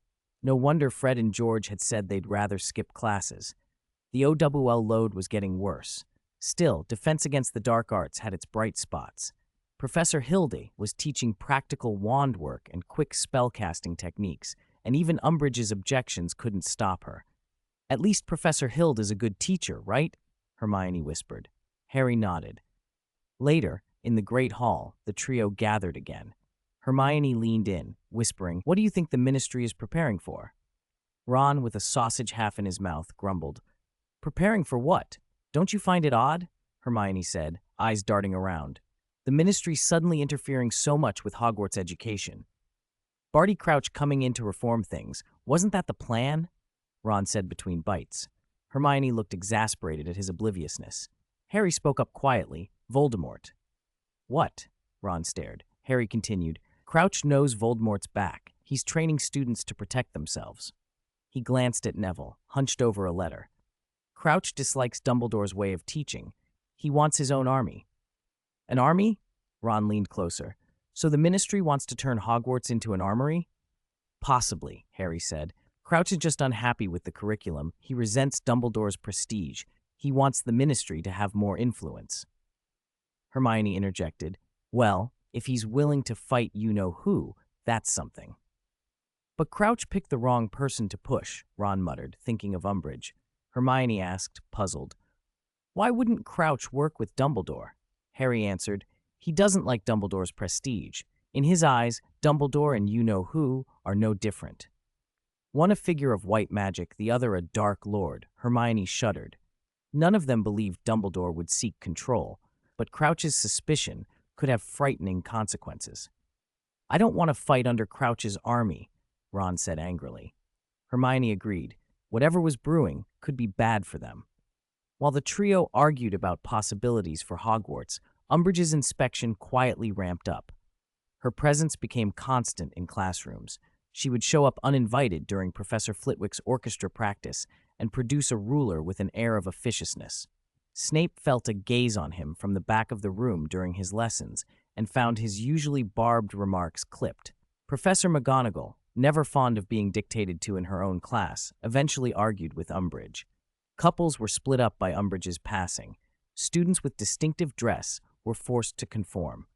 No wonder Fred and George had said they'd rather skip classes. The OWL load was getting worse. Still, Defense Against the Dark Arts had its bright spots. Professor Hilde was teaching practical wand work and quick spellcasting techniques, and even Umbridge's objections couldn't stop her. "At least Professor Hilde is a good teacher, right?" Hermione whispered. Harry nodded. Later, in the Great Hall, the trio gathered again. Hermione leaned in, whispering, "What do you think the Ministry is preparing for?" Ron, with a sausage half in his mouth, grumbled, Preparing for what? Don't you find it odd? Hermione said, eyes darting around. The Ministry suddenly interfering so much with Hogwarts education. Barty Crouch coming in to reform things. Wasn't that the plan? Ron said between bites. Hermione looked exasperated at his obliviousness. Harry spoke up quietly. Voldemort. What? Ron stared. Harry continued. Crouch knows Voldemort's back. He's training students to protect themselves. He glanced at Neville, hunched over a letter. Crouch dislikes Dumbledore's way of teaching. He wants his own army. An army? Ron leaned closer. So the Ministry wants to turn Hogwarts into an armory? Possibly, Harry said. Crouch is just unhappy with the curriculum. He resents Dumbledore's prestige. He wants the Ministry to have more influence. Hermione interjected. Well, if he's willing to fight you-know-who, that's something. But Crouch picked the wrong person to push, Ron muttered, thinking of Umbridge. Hermione asked, puzzled. Why wouldn't Crouch work with Dumbledore? Harry answered, he doesn't like Dumbledore's prestige. In his eyes, Dumbledore and you-know-who are no different. One a figure of white magic, the other a dark lord. Hermione shuddered. None of them believed Dumbledore would seek control, but Crouch's suspicion could have frightening consequences. I don't want to fight under Crouch's army, Ron said angrily. Hermione agreed. Whatever was brewing could be bad for them. While the trio argued about possibilities for Hogwarts, Umbridge's inspection quietly ramped up. Her presence became constant in classrooms. She would show up uninvited during Professor Flitwick's orchestra practice and produce a ruler with an air of officiousness. Snape felt a gaze on him from the back of the room during his lessons and found his usually barbed remarks clipped. Professor McGonagall, never fond of being dictated to in her own class, eventually argued with Umbridge. Couples were split up by Umbridge's passing. Students with distinctive dress were forced to conform.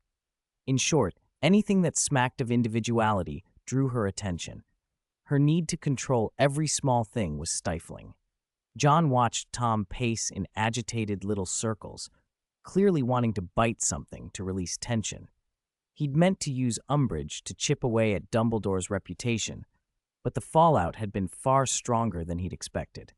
In short, anything that smacked of individuality drew her attention. Her need to control every small thing was stifling. John watched Tom pace in agitated little circles, clearly wanting to bite something to release tension. He'd meant to use Umbridge to chip away at Dumbledore's reputation, but the fallout had been far stronger than he'd expected.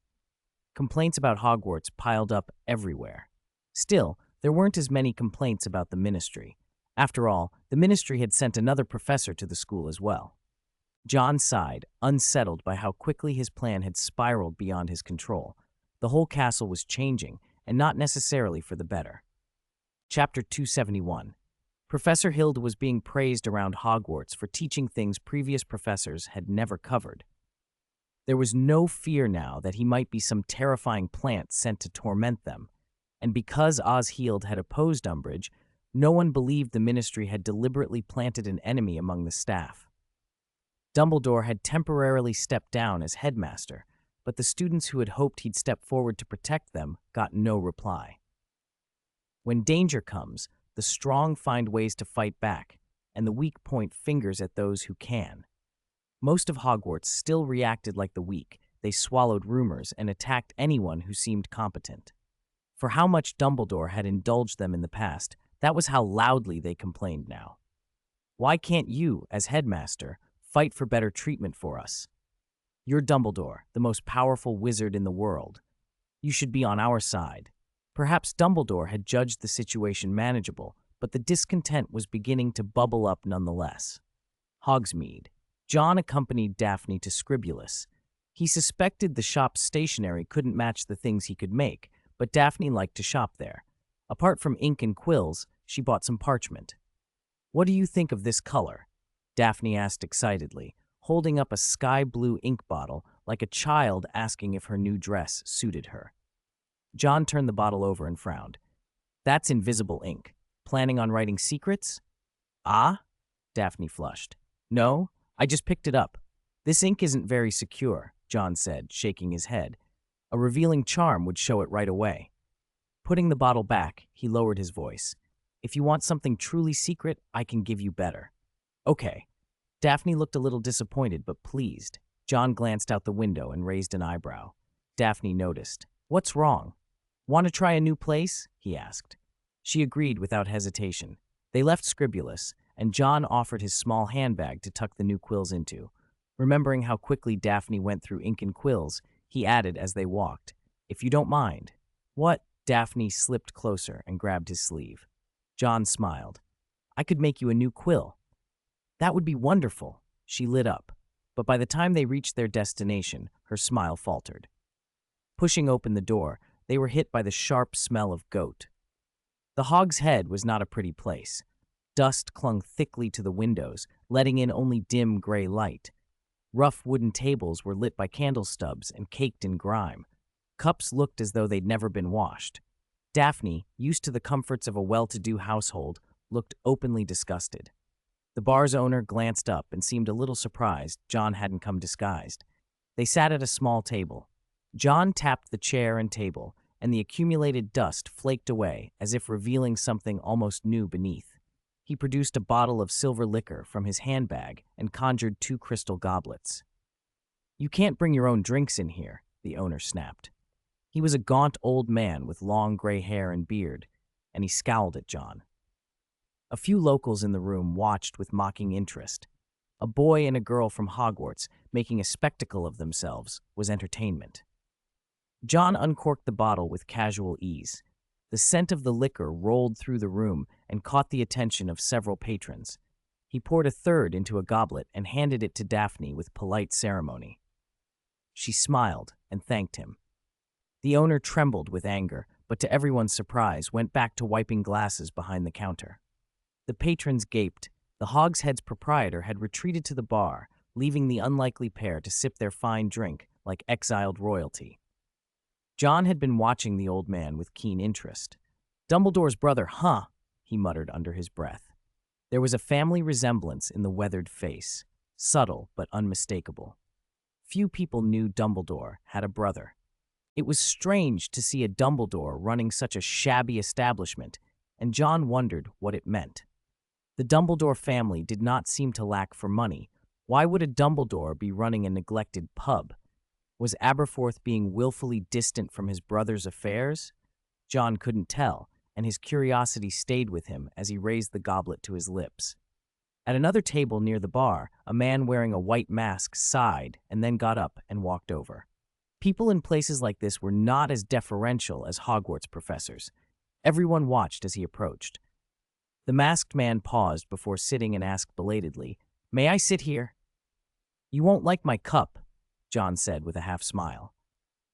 Complaints about Hogwarts piled up everywhere. Still, there weren't as many complaints about the Ministry. After all, the Ministry had sent another professor to the school as well. John sighed, unsettled by how quickly his plan had spiraled beyond his control. The whole castle was changing, and not necessarily for the better. Chapter 271. Professor Hild was being praised around Hogwarts for teaching things previous professors had never covered. There was no fear now that he might be some terrifying plant sent to torment them, and because Oshield had opposed Umbridge, no one believed the Ministry had deliberately planted an enemy among the staff. Dumbledore had temporarily stepped down as headmaster, but the students who had hoped he'd step forward to protect them got no reply. When danger comes, the strong find ways to fight back, and the weak point fingers at those who can. Most of Hogwarts still reacted like the weak. They swallowed rumors and attacked anyone who seemed competent. For how much Dumbledore had indulged them in the past, that was how loudly they complained now. Why can't you, as headmaster, fight for better treatment for us? You're Dumbledore, the most powerful wizard in the world. You should be on our side. Perhaps Dumbledore had judged the situation manageable, but the discontent was beginning to bubble up nonetheless. Hogsmeade. John accompanied Daphne to Scribulus. He suspected the shop's stationery couldn't match the things he could make, but Daphne liked to shop there. Apart from ink and quills, she bought some parchment. What do you think of this color? Daphne asked excitedly, holding up a sky-blue ink bottle like a child asking if her new dress suited her. John turned the bottle over and frowned. That's invisible ink. Planning on writing secrets? Ah? Daphne flushed. No, I just picked it up. This ink isn't very secure, John said, shaking his head. A revealing charm would show it right away. Putting the bottle back, he lowered his voice. If you want something truly secret, I can give you better. Okay. Daphne looked a little disappointed but pleased. John glanced out the window and raised an eyebrow. Daphne noticed. What's wrong? Want to try a new place? He asked. She agreed without hesitation. They left Scribulus, and John offered his small handbag to tuck the new quills into. Remembering how quickly Daphne went through ink and quills, he added as they walked, If you don't mind. What? Daphne slipped closer and grabbed his sleeve. John smiled. I could make you a new quill. That would be wonderful. She lit up. But by the time they reached their destination, her smile faltered. Pushing open the door, they were hit by the sharp smell of goat. The Hog's Head was not a pretty place. Dust clung thickly to the windows, letting in only dim gray light. Rough wooden tables were lit by candle stubs and caked in grime. Cups looked as though they'd never been washed. Daphne, used to the comforts of a well-to-do household, looked openly disgusted. The bar's owner glanced up and seemed a little surprised John hadn't come disguised. They sat at a small table. John tapped the chair and table, and the accumulated dust flaked away as if revealing something almost new beneath. He produced a bottle of silver liquor from his handbag and conjured 2 crystal goblets. You can't bring your own drinks in here, the owner snapped. He was a gaunt old man with long gray hair and beard, and he scowled at John. A few locals in the room watched with mocking interest. A boy and a girl from Hogwarts making a spectacle of themselves was entertainment. John uncorked the bottle with casual ease. The scent of the liquor rolled through the room and caught the attention of several patrons. He poured a third into a goblet and handed it to Daphne with polite ceremony. She smiled and thanked him. The owner trembled with anger, but to everyone's surprise went back to wiping glasses behind the counter. The patrons gaped. The Hog's Head's proprietor had retreated to the bar, leaving the unlikely pair to sip their fine drink like exiled royalty. John had been watching the old man with keen interest. Dumbledore's brother, huh? He muttered under his breath. There was a family resemblance in the weathered face, subtle but unmistakable. Few people knew Dumbledore had a brother. It was strange to see a Dumbledore running such a shabby establishment, and John wondered what it meant. The Dumbledore family did not seem to lack for money. Why would a Dumbledore be running a neglected pub? Was Aberforth being willfully distant from his brother's affairs? John couldn't tell, and his curiosity stayed with him as he raised the goblet to his lips. At another table near the bar, a man wearing a white mask sighed and then got up and walked over. People in places like this were not as deferential as Hogwarts professors. Everyone watched as he approached. The masked man paused before sitting and asked belatedly, "May I sit here?" "You won't like my cup," John said with a half-smile.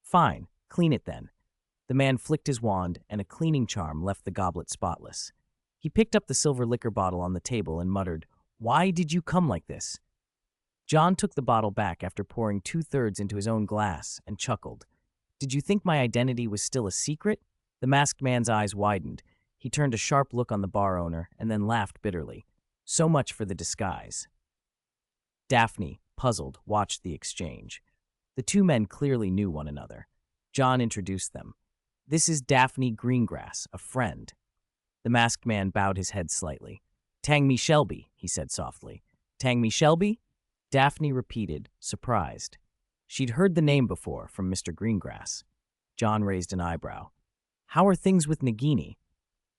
"Fine, clean it then." The man flicked his wand, and a cleaning charm left the goblet spotless. He picked up the silver liquor bottle on the table and muttered, "Why did you come like this?" John took the bottle back after pouring 2/3 into his own glass and chuckled. "Did you think my identity was still a secret?" The masked man's eyes widened. He turned a sharp look on the bar owner and then laughed bitterly. So much for the disguise. Daphne, puzzled, watched the exchange. The 2 men clearly knew one another. John introduced them. "This is Daphne Greengrass, a friend." The masked man bowed his head slightly. "Tang me Shelby," he said softly. "Tang me Shelby?" Daphne repeated, surprised. She'd heard the name before from Mr. Greengrass. John raised an eyebrow. "How are things with Nagini?"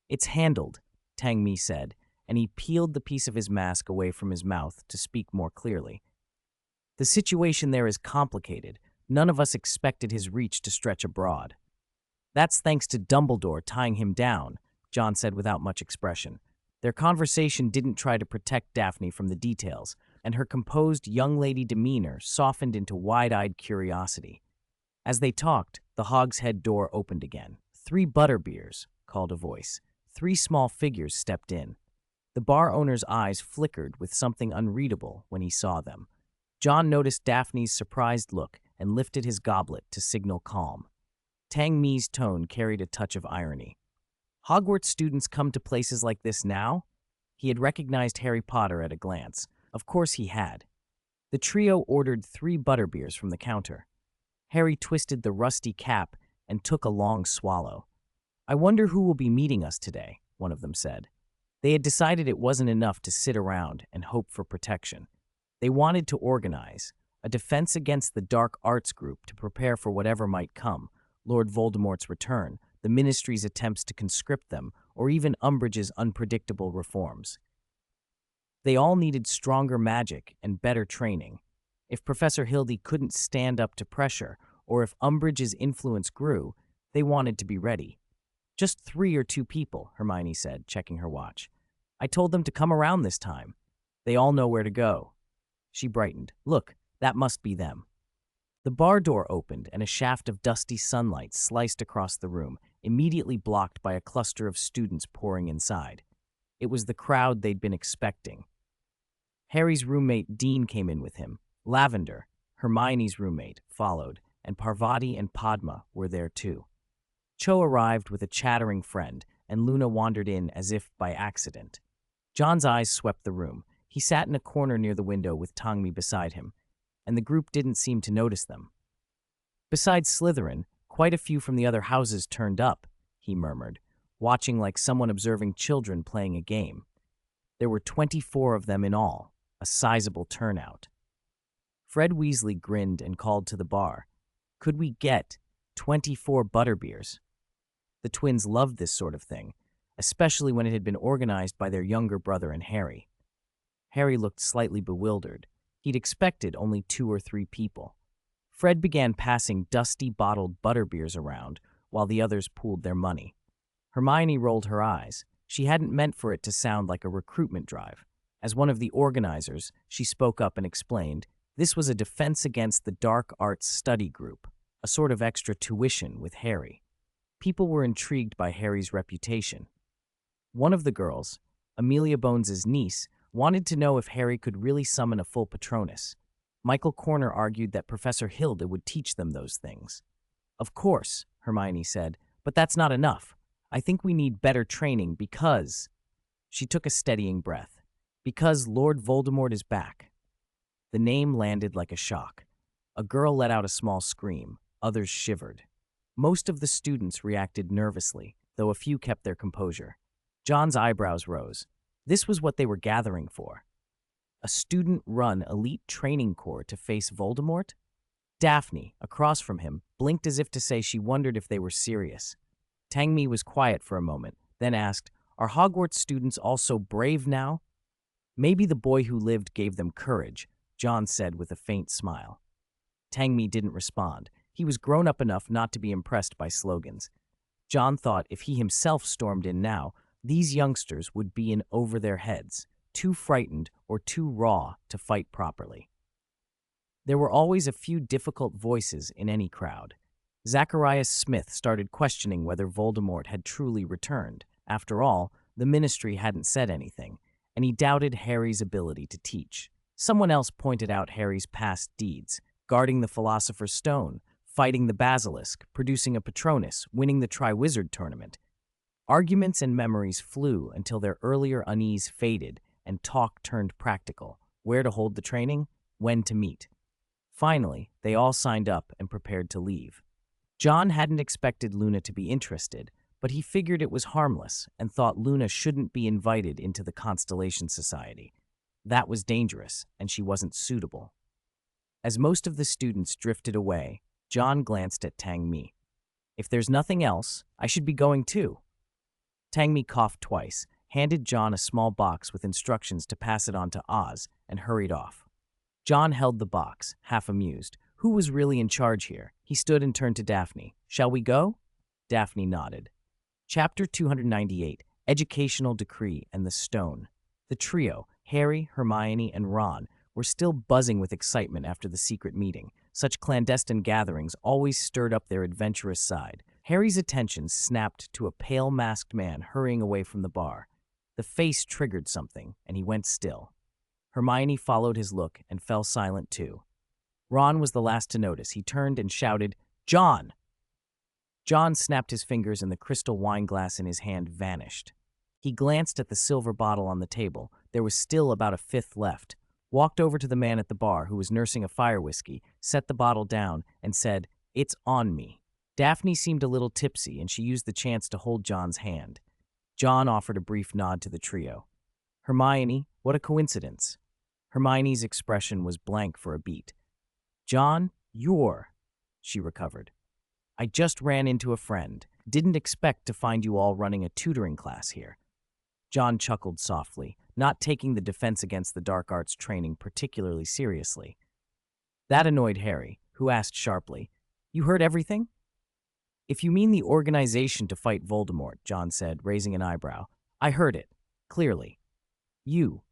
"It's handled," Tang Mi said, and he peeled the piece of his mask away from his mouth to speak more clearly. "The situation there is complicated. None of us expected his reach to stretch abroad." "That's thanks to Dumbledore tying him down," John said without much expression. Their conversation didn't try to protect Daphne from the details, and her composed young lady demeanor softened into wide-eyed curiosity. As they talked, the Hog's Head door opened again. "3 butterbeers," called a voice. 3 small figures stepped in. The bar owner's eyes flickered with something unreadable when he saw them. John noticed Daphne's surprised look and lifted his goblet to signal calm. Tang Mi's tone carried a touch of irony. "Hogwarts students come to places like this now?" He had recognized Harry Potter at a glance. Of course he had. The trio ordered 3 butterbeers from the counter. Harry twisted the rusty cap and took a long swallow. "I wonder who will be meeting us today," one of them said. They had decided it wasn't enough to sit around and hope for protection. They wanted to organize a defense against the dark arts group to prepare for whatever might come, Lord Voldemort's return, the Ministry's attempts to conscript them, or even Umbridge's unpredictable reforms. They all needed stronger magic and better training. If Professor Hildy couldn't stand up to pressure, or if Umbridge's influence grew, they wanted to be ready. Just 3 or 2 people, Hermione said, checking her watch. I told them to come around this time. They all know where to go. She brightened. Look, that must be them. The bar door opened and a shaft of dusty sunlight sliced across the room, immediately blocked by a cluster of students pouring inside. It was the crowd they'd been expecting. Harry's roommate Dean came in with him. Lavender, Hermione's roommate, followed, and Parvati and Padma were there too. Cho arrived with a chattering friend, and Luna wandered in as if by accident. John's eyes swept the room. He sat in a corner near the window with Tangmi beside him, and the group didn't seem to notice them. Besides Slytherin, quite a few from the other houses turned up, he murmured, watching like someone observing children playing a game. There were 24 of them in all, a sizable turnout. Fred Weasley grinned and called to the bar. Could we get 24 butterbeers? The twins loved this sort of thing, especially when it had been organized by their younger brother and Harry. Harry looked slightly bewildered. He'd expected only 2 or 3 people. Fred began passing dusty bottled butterbeers around while the others pooled their money. Hermione rolled her eyes. She hadn't meant for it to sound like a recruitment drive. As one of the organizers, she spoke up and explained, this was a defense against the dark arts study group, a sort of extra tuition with Harry. People were intrigued by Harry's reputation. One of the girls, Amelia Bones's niece, wanted to know if Harry could really summon a full Patronus. Michael Corner argued that Professor Hilda would teach them those things. Of course, Hermione said, but that's not enough. I think we need better training because... She took a steadying breath. Because Lord Voldemort is back. The name landed like a shock. A girl let out a small scream. Others shivered. Most of the students reacted nervously, though a few kept their composure. John's eyebrows rose. This was what they were gathering for. A student-run elite training corps to face Voldemort? Daphne, across from him, blinked as if to say she wondered if they were serious. Tangmi was quiet for a moment, then asked, Are Hogwarts students also brave now? Maybe the boy who lived gave them courage, John said with a faint smile. Tangmi didn't respond. He was grown up enough not to be impressed by slogans. John thought if he himself stormed in now, these youngsters would be in over their heads, too frightened or too raw to fight properly. There were always a few difficult voices in any crowd. Zacharias Smith started questioning whether Voldemort had truly returned. After all, the Ministry hadn't said anything, and he doubted Harry's ability to teach. Someone else pointed out Harry's past deeds, guarding the Philosopher's Stone, fighting the Basilisk, producing a Patronus, winning the Triwizard Tournament. Arguments and memories flew until their earlier unease faded and talk turned practical. Where to hold the training? When to meet. Finally, they all signed up and prepared to leave. John hadn't expected Luna to be interested, but he figured it was harmless and thought Luna shouldn't be invited into the Constellation Society. That was dangerous, and she wasn't suitable. As most of the students drifted away, John glanced at Tangmi. If there's nothing else, I should be going too. Tangmi coughed twice, handed John a small box with instructions to pass it on to Oz, and hurried off. John held the box, half amused. Who was really in charge here? He stood and turned to Daphne. Shall we go? Daphne nodded. Chapter 298, Educational Decree and the Stone. The trio, Harry, Hermione, and Ron, were still buzzing with excitement after the secret meeting. Such clandestine gatherings always stirred up their adventurous side. Harry's attention snapped to a pale masked man hurrying away from the bar. The face triggered something, and he went still. Hermione followed his look and fell silent too. Ron was the last to notice. He turned and shouted, John! John snapped his fingers and the crystal wine glass in his hand vanished. He glanced at the silver bottle on the table. There was still about a fifth left. Walked over to the man at the bar who was nursing a fire whiskey, set the bottle down, and said, It's on me. Daphne seemed a little tipsy, and she used the chance to hold John's hand. John offered a brief nod to the trio. Hermione, what a coincidence. Hermione's expression was blank for a beat. John, she recovered. I just ran into a friend. Didn't expect to find you all running a tutoring class here. John chuckled softly, not taking the defense against the dark arts training particularly seriously. That annoyed Harry, who asked sharply, You heard everything? If you mean the organization to fight Voldemort, John said, raising an eyebrow. I heard it. Clearly. You.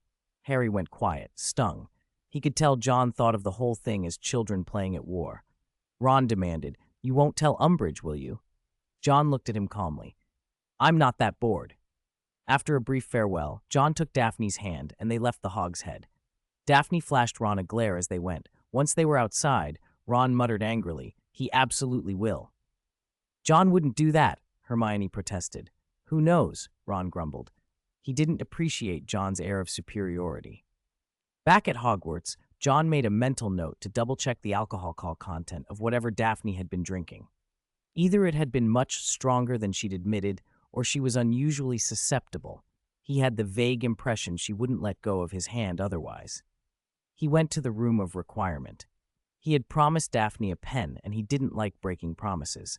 Harry went quiet, stung. He could tell John thought of the whole thing as children playing at war. Ron demanded, You won't tell Umbridge, will you? John looked at him calmly. I'm not that bored. After a brief farewell, John took Daphne's hand and they left the Hogshead. Daphne flashed Ron a glare as they went. Once they were outside, Ron muttered angrily, He absolutely will. John wouldn't do that, Hermione protested. Who knows, Ron grumbled. He didn't appreciate John's air of superiority. Back at Hogwarts, John made a mental note to double-check the alcohol content of whatever Daphne had been drinking. Either it had been much stronger than she'd admitted, or she was unusually susceptible. He had the vague impression she wouldn't let go of his hand otherwise. He went to the room of requirement. He had promised Daphne a pen, and he didn't like breaking promises.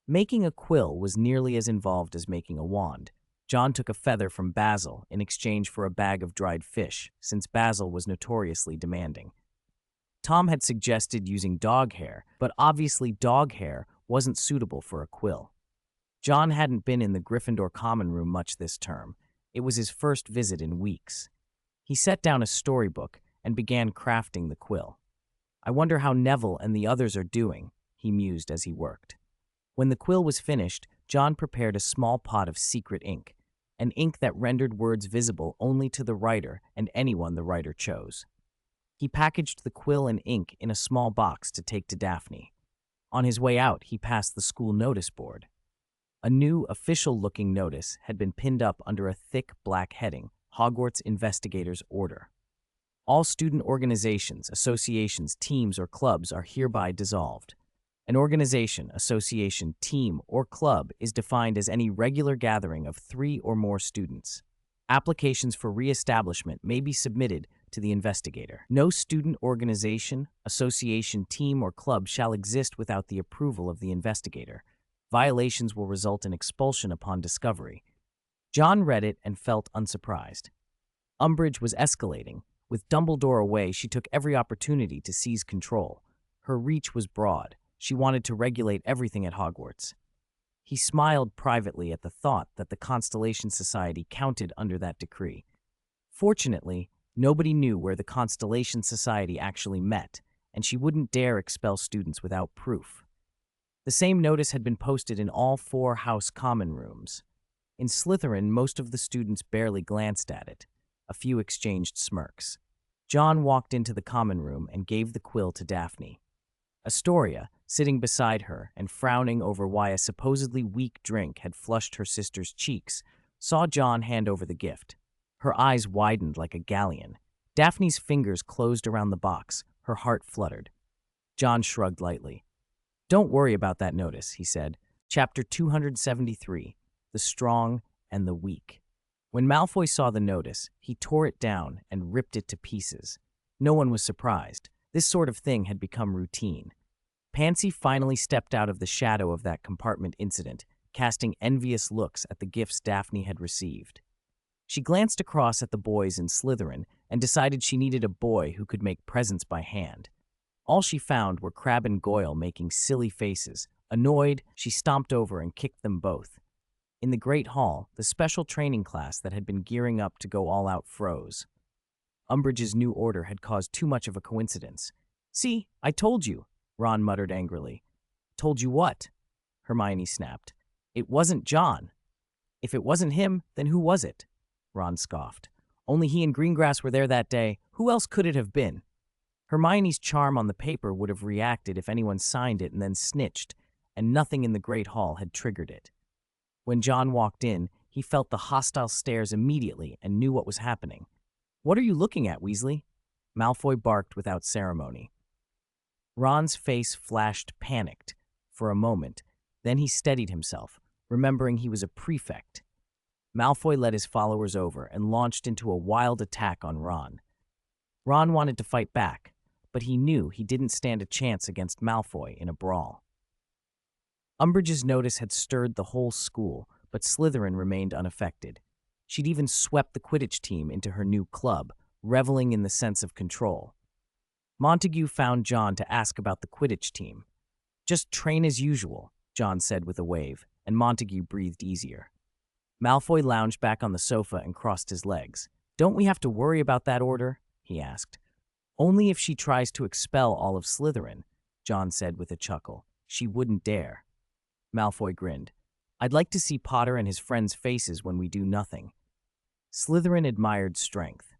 Making a quill was nearly as involved as making a wand. John took a feather from Basil in exchange for a bag of dried fish, since Basil was notoriously demanding. Tom had suggested using dog hair, but obviously dog hair wasn't suitable for a quill. John hadn't been in the Gryffindor common room much this term. It was his first visit in weeks. He set down a storybook and began crafting the quill. I wonder how Neville and the others are doing, he mused as he worked. When the quill was finished, John prepared a small pot of secret ink, an ink that rendered words visible only to the writer and anyone the writer chose. He packaged the quill and ink in a small box to take to Daphne. On his way out, he passed the school notice board. A new, official-looking notice had been pinned up under a thick black heading, Hogwarts Investigators' Order. All student organizations, associations, teams, or clubs are hereby dissolved. An organization, association, team, or club is defined as any regular gathering of 3 or more students. Applications for re-establishment may be submitted to the investigator. No student organization, association, team, or club shall exist without the approval of the investigator. Violations will result in expulsion upon discovery. John read it and felt unsurprised. Umbridge was escalating. With Dumbledore away, she took every opportunity to seize control. Her reach was broad. She wanted to regulate everything at Hogwarts. He smiled privately at the thought that the Constellation Society counted under that decree. Fortunately, nobody knew where the Constellation Society actually met, and she wouldn't dare expel students without proof. The same notice had been posted in all 4 House Common rooms. In Slytherin, most of the students barely glanced at it. A few exchanged smirks. John walked into the common room and gave the quill to Daphne. Astoria, sitting beside her and frowning over why a supposedly weak drink had flushed her sister's cheeks, saw John hand over the gift. Her eyes widened like a galleon. Daphne's fingers closed around the box. Her heart fluttered. John shrugged lightly. Don't worry about that notice, he said. Chapter 273, The Strong and the Weak. When Malfoy saw the notice, he tore it down and ripped it to pieces. No one was surprised. This sort of thing had become routine. Pansy finally stepped out of the shadow of that compartment incident, casting envious looks at the gifts Daphne had received. She glanced across at the boys in Slytherin and decided she needed a boy who could make presents by hand. All she found were Crabbe and Goyle making silly faces. Annoyed, she stomped over and kicked them both. In the Great Hall, the special training class that had been gearing up to go all out froze. Umbridge's new order had caused too much of a coincidence. See, I told you, Ron muttered angrily. Told you what? Hermione snapped. It wasn't John. If it wasn't him, then who was it? Ron scoffed. Only he and Greengrass were there that day. Who else could it have been? Hermione's charm on the paper would have reacted if anyone signed it and then snitched, and nothing in the Great Hall had triggered it. When John walked in, he felt the hostile stares immediately and knew what was happening. What are you looking at, Weasley? Malfoy barked without ceremony. Ron's face flashed panicked for a moment. Then he steadied himself, remembering he was a prefect. Malfoy led his followers over and launched into a wild attack on Ron. Ron wanted to fight back, but he knew he didn't stand a chance against Malfoy in a brawl. Umbridge's notice had stirred the whole school, but Slytherin remained unaffected. She'd even swept the Quidditch team into her new club, reveling in the sense of control. Montague found John to ask about the Quidditch team. Just train as usual, John said with a wave, and Montague breathed easier. Malfoy lounged back on the sofa and crossed his legs. Don't we have to worry about that order? He asked. Only if she tries to expel all of Slytherin, John said with a chuckle. She wouldn't dare. Malfoy grinned. I'd like to see Potter and his friends' faces when we do nothing. Slytherin admired strength.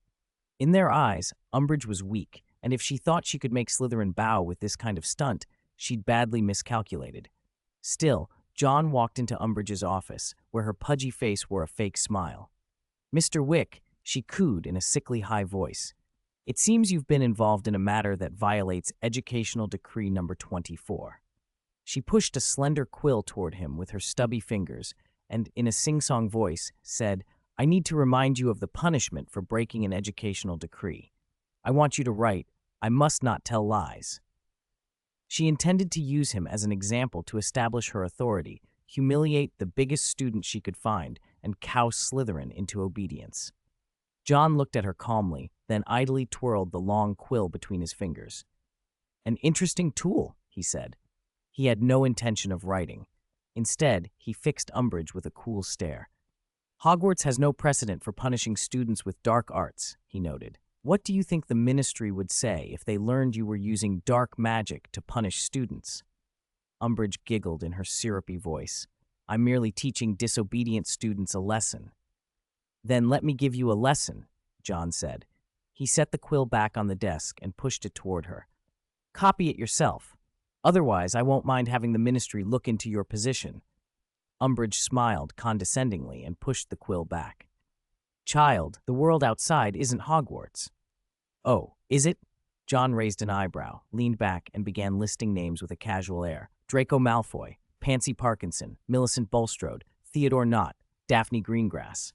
In their eyes, Umbridge was weak, and if she thought she could make Slytherin bow with this kind of stunt, she'd badly miscalculated. Still, John walked into Umbridge's office, where her pudgy face wore a fake smile. Mr. Wick, she cooed in a sickly high voice. It seems you've been involved in a matter that violates Educational Decree number 24. She pushed a slender quill toward him with her stubby fingers and, in a sing-song voice, said, I need to remind you of the punishment for breaking an educational decree. I want you to write, I must not tell lies. She intended to use him as an example to establish her authority, humiliate the biggest student she could find, and cow Slytherin into obedience. John looked at her calmly, then idly twirled the long quill between his fingers. An interesting tool, he said. He had no intention of writing. Instead, he fixed Umbridge with a cool stare. Hogwarts has no precedent for punishing students with dark arts, he noted. What do you think the Ministry would say if they learned you were using dark magic to punish students? Umbridge giggled in her syrupy voice. I'm merely teaching disobedient students a lesson. Then let me give you a lesson, John said. He set the quill back on the desk and pushed it toward her. Copy it yourself. Otherwise, I won't mind having the Ministry look into your position. Umbridge smiled condescendingly and pushed the quill back. Child, the world outside isn't Hogwarts. Oh, is it? John raised an eyebrow, leaned back, and began listing names with a casual air. Draco Malfoy, Pansy Parkinson, Millicent Bulstrode, Theodore Nott, Daphne Greengrass.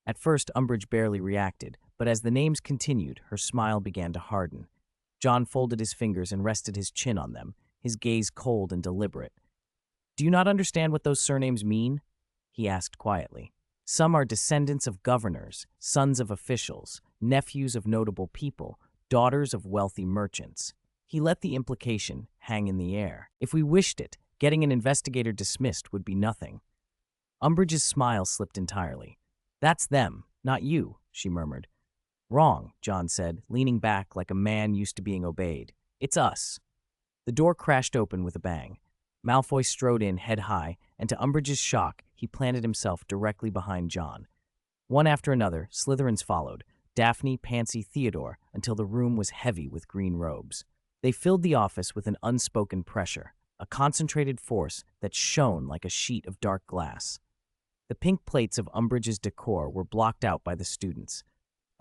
At first, Umbridge barely reacted, but as the names continued, her smile began to harden. John folded his fingers and rested his chin on them, his gaze cold and deliberate. Do you not understand what those surnames mean? He asked quietly. Some are descendants of governors, sons of officials, nephews of notable people, daughters of wealthy merchants. He let the implication hang in the air. If we wished it, getting an investigator dismissed would be nothing. Umbridge's smile slipped entirely. That's them, not you, she murmured. Wrong, John said, leaning back like a man used to being obeyed. It's us. The door crashed open with a bang. Malfoy strode in head high, and to Umbridge's shock, he planted himself directly behind John. One after another, Slytherins followed, Daphne, Pansy, Theodore, until the room was heavy with green robes. They filled the office with an unspoken pressure, a concentrated force that shone like a sheet of dark glass. The pink plates of Umbridge's decor were blocked out by the students.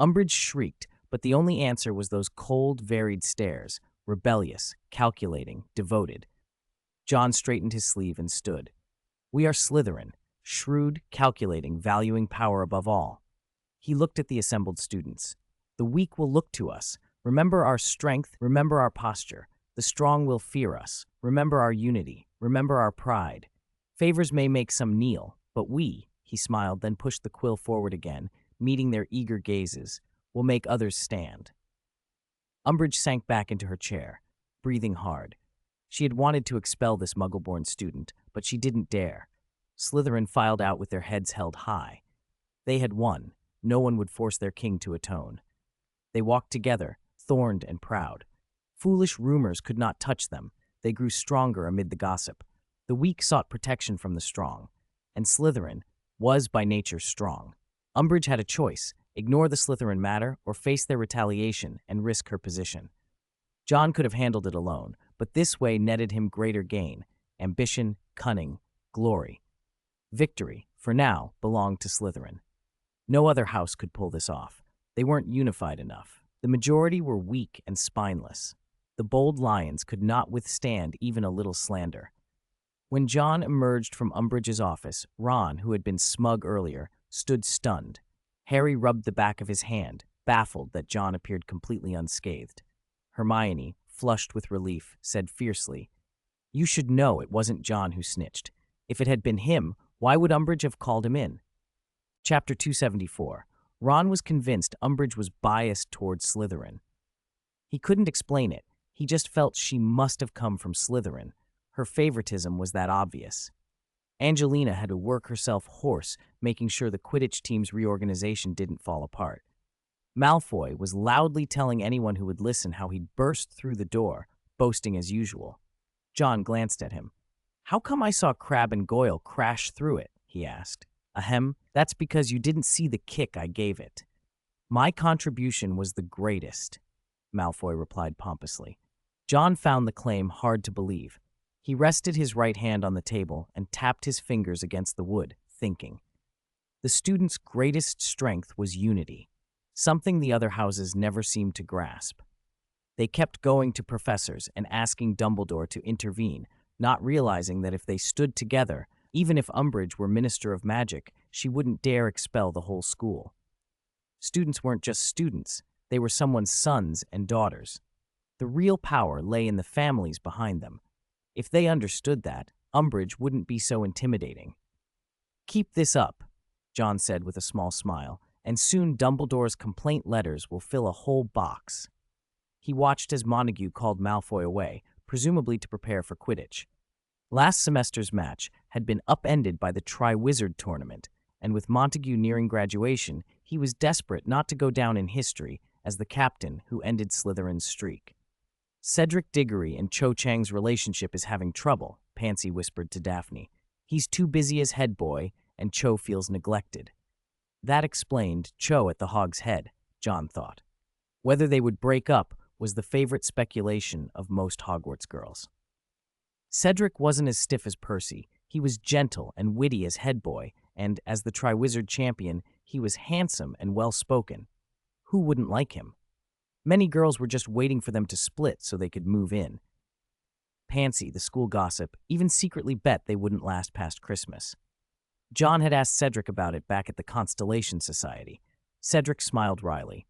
Umbridge shrieked, but the only answer was those cold, varied stares, rebellious, calculating, devoted. John straightened his sleeve and stood. We are Slytherin, shrewd, calculating, valuing power above all. He looked at the assembled students. The weak will look to us. Remember our strength, remember our posture. The strong will fear us. Remember our unity, remember our pride. Favors may make some kneel, but we, he smiled, then pushed the quill forward again, meeting their eager gazes, will make others stand. Umbridge sank back into her chair, breathing hard. She had wanted to expel this Muggle-born student, but she didn't dare. Slytherin filed out with their heads held high. They had won. No one would force their king to atone. They walked together, thorned and proud. Foolish rumors could not touch them. They grew stronger amid the gossip. The weak sought protection from the strong, and Slytherin was by nature strong. Umbridge had a choice: ignore the Slytherin matter or face their retaliation and risk her position. John could have handled it alone, but this way netted him greater gain: ambition, cunning, glory. Victory, for now, belonged to Slytherin. No other house could pull this off. They weren't unified enough. The majority were weak and spineless. The bold lions could not withstand even a little slander. When John emerged from Umbridge's office, Ron, who had been smug earlier, stood stunned. Harry rubbed the back of his hand, baffled that John appeared completely unscathed. Hermione, flushed with relief, said fiercely, You should know it wasn't John who snitched. If it had been him, why would Umbridge have called him in? Chapter 274. Ron was convinced Umbridge was biased towards Slytherin. He couldn't explain it. He just felt she must have come from Slytherin. Her favoritism was that obvious. Angelina had to work herself hoarse, making sure the Quidditch team's reorganization didn't fall apart. Malfoy was loudly telling anyone who would listen how he'd burst through the door, boasting as usual. John glanced at him. "How come I saw Crabbe and Goyle crash through it?" he asked. "Ahem, that's because you didn't see the kick I gave it. My contribution was the greatest," Malfoy replied pompously. John found the claim hard to believe. He rested his right hand on the table and tapped his fingers against the wood, thinking. The students' greatest strength was unity, something the other houses never seemed to grasp. They kept going to professors and asking Dumbledore to intervene, not realizing that if they stood together, even if Umbridge were Minister of Magic, she wouldn't dare expel the whole school. Students weren't just students, they were someone's sons and daughters. The real power lay in the families behind them. If they understood that, Umbridge wouldn't be so intimidating. "Keep this up," John said with a small smile, "and soon Dumbledore's complaint letters will fill a whole box." He watched as Montague called Malfoy away, presumably to prepare for Quidditch. Last semester's match had been upended by the Triwizard Tournament, and with Montague nearing graduation, he was desperate not to go down in history as the captain who ended Slytherin's streak. "Cedric Diggory and Cho Chang's relationship is having trouble," Pansy whispered to Daphne. "He's too busy as head boy, and Cho feels neglected." That explained Cho at the Hog's Head, John thought. Whether they would break up was the favorite speculation of most Hogwarts girls. Cedric wasn't as stiff as Percy. He was gentle and witty as head boy, and as the Triwizard champion, he was handsome and well-spoken. Who wouldn't like him? Many girls were just waiting for them to split so they could move in. Pansy, the school gossip, even secretly bet they wouldn't last past Christmas. John had asked Cedric about it back at the Constellation Society. Cedric smiled wryly.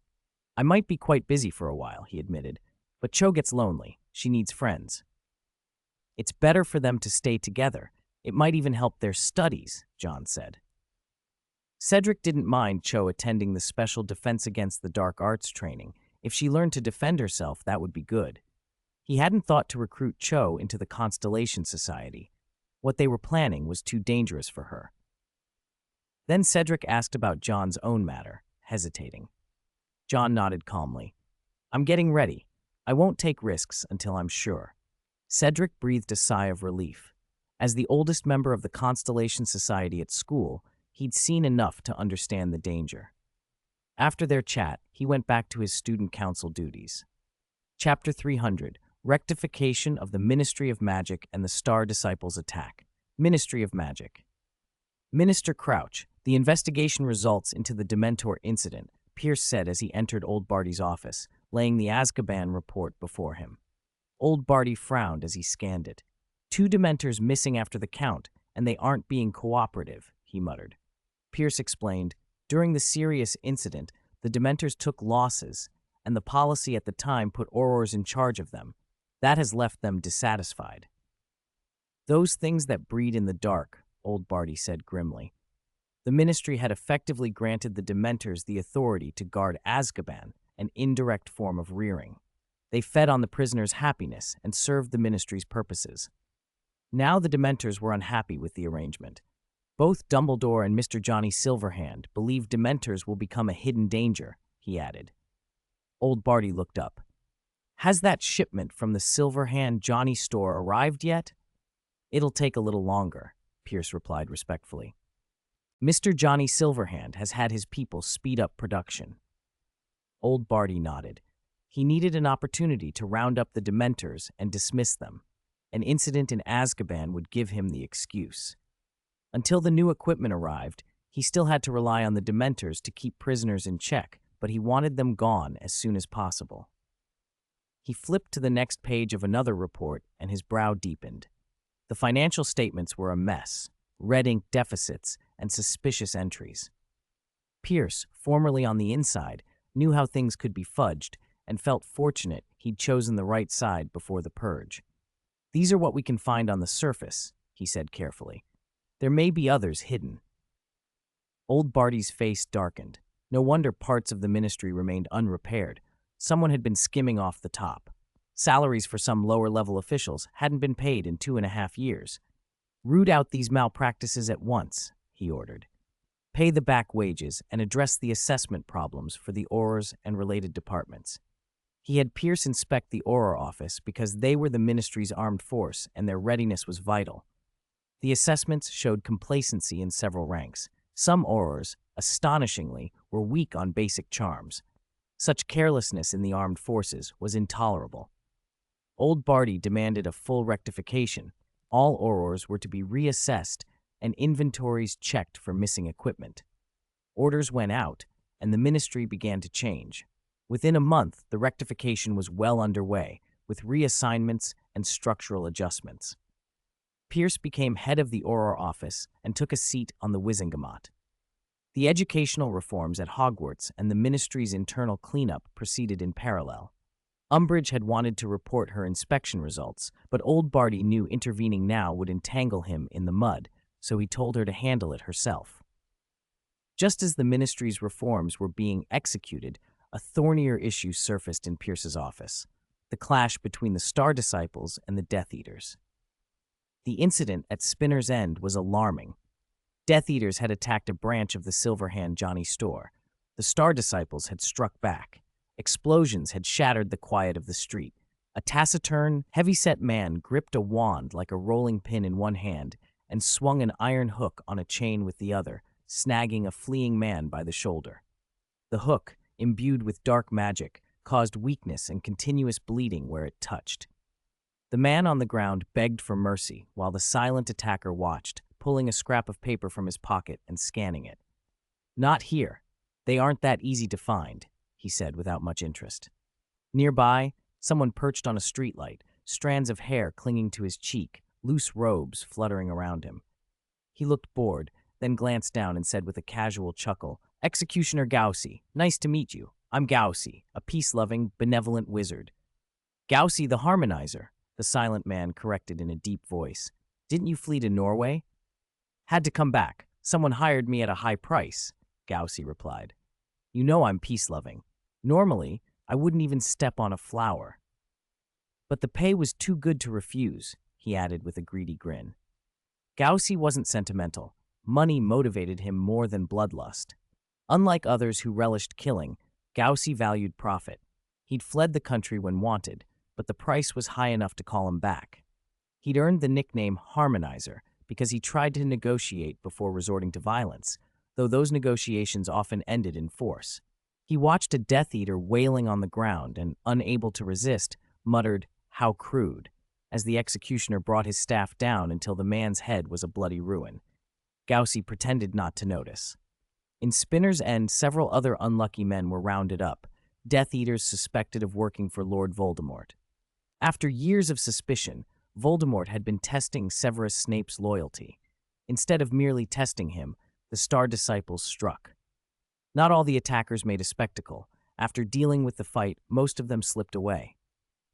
"I might be quite busy for a while," he admitted, "but Cho gets lonely. She needs friends." "It's better for them to stay together. It might even help their studies," John said. Cedric didn't mind Cho attending the special Defense Against the Dark Arts training. If she learned to defend herself, that would be good. He hadn't thought to recruit Cho into the Constellation Society. What they were planning was too dangerous for her. Then Cedric asked about John's own matter, hesitating. John nodded calmly. "I'm getting ready. I won't take risks until I'm sure." Cedric breathed a sigh of relief. As the oldest member of the Constellation Society at school, he'd seen enough to understand the danger. After their chat, he went back to his student council duties. Chapter 300, Rectification of the Ministry of Magic and the Star Disciples Attack. Ministry of Magic. Minister Crouch, the investigation results into the Dementor incident, Pierce said as he entered Old Barty's office, laying the Azkaban report before him. Old Barty frowned as he scanned it. 2 Dementors missing after the count, and they aren't being cooperative, he muttered. Pierce explained, during the serious incident, the Dementors took losses, and the policy at the time put Aurors in charge of them. That has left them dissatisfied. "Those things that breed in the dark," Old Barty said grimly. The Ministry had effectively granted the Dementors the authority to guard Azkaban, an indirect form of rearing. They fed on the prisoners' happiness and served the Ministry's purposes. Now the Dementors were unhappy with the arrangement. Both Dumbledore and Mr. Johnny Silverhand believe Dementors will become a hidden danger, he added. Old Barty looked up. "Has that shipment from the Silverhand Johnny store arrived yet?" "It'll take a little longer," Pierce replied respectfully. "Mr. Johnny Silverhand has had his people speed up production." Old Barty nodded. He needed an opportunity to round up the Dementors and dismiss them. An incident in Azkaban would give him the excuse. Until the new equipment arrived, he still had to rely on the Dementors to keep prisoners in check, but he wanted them gone as soon as possible. He flipped to the next page of another report, and his brow deepened. The financial statements were a mess, red ink deficits, and suspicious entries. Pierce, formerly on the inside, knew how things could be fudged, and felt fortunate he'd chosen the right side before the purge. "These are what we can find on the surface," he said carefully. "There may be others hidden." Old Barty's face darkened. No wonder parts of the Ministry remained unrepaired. Someone had been skimming off the top. Salaries for some lower-level officials hadn't been paid in 2.5 years. Root out these malpractices at once, he ordered. Pay the back wages and address the assessment problems for the Aurors and related departments. He had Pierce inspect the Auror office because they were the ministry's armed force and their readiness was vital. The assessments showed complacency in several ranks. Some Aurors, astonishingly, were weak on basic charms. Such carelessness in the armed forces was intolerable. Old Barty demanded a full rectification. All Aurors were to be reassessed and inventories checked for missing equipment. Orders went out, and the ministry began to change. Within a month, the rectification was well underway, with reassignments and structural adjustments. Pierce became head of the Auror office and took a seat on the Wizengamot. The educational reforms at Hogwarts and the ministry's internal cleanup proceeded in parallel. Umbridge had wanted to report her inspection results, but old Barty knew intervening now would entangle him in the mud, so he told her to handle it herself. Just as the ministry's reforms were being executed, a thornier issue surfaced in Pierce's office: the clash between the Star Disciples and the Death Eaters. The incident at Spinner's End was alarming. Death Eaters had attacked a branch of the Silverhand Johnny store. The Star Disciples had struck back. Explosions had shattered the quiet of the street. A taciturn, heavy-set man gripped a wand like a rolling pin in one hand and swung an iron hook on a chain with the other, snagging a fleeing man by the shoulder. The hook, imbued with dark magic, caused weakness and continuous bleeding where it touched. The man on the ground begged for mercy while the silent attacker watched, pulling a scrap of paper from his pocket and scanning it. "Not here. They aren't that easy to find," he said without much interest. Nearby, someone perched on a streetlight, strands of hair clinging to his cheek, loose robes fluttering around him. He looked bored, then glanced down and said with a casual chuckle, "Executioner Gaussy, nice to meet you. I'm Gaussy, a peace-loving, benevolent wizard." "Gaussy the Harmonizer," the silent man corrected in a deep voice. "Didn't you flee to Norway?" "Had to come back. Someone hired me at a high price," Gaussy replied. "You know I'm peace-loving. Normally, I wouldn't even step on a flower." "But the pay was too good to refuse," he added with a greedy grin. Gaussy wasn't sentimental. Money motivated him more than bloodlust. Unlike others who relished killing, Gaussy valued profit. He'd fled the country when wanted, but the price was high enough to call him back. He'd earned the nickname Harmonizer because he tried to negotiate before resorting to violence, though those negotiations often ended in force. He watched a Death Eater wailing on the ground and, unable to resist, muttered, "How crude," as the executioner brought his staff down until the man's head was a bloody ruin. Gaussy pretended not to notice. In Spinner's End, several other unlucky men were rounded up, Death Eaters suspected of working for Lord Voldemort. After years of suspicion, Voldemort had been testing Severus Snape's loyalty. Instead of merely testing him, the Star Disciples struck. Not all the attackers made a spectacle. After dealing with the fight, most of them slipped away.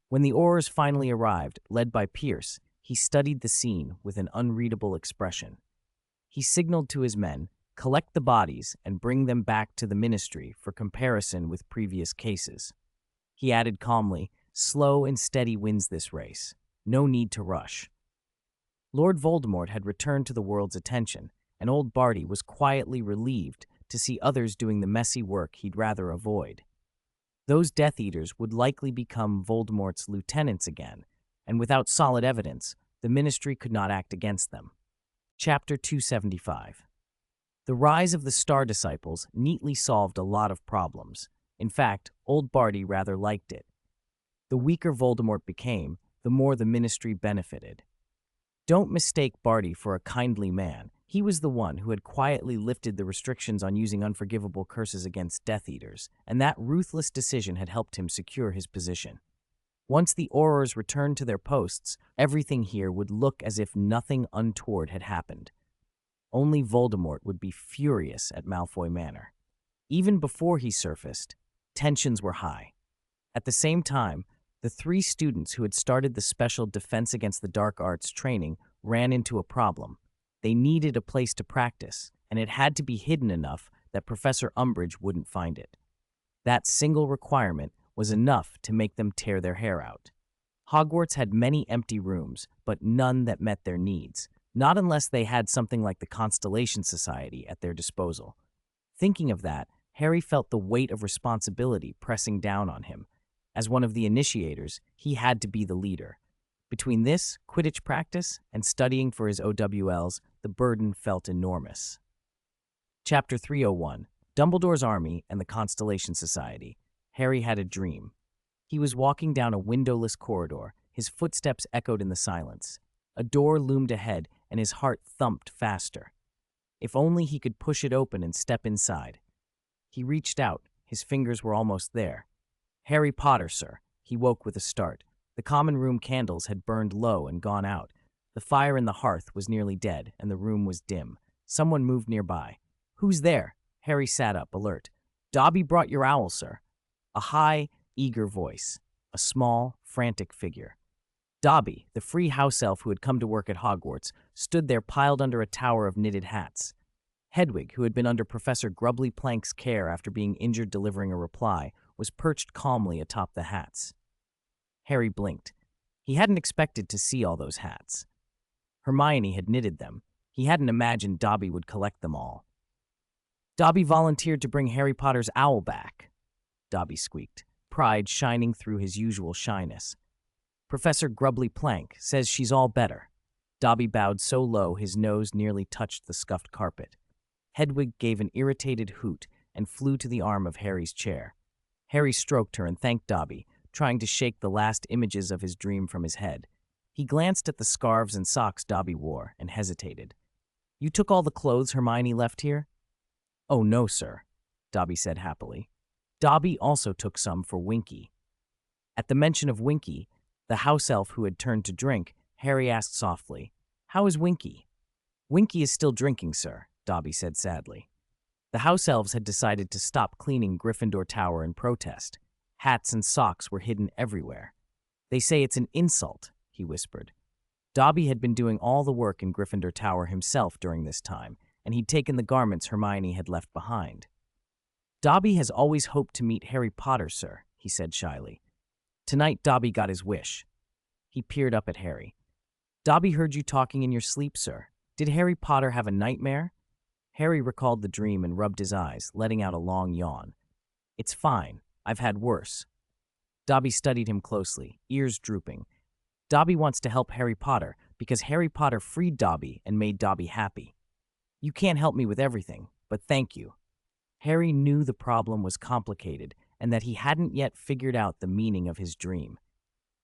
When the Aurors finally arrived, led by Pierce, he studied the scene with an unreadable expression. He signaled to his men, "Collect the bodies and bring them back to the ministry for comparison with previous cases." He added calmly, "Slow and steady wins this race. No need to rush." Lord Voldemort had returned to the world's attention, and old Barty was quietly relieved to see others doing the messy work he'd rather avoid. Those Death Eaters would likely become Voldemort's lieutenants again, and without solid evidence, the ministry could not act against them. Chapter 275. The rise of the Star Disciples neatly solved a lot of problems. In fact, old Barty rather liked it. The weaker Voldemort became, the more the ministry benefited. Don't mistake Barty for a kindly man. He was the one who had quietly lifted the restrictions on using unforgivable curses against Death Eaters, and that ruthless decision had helped him secure his position. Once the Aurors returned to their posts, everything here would look as if nothing untoward had happened. Only Voldemort would be furious at Malfoy Manor. Even before he surfaced, tensions were high. At the same time, the 3 students who had started the special Defense Against the Dark Arts training ran into a problem. They needed a place to practice, and it had to be hidden enough that Professor Umbridge wouldn't find it. That single requirement was enough to make them tear their hair out. Hogwarts had many empty rooms, but none that met their needs, not unless they had something like the Constellation Society at their disposal. Thinking of that, Harry felt the weight of responsibility pressing down on him. As one of the initiators, he had to be the leader. Between this, Quidditch practice, and studying for his OWLs, the burden felt enormous. Chapter 301, Dumbledore's Army and the Constellation Society. Harry had a dream. He was walking down a windowless corridor. His footsteps echoed in the silence. A door loomed ahead, and his heart thumped faster. If only he could push it open and step inside. He reached out. His fingers were almost there. "Harry Potter, sir." He woke with a start. The common room candles had burned low and gone out. The fire in the hearth was nearly dead, and the room was dim. Someone moved nearby. "Who's there?" Harry sat up, alert. "Dobby brought your owl, sir." A high, eager voice. A small, frantic figure. Dobby, the free house elf who had come to work at Hogwarts, stood there piled under a tower of knitted hats. Hedwig, who had been under Professor Grubbly Plank's care after being injured delivering a reply, was perched calmly atop the hats. Harry blinked. He hadn't expected to see all those hats. Hermione had knitted them. He hadn't imagined Dobby would collect them all. "Dobby volunteered to bring Harry Potter's owl back," Dobby squeaked, pride shining through his usual shyness. "Professor Grubbly Plank says she's all better." Dobby bowed so low his nose nearly touched the scuffed carpet. Hedwig gave an irritated hoot and flew to the arm of Harry's chair. Harry stroked her and thanked Dobby, trying to shake the last images of his dream from his head. He glanced at the scarves and socks Dobby wore and hesitated. "You took all the clothes Hermione left here?" "Oh, no, sir," Dobby said happily. Dobby also took some for Winky. At the mention of Winky, the house elf who had turned to drink, Harry asked softly, "How is Winky?" "Winky is still drinking, sir," Dobby said sadly. The house elves had decided to stop cleaning Gryffindor Tower in protest. Hats and socks were hidden everywhere. "They say it's an insult," he whispered. Dobby had been doing all the work in Gryffindor Tower himself during this time, and he'd taken the garments Hermione had left behind. "Dobby has always hoped to meet Harry Potter, sir," he said shyly. Tonight, Dobby got his wish. He peered up at Harry. "Dobby heard you talking in your sleep, sir. Did Harry Potter have a nightmare?" Harry recalled the dream and rubbed his eyes, letting out a long yawn. "It's fine. I've had worse." Dobby studied him closely, ears drooping. Dobby wants to help Harry Potter because Harry Potter freed Dobby and made Dobby happy. "You can't help me with everything, but thank you." Harry knew the problem was complicated and that he hadn't yet figured out the meaning of his dream.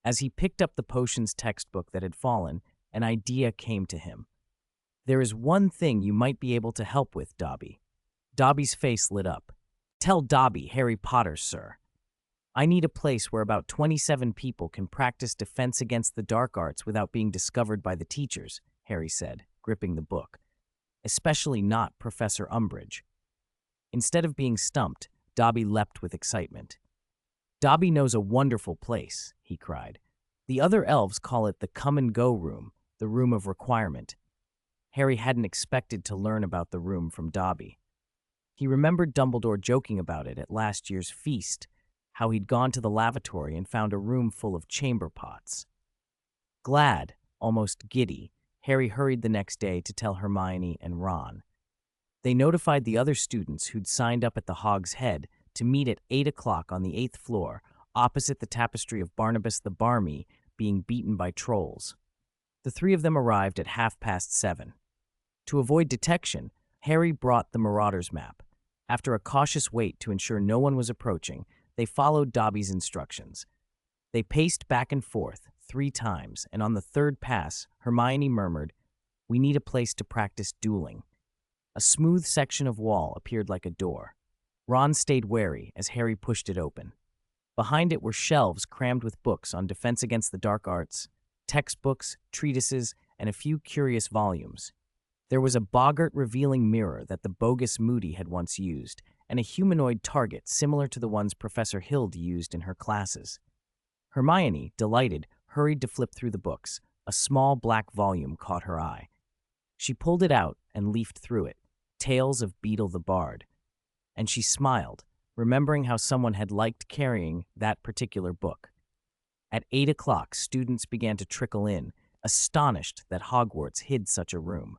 As he picked up the potions textbook that had fallen, an idea came to him. "There is one thing you might be able to help with, Dobby." Dobby's face lit up. "Tell Dobby, Harry Potter, sir. I need a place where about 27 people can practice defense against the dark arts without being discovered by the teachers," Harry said, gripping the book. "Especially not Professor Umbridge." Instead of being stumped, Dobby leapt with excitement. "Dobby knows a wonderful place," he cried. "The other elves call it the come-and-go room, the room of requirement." Harry hadn't expected to learn about the room from Dobby. He remembered Dumbledore joking about it at last year's feast, how he'd gone to the lavatory and found a room full of chamber pots. Glad, almost giddy, Harry hurried the next day to tell Hermione and Ron. They notified the other students who'd signed up at the Hog's Head to meet at 8 o'clock on the 8th floor, opposite the tapestry of Barnabas the Barmy being beaten by trolls. The three of them arrived at 7:30. To avoid detection, Harry brought the Marauders map. After a cautious wait to ensure no one was approaching, they followed Dobby's instructions. They paced back and forth 3 times, and on the third pass, Hermione murmured, "We need a place to practice dueling." A smooth section of wall appeared like a door. Ron stayed wary as Harry pushed it open. Behind it were shelves crammed with books on defense against the dark arts, textbooks, treatises, and a few curious volumes. There was a boggart-revealing mirror that the bogus Moody had once used, and a humanoid target similar to the ones Professor Hild used in her classes. Hermione, delighted, hurried to flip through the books. A small black volume caught her eye. She pulled it out and leafed through it, Tales of Beetle the Bard. And she smiled, remembering how someone had liked carrying that particular book. At 8 o'clock, students began to trickle in, astonished that Hogwarts hid such a room.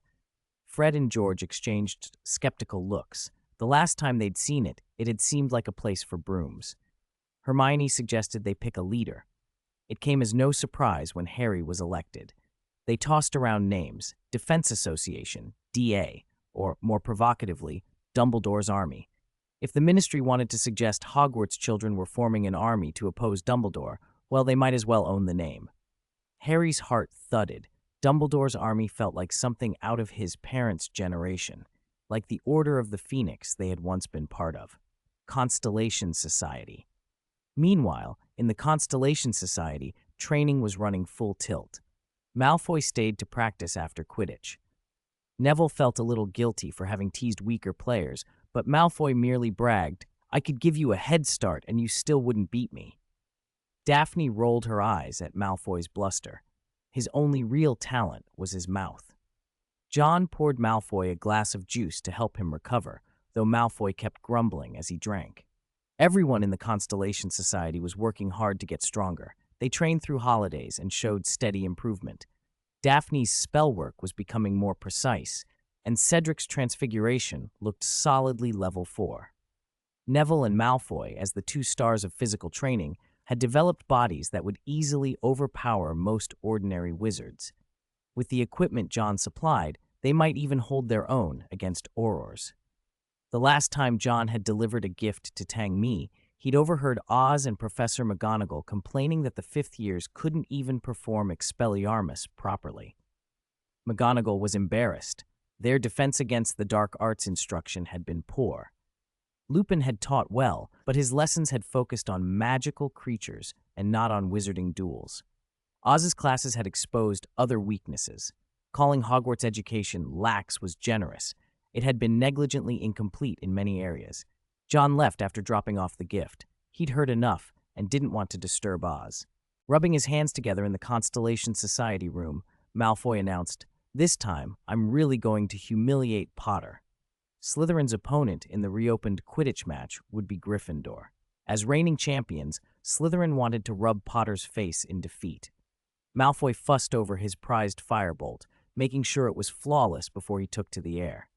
Fred and George exchanged skeptical looks. The last time they'd seen it, it had seemed like a place for brooms. Hermione suggested they pick a leader. It came as no surprise when Harry was elected. They tossed around names: Defense Association, DA, or, more provocatively, Dumbledore's Army. If the Ministry wanted to suggest Hogwarts children were forming an army to oppose Dumbledore, well, they might as well own the name. Harry's heart thudded. Dumbledore's army felt like something out of his parents' generation, like the Order of the Phoenix they had once been part of. Constellation Society. Meanwhile, in the Constellation Society, training was running full tilt. Malfoy stayed to practice after Quidditch. Neville felt a little guilty for having teased weaker players, but Malfoy merely bragged, "I could give you a head start and you still wouldn't beat me." Daphne rolled her eyes at Malfoy's bluster. His only real talent was his mouth. John poured Malfoy a glass of juice to help him recover, though Malfoy kept grumbling as he drank. Everyone in the Constellation Society was working hard to get stronger. They trained through holidays and showed steady improvement. Daphne's spell work was becoming more precise, and Cedric's transfiguration looked solidly level 4. Neville and Malfoy, as the two stars of physical training, had developed bodies that would easily overpower most ordinary wizards. With the equipment John supplied, they might even hold their own against Aurors. The last time John had delivered a gift to Tang Mi, he'd overheard Oz and Professor McGonagall complaining that the fifth years couldn't even perform Expelliarmus properly. McGonagall was embarrassed. Their defense against the dark arts instruction had been poor. Lupin had taught well, but his lessons had focused on magical creatures and not on wizarding duels. Oz's classes had exposed other weaknesses. Calling Hogwarts education lax was generous. It had been negligently incomplete in many areas. John left after dropping off the gift. He'd heard enough and didn't want to disturb Oz. Rubbing his hands together in the Constellation Society room, Malfoy announced, "This time, I'm really going to humiliate Potter." Slytherin's opponent in the reopened Quidditch match would be Gryffindor. As reigning champions, Slytherin wanted to rub Potter's face in defeat. Malfoy fussed over his prized firebolt, making sure it was flawless before he took to the air.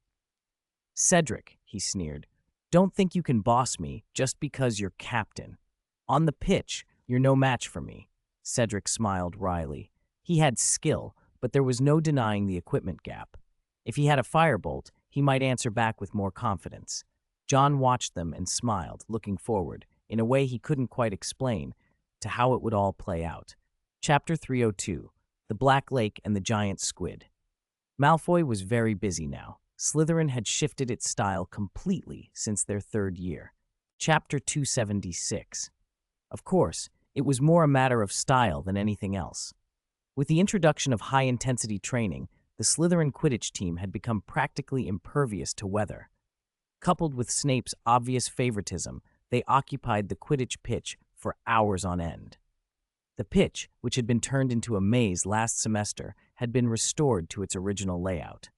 "Cedric," he sneered, "don't think you can boss me just because you're captain. On the pitch, you're no match for me." Cedric smiled wryly. He had skill, but there was no denying the equipment gap. If he had a firebolt, he might answer back with more confidence. John watched them and smiled, looking forward, in a way he couldn't quite explain, to how it would all play out. Chapter 302, The Black Lake and the Giant Squid. Malfoy was very busy now. Slytherin had shifted its style completely since their third year. Chapter 276. Of course, it was more a matter of style than anything else. With the introduction of high-intensity training, the Slytherin Quidditch team had become practically impervious to weather. Coupled with Snape's obvious favoritism, they occupied the Quidditch pitch for hours on end. The pitch, which had been turned into a maze last semester, had been restored to its original layout.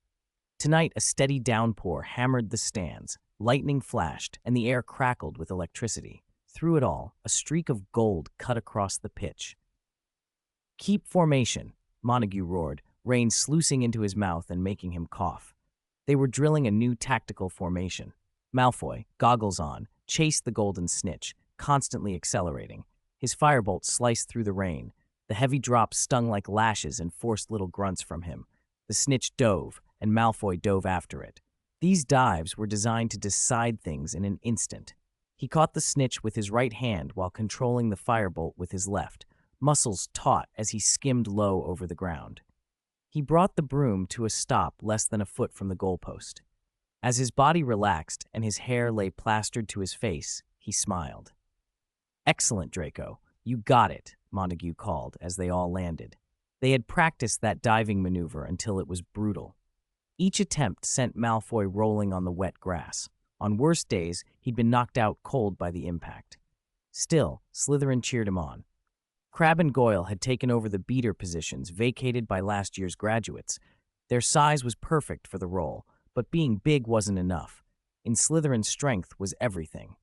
Tonight, a steady downpour hammered the stands, lightning flashed, and the air crackled with electricity. Through it all, a streak of gold cut across the pitch. "Keep formation," Montague roared, rain sluicing into his mouth and making him cough. They were drilling a new tactical formation. Malfoy, goggles on, chased the golden snitch, constantly accelerating. His firebolt sliced through the rain. The heavy drops stung like lashes and forced little grunts from him. The snitch dove, and Malfoy dove after it. These dives were designed to decide things in an instant. He caught the snitch with his right hand while controlling the firebolt with his left, muscles taut as he skimmed low over the ground. He brought the broom to a stop less than a foot from the goalpost. As his body relaxed and his hair lay plastered to his face, he smiled. "Excellent, Draco. You got it," Montague called as they all landed. They had practiced that diving maneuver until it was brutal. Each attempt sent Malfoy rolling on the wet grass. On worse days, he'd been knocked out cold by the impact. Still, Slytherin cheered him on. Crabbe and Goyle had taken over the beater positions vacated by last year's graduates. Their size was perfect for the role, but being big wasn't enough. In Slytherin, strength was everything.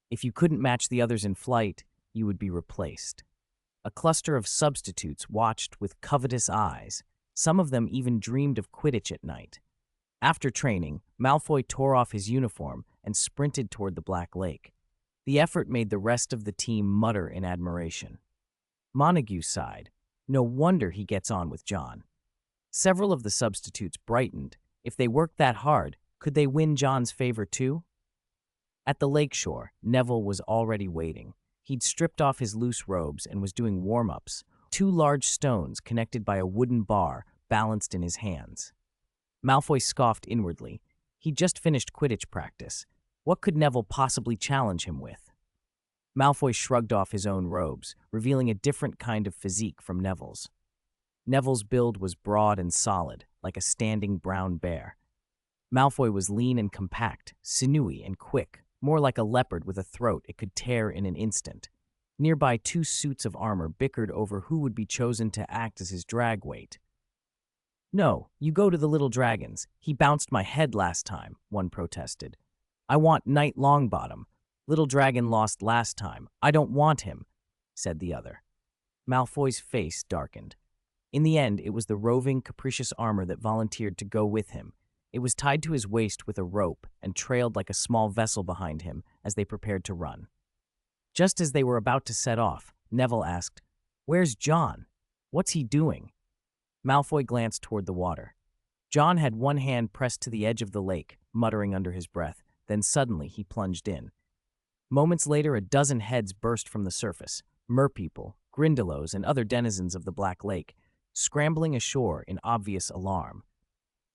If you couldn't match the others in flight, you would be replaced. A cluster of substitutes watched with covetous eyes. Some of them even dreamed of Quidditch at night. After training, Malfoy tore off his uniform and sprinted toward the Black Lake. The effort made the rest of the team mutter in admiration. Montague sighed. No wonder he gets on with John. Several of the substitutes brightened. If they worked that hard, could they win John's favor too? At the lakeshore, Neville was already waiting. He'd stripped off his loose robes and was doing warm-ups. Two large stones connected by a wooden bar balanced in his hands. Malfoy scoffed inwardly. He'd just finished Quidditch practice. What could Neville possibly challenge him with? Malfoy shrugged off his own robes, revealing a different kind of physique from Neville's. Neville's build was broad and solid, like a standing brown bear. Malfoy was lean and compact, sinewy and quick, more like a leopard with a throat it could tear in an instant. Nearby, two suits of armor bickered over who would be chosen to act as his drag weight. "No, you go to the little dragons. He bounced my head last time," one protested. "I want Knight Longbottom. Little dragon lost last time. I don't want him," said the other. Malfoy's face darkened. In the end, it was the roving, capricious armor that volunteered to go with him. It was tied to his waist with a rope and trailed like a small vessel behind him as they prepared to run. Just as they were about to set off, Neville asked, "Where's John? What's he doing?" Malfoy glanced toward the water. John had one hand pressed to the edge of the lake, muttering under his breath. Then suddenly he plunged in. Moments later, a dozen heads burst from the surface. Merpeople, Grindylows, and other denizens of the Black Lake, scrambling ashore in obvious alarm.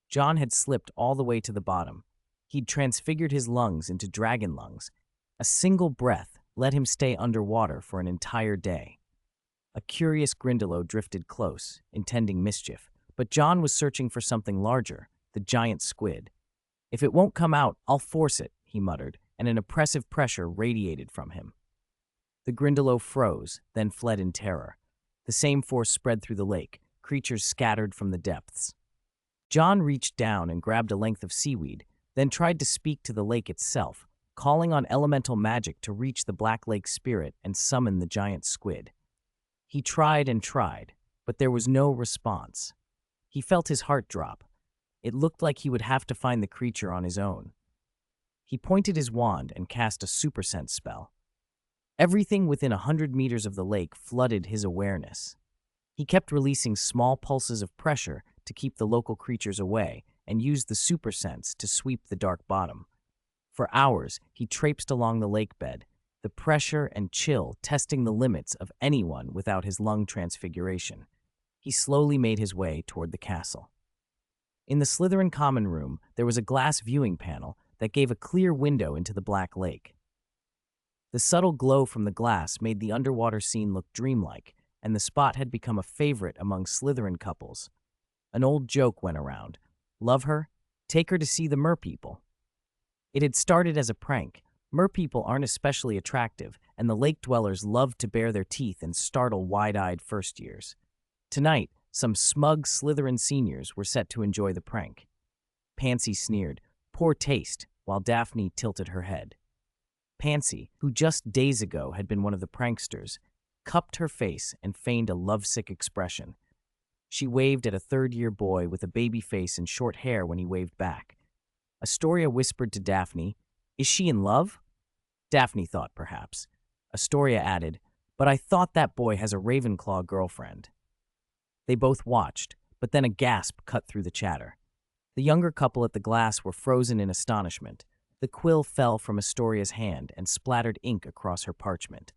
John had slipped all the way to the bottom. He'd transfigured his lungs into dragon lungs. A single breath let him stay underwater for an entire day. A curious Grindylow drifted close, intending mischief, but John was searching for something larger, the giant squid. "If it won't come out, I'll force it," he muttered, and an oppressive pressure radiated from him. The Grindylow froze, then fled in terror. The same force spread through the lake, creatures scattered from the depths. John reached down and grabbed a length of seaweed, then tried to speak to the lake itself, calling on elemental magic to reach the Black Lake spirit and summon the giant squid. He tried and tried, but there was no response. He felt his heart drop. It looked like he would have to find the creature on his own. He pointed his wand and cast a super sense spell. Everything within 100 meters of the lake flooded his awareness. He kept releasing small pulses of pressure to keep the local creatures away and used the super sense to sweep the dark bottom. For hours, he traipsed along the lake bed, the pressure and chill testing the limits of anyone without his lung transfiguration. He slowly made his way toward the castle. In the Slytherin common room, there was a glass viewing panel that gave a clear window into the Black Lake. The subtle glow from the glass made the underwater scene look dreamlike, and the spot had become a favorite among Slytherin couples. An old joke went around. "Love her? Take her to see the merpeople." It had started as a prank. Merpeople aren't especially attractive, and the lake dwellers loved to bare their teeth and startle wide-eyed first-years. Tonight, some smug Slytherin seniors were set to enjoy the prank. Pansy sneered, "Poor taste," while Daphne tilted her head. Pansy, who just days ago had been one of the pranksters, cupped her face and feigned a lovesick expression. She waved at a third-year boy with a baby face and short hair when he waved back. Astoria whispered to Daphne, "Is she in love?" Daphne thought perhaps. Astoria added, "But I thought that boy has a Ravenclaw girlfriend." They both watched, but then a gasp cut through the chatter. The younger couple at the glass were frozen in astonishment. The quill fell from Astoria's hand and splattered ink across her parchment.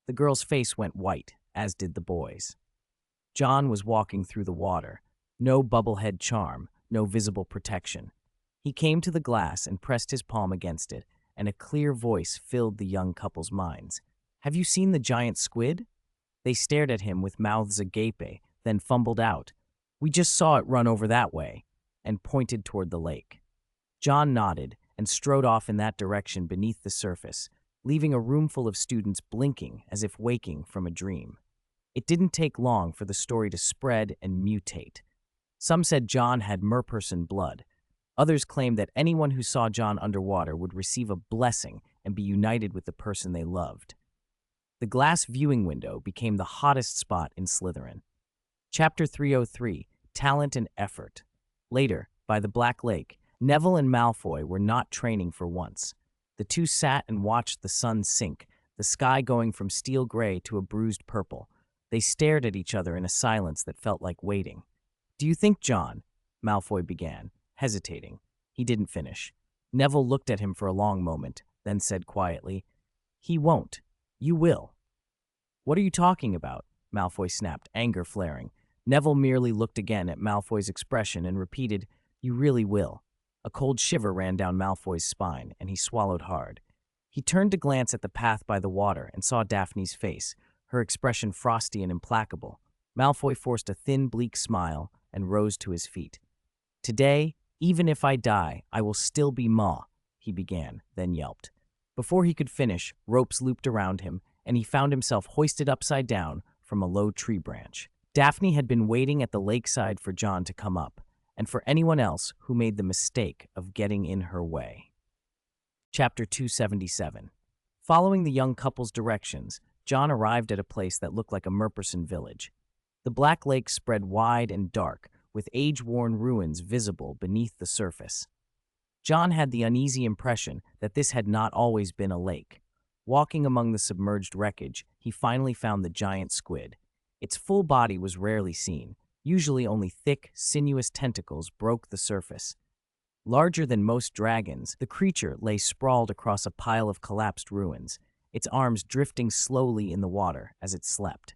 The girl's face went white, as did the boy's. John was walking through the water. No bubblehead charm, no visible protection. He came to the glass and pressed his palm against it, and a clear voice filled the young couple's minds. "Have you seen the giant squid?" They stared at him with mouths agape, then fumbled out, "We just saw it run over that way," and pointed toward the lake. John nodded and strode off in that direction beneath the surface, leaving a room full of students blinking as if waking from a dream. It didn't take long for the story to spread and mutate. Some said John had merperson blood. Others claimed that anyone who saw John underwater would receive a blessing and be united with the person they loved. The glass viewing window became the hottest spot in Slytherin. Chapter 303, Talent and Effort. Later, by the Black Lake, Neville and Malfoy were not training for once. The two sat and watched the sun sink, the sky going from steel gray to a bruised purple. They stared at each other in a silence that felt like waiting. "Do you think, John?" Malfoy began, hesitating. He didn't finish. Neville looked at him for a long moment, then said quietly, "He won't. You will." "What are you talking about?" Malfoy snapped, anger flaring. Neville merely looked again at Malfoy's expression and repeated, "You really will." A cold shiver ran down Malfoy's spine, and he swallowed hard. He turned to glance at the path by the water and saw Daphne's face, her expression frosty and implacable. Malfoy forced a thin, bleak smile and rose to his feet. "Today, even if I die, I will still be Ma," he began, then yelped. Before he could finish, ropes looped around him, and he found himself hoisted upside down from a low tree branch. Daphne had been waiting at the lakeside for John to come up, and for anyone else who made the mistake of getting in her way. Chapter 277. Following the young couple's directions, John arrived at a place that looked like a Merperson village. The Black Lake spread wide and dark, with age-worn ruins visible beneath the surface. John had the uneasy impression that this had not always been a lake. Walking among the submerged wreckage, he finally found the giant squid. Its full body was rarely seen. Usually only thick, sinuous tentacles broke the surface. Larger than most dragons, the creature lay sprawled across a pile of collapsed ruins, its arms drifting slowly in the water as it slept.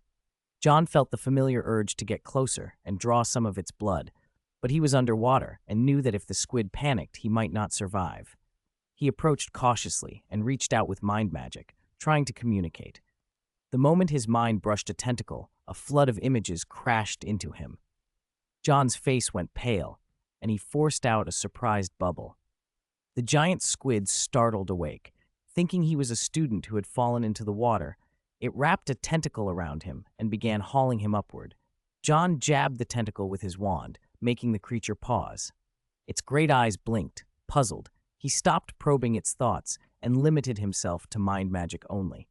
John felt the familiar urge to get closer and draw some of its blood, but he was underwater and knew that if the squid panicked, he might not survive. He approached cautiously and reached out with mind magic, trying to communicate. The moment his mind brushed a tentacle, a flood of images crashed into him. John's face went pale, and he forced out a surprised bubble. The giant squid startled awake, thinking he was a student who had fallen into the water. It wrapped a tentacle around him and began hauling him upward. John jabbed the tentacle with his wand, making the creature pause. Its great eyes blinked, puzzled. He stopped probing its thoughts and limited himself to mind magic only.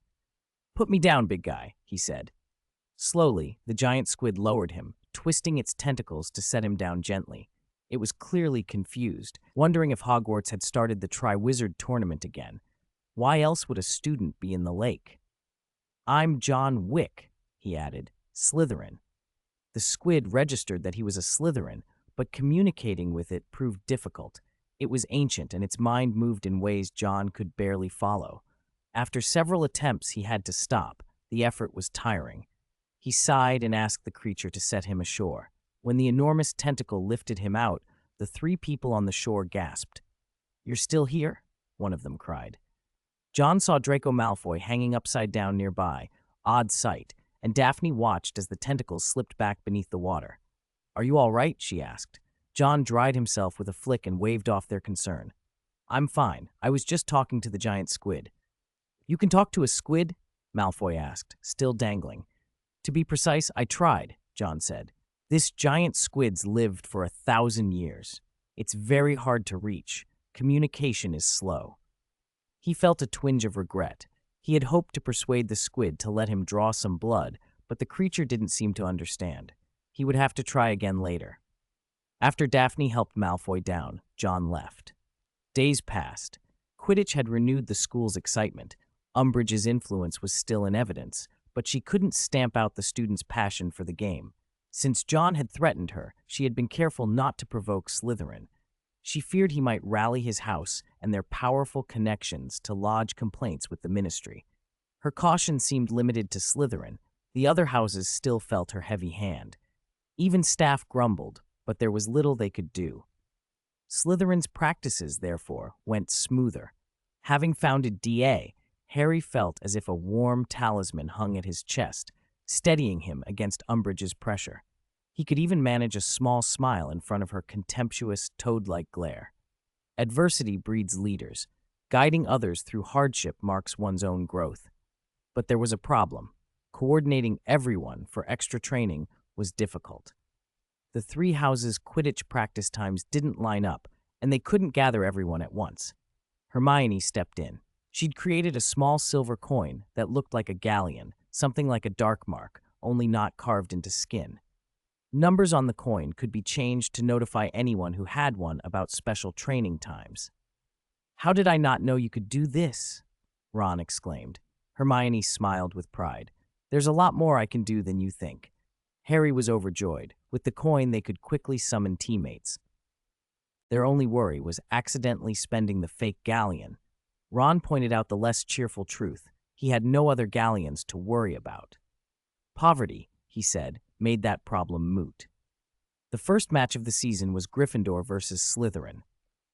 "Put me down, big guy," he said. Slowly, the giant squid lowered him, twisting its tentacles to set him down gently. It was clearly confused, wondering if Hogwarts had started the Triwizard Tournament again. Why else would a student be in the lake? "I'm John Wick," he added, "Slytherin." The squid registered that he was a Slytherin, but communicating with it proved difficult. It was ancient, and its mind moved in ways John could barely follow. After several attempts, he had to stop. The effort was tiring. He sighed and asked the creature to set him ashore. When the enormous tentacle lifted him out, the three people on the shore gasped. "You're still here?" one of them cried. John saw Draco Malfoy hanging upside down nearby, odd sight, and Daphne watched as the tentacles slipped back beneath the water. "Are you all right?" she asked. John dried himself with a flick and waved off their concern. "I'm fine. I was just talking to the giant squid." "You can talk to a squid?" Malfoy asked, still dangling. "To be precise, I tried," John said. "This giant squid's lived for 1,000 years. It's very hard to reach. Communication is slow." He felt a twinge of regret. He had hoped to persuade the squid to let him draw some blood, but the creature didn't seem to understand. He would have to try again later. After Daphne helped Malfoy down, John left. Days passed. Quidditch had renewed the school's excitement. Umbridge's influence was still in evidence, but she couldn't stamp out the students' passion for the game. Since John had threatened her, she had been careful not to provoke Slytherin. She feared he might rally his house and their powerful connections to lodge complaints with the ministry. Her caution seemed limited to Slytherin. The other houses still felt her heavy hand. Even staff grumbled, but there was little they could do. Slytherin's practices, therefore, went smoother. Having founded DA, Harry felt as if a warm talisman hung at his chest, steadying him against Umbridge's pressure. He could even manage a small smile in front of her contemptuous, toad-like glare. Adversity breeds leaders. Guiding others through hardship marks one's own growth. But there was a problem. Coordinating everyone for extra training was difficult. The three houses' Quidditch practice times didn't line up, and they couldn't gather everyone at once. Hermione stepped in. She'd created a small silver coin that looked like a galleon, something like a dark mark, only not carved into skin. Numbers on the coin could be changed to notify anyone who had one about special training times. "How did I not know you could do this?" Ron exclaimed. Hermione smiled with pride. "There's a lot more I can do than you think." Harry was overjoyed. With the coin, they could quickly summon teammates. Their only worry was accidentally spending the fake galleon. Ron pointed out the less cheerful truth. He had no other galleons to worry about. Poverty, he said, made that problem moot. The first match of the season was Gryffindor versus Slytherin.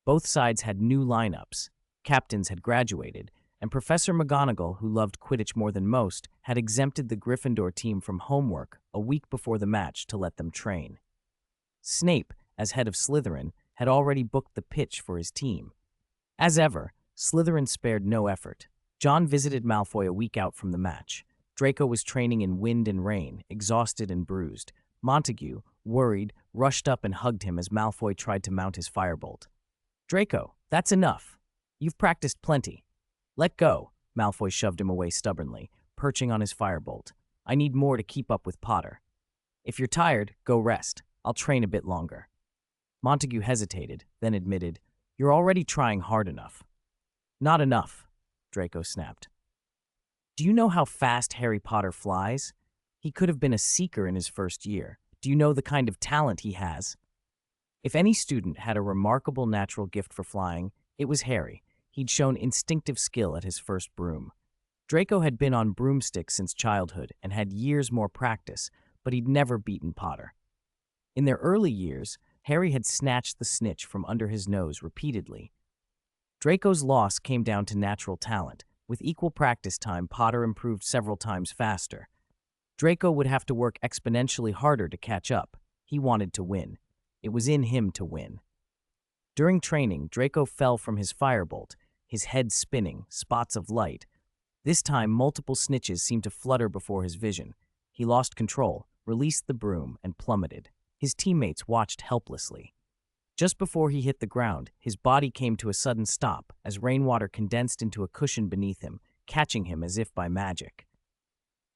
Both sides had new lineups. Captains had graduated, and Professor McGonagall, who loved Quidditch more than most, had exempted the Gryffindor team from homework a week before the match to let them train. Snape, as head of Slytherin, had already booked the pitch for his team. As ever, Slytherin spared no effort. John visited Malfoy a week out from the match. Draco was training in wind and rain, exhausted and bruised. Montague, worried, rushed up and hugged him as Malfoy tried to mount his firebolt. "Draco, that's enough. You've practiced plenty. Let go." Malfoy shoved him away stubbornly, perching on his firebolt. "I need more to keep up with Potter." "If you're tired, go rest. I'll train a bit longer." Montague hesitated, then admitted, "You're already trying hard enough." "Not enough," Draco snapped. "Do you know how fast Harry Potter flies? He could have been a seeker in his first year. Do you know the kind of talent he has?" If any student had a remarkable natural gift for flying, it was Harry. He'd shown instinctive skill at his first broom. Draco had been on broomsticks since childhood and had years more practice, but he'd never beaten Potter. In their early years, Harry had snatched the snitch from under his nose repeatedly. Draco's loss came down to natural talent. With equal practice time, Potter improved several times faster. Draco would have to work exponentially harder to catch up. He wanted to win. It was in him to win. During training, Draco fell from his firebolt, his head spinning, spots of light. This time, multiple snitches seemed to flutter before his vision. He lost control, released the broom, and plummeted. His teammates watched helplessly. Just before he hit the ground, his body came to a sudden stop as rainwater condensed into a cushion beneath him, catching him as if by magic.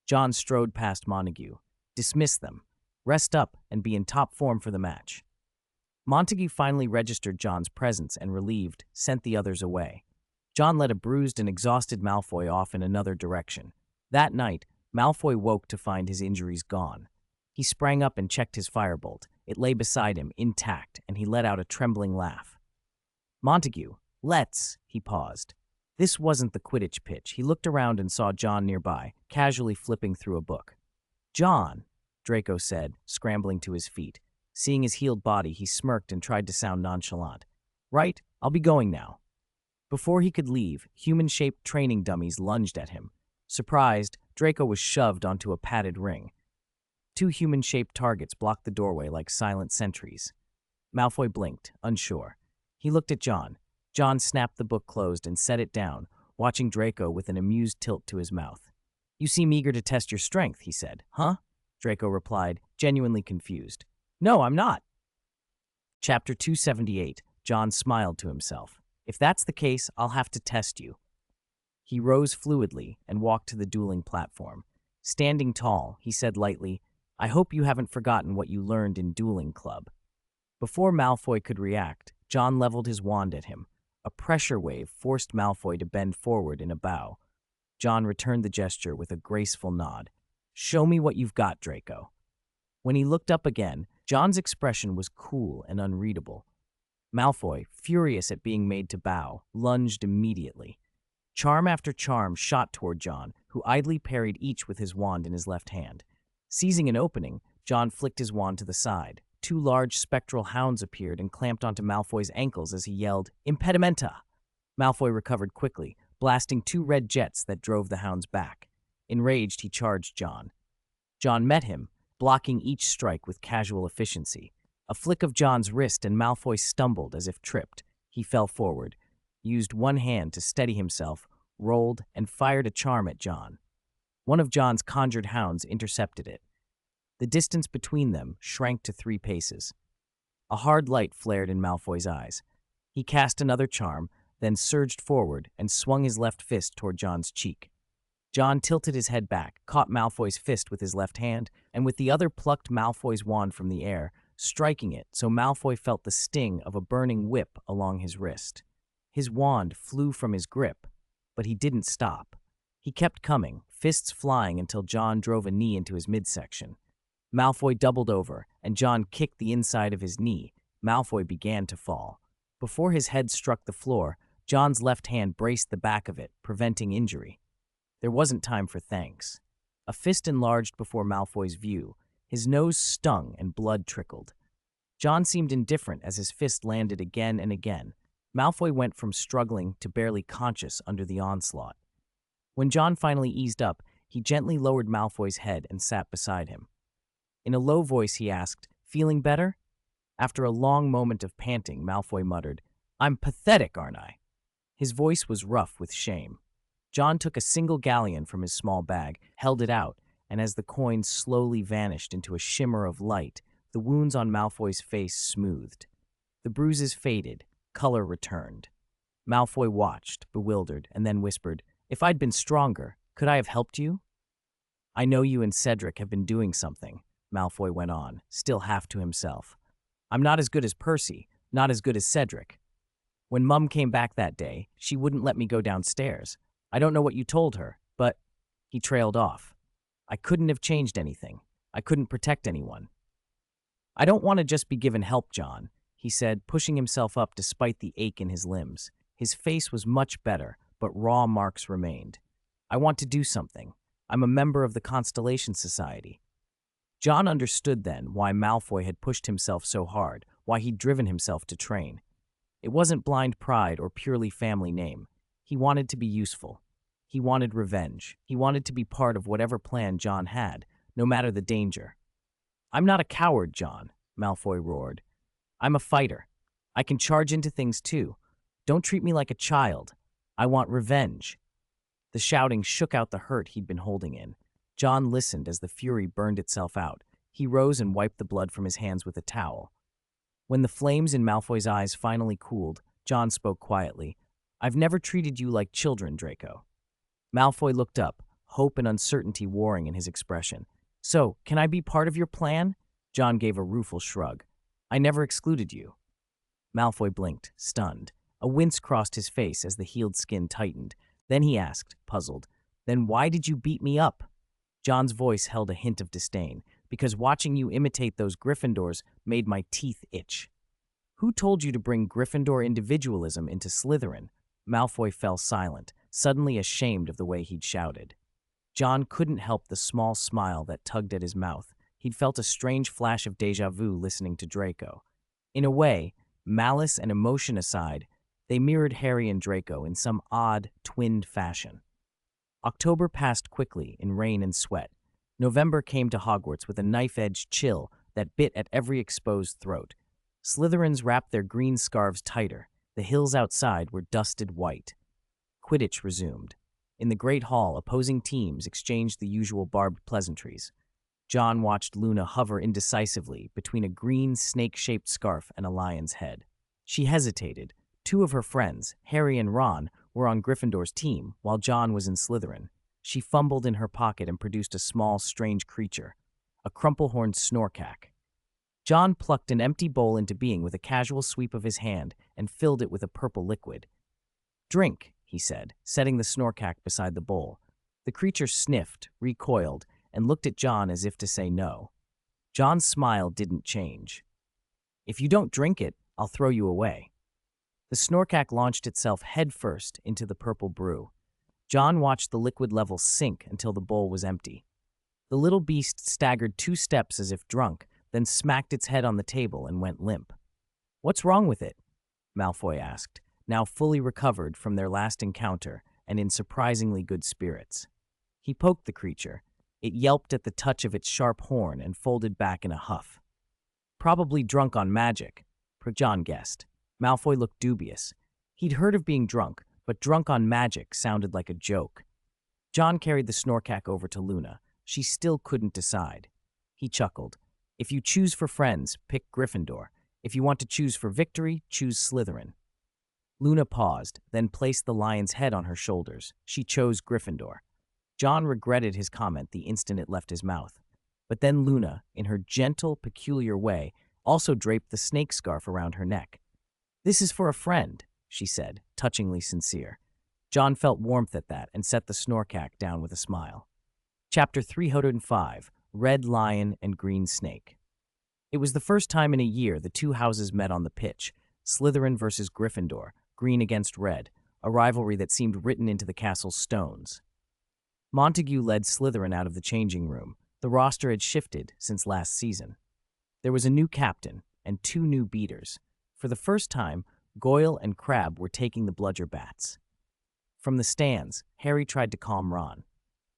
John strode past Montague. "Dismiss them. Rest up and be in top form for the match." Montague finally registered John's presence and, relieved, sent the others away. John led a bruised and exhausted Malfoy off in another direction. That night, Malfoy woke to find his injuries gone. He sprang up and checked his firebolt. It lay beside him, intact, and he let out a trembling laugh. "Montague, let's," he paused. This wasn't the Quidditch pitch. He looked around and saw John nearby, casually flipping through a book. "John," Draco said, scrambling to his feet. Seeing his healed body, he smirked and tried to sound nonchalant. "Right, I'll be going now." Before he could leave, human-shaped training dummies lunged at him. Surprised, Draco was shoved onto a padded ring. Two human-shaped targets blocked the doorway like silent sentries. Malfoy blinked, unsure. He looked at John. John snapped the book closed and set it down, watching Draco with an amused tilt to his mouth. "You seem eager to test your strength," he said. "Huh?" Draco replied, genuinely confused. "No, I'm not." Chapter 278. John smiled to himself. "If that's the case, I'll have to test you." He rose fluidly and walked to the dueling platform. Standing tall, he said lightly, "I hope you haven't forgotten what you learned in dueling club." Before Malfoy could react, John leveled his wand at him. A pressure wave forced Malfoy to bend forward in a bow. John returned the gesture with a graceful nod. "Show me what you've got, Draco." When he looked up again, John's expression was cool and unreadable. Malfoy, furious at being made to bow, lunged immediately. Charm after charm shot toward John, who idly parried each with his wand in his left hand. Seizing an opening, John flicked his wand to the side. Two large spectral hounds appeared and clamped onto Malfoy's ankles as he yelled, "Impedimenta!" Malfoy recovered quickly, blasting two red jets that drove the hounds back. Enraged, he charged John. John met him, blocking each strike with casual efficiency. A flick of John's wrist and Malfoy stumbled as if tripped. He fell forward, used one hand to steady himself, rolled, and fired a charm at John. One of John's conjured hounds intercepted it. The distance between them shrank to 3 paces. A hard light flared in Malfoy's eyes. He cast another charm, then surged forward and swung his left fist toward John's cheek. John tilted his head back, caught Malfoy's fist with his left hand, and with the other plucked Malfoy's wand from the air, striking it so Malfoy felt the sting of a burning whip along his wrist. His wand flew from his grip, but he didn't stop. He kept coming, fists flying until John drove a knee into his midsection. Malfoy doubled over, and John kicked the inside of his knee. Malfoy began to fall. Before his head struck the floor, John's left hand braced the back of it, preventing injury. There wasn't time for thanks. A fist enlarged before Malfoy's view. His nose stung and blood trickled. John seemed indifferent as his fist landed again and again. Malfoy went from struggling to barely conscious under the onslaught. When John finally eased up, he gently lowered Malfoy's head and sat beside him. In a low voice, he asked, "Feeling better?" After a long moment of panting, Malfoy muttered, "I'm pathetic, aren't I?" His voice was rough with shame. John took a single galleon from his small bag, held it out, and as the coin slowly vanished into a shimmer of light, the wounds on Malfoy's face smoothed. The bruises faded, color returned. Malfoy watched, bewildered, and then whispered, "If I'd been stronger, could I have helped you?" "I know you and Cedric have been doing something," Malfoy went on, still half to himself. "I'm not as good as Percy, not as good as Cedric. When Mum came back that day, she wouldn't let me go downstairs. I don't know what you told her, but—" He trailed off. "I couldn't have changed anything. I couldn't protect anyone." "I don't want to just be given help, John," he said, pushing himself up despite the ache in his limbs. His face was much better, but raw marks remained. "I want to do something. I'm a member of the Constellation Society." John understood then why Malfoy had pushed himself so hard, why he'd driven himself to train. It wasn't blind pride or purely family name. He wanted to be useful. He wanted revenge. He wanted to be part of whatever plan John had, no matter the danger. "I'm not a coward, John," Malfoy roared. "I'm a fighter. I can charge into things too. Don't treat me like a child. I want revenge." The shouting shook out the hurt he'd been holding in. John listened as the fury burned itself out. He rose and wiped the blood from his hands with a towel. When the flames in Malfoy's eyes finally cooled, John spoke quietly. "I've never treated you like children, Draco." Malfoy looked up, hope and uncertainty warring in his expression. "So, can I be part of your plan?" John gave a rueful shrug. "I never excluded you." Malfoy blinked, stunned. A wince crossed his face as the healed skin tightened. Then he asked, puzzled, "Then why did you beat me up?" John's voice held a hint of disdain. "Because watching you imitate those Gryffindors made my teeth itch." "Who told you to bring Gryffindor individualism into Slytherin?" Malfoy fell silent, suddenly ashamed of the way he'd shouted. John couldn't help the small smile that tugged at his mouth. He'd felt a strange flash of déjà vu listening to Draco. In a way, malice and emotion aside, they mirrored Harry and Draco in some odd, twinned fashion. October passed quickly in rain and sweat. November came to Hogwarts with a knife-edged chill that bit at every exposed throat. Slytherins wrapped their green scarves tighter. The hills outside were dusted white. Quidditch resumed. In the Great Hall, opposing teams exchanged the usual barbed pleasantries. John watched Luna hover indecisively between a green snake-shaped scarf and a lion's head. She hesitated. Two of her friends, Harry and Ron, were on Gryffindor's team, while John was in Slytherin. She fumbled in her pocket and produced a small, strange creature, a crumple-horned snorkack. John plucked an empty bowl into being with a casual sweep of his hand and filled it with a purple liquid. "Drink," he said, setting the snorkack beside the bowl. The creature sniffed, recoiled, and looked at John as if to say no. John's smile didn't change. "If you don't drink it, I'll throw you away." The snorkack launched itself headfirst into the purple brew. John watched the liquid level sink until the bowl was empty. The little beast staggered 2 steps as if drunk, then smacked its head on the table and went limp. "What's wrong with it?" Malfoy asked, now fully recovered from their last encounter and in surprisingly good spirits. He poked the creature. It yelped at the touch of its sharp horn and folded back in a huff. "Probably drunk on magic," John guessed. Malfoy looked dubious. He'd heard of being drunk, but drunk on magic sounded like a joke. John carried the snorkack over to Luna. She still couldn't decide. He chuckled. "If you choose for friends, pick Gryffindor. If you want to choose for victory, choose Slytherin." Luna paused, then placed the lion's head on her shoulders. She chose Gryffindor. John regretted his comment the instant it left his mouth. But then Luna, in her gentle, peculiar way, also draped the snake scarf around her neck. "This is for a friend," she said, touchingly sincere. John felt warmth at that and set the snorkack down with a smile. Chapter 305, Red Lion and Green Snake. It was the first time in a year the two houses met on the pitch, Slytherin versus Gryffindor, green against red, a rivalry that seemed written into the castle's stones. Montague led Slytherin out of the changing room. The roster had shifted since last season. There was a new captain and two new beaters. For the first time, Goyle and Crabbe were taking the bludger bats. From the stands, Harry tried to calm Ron.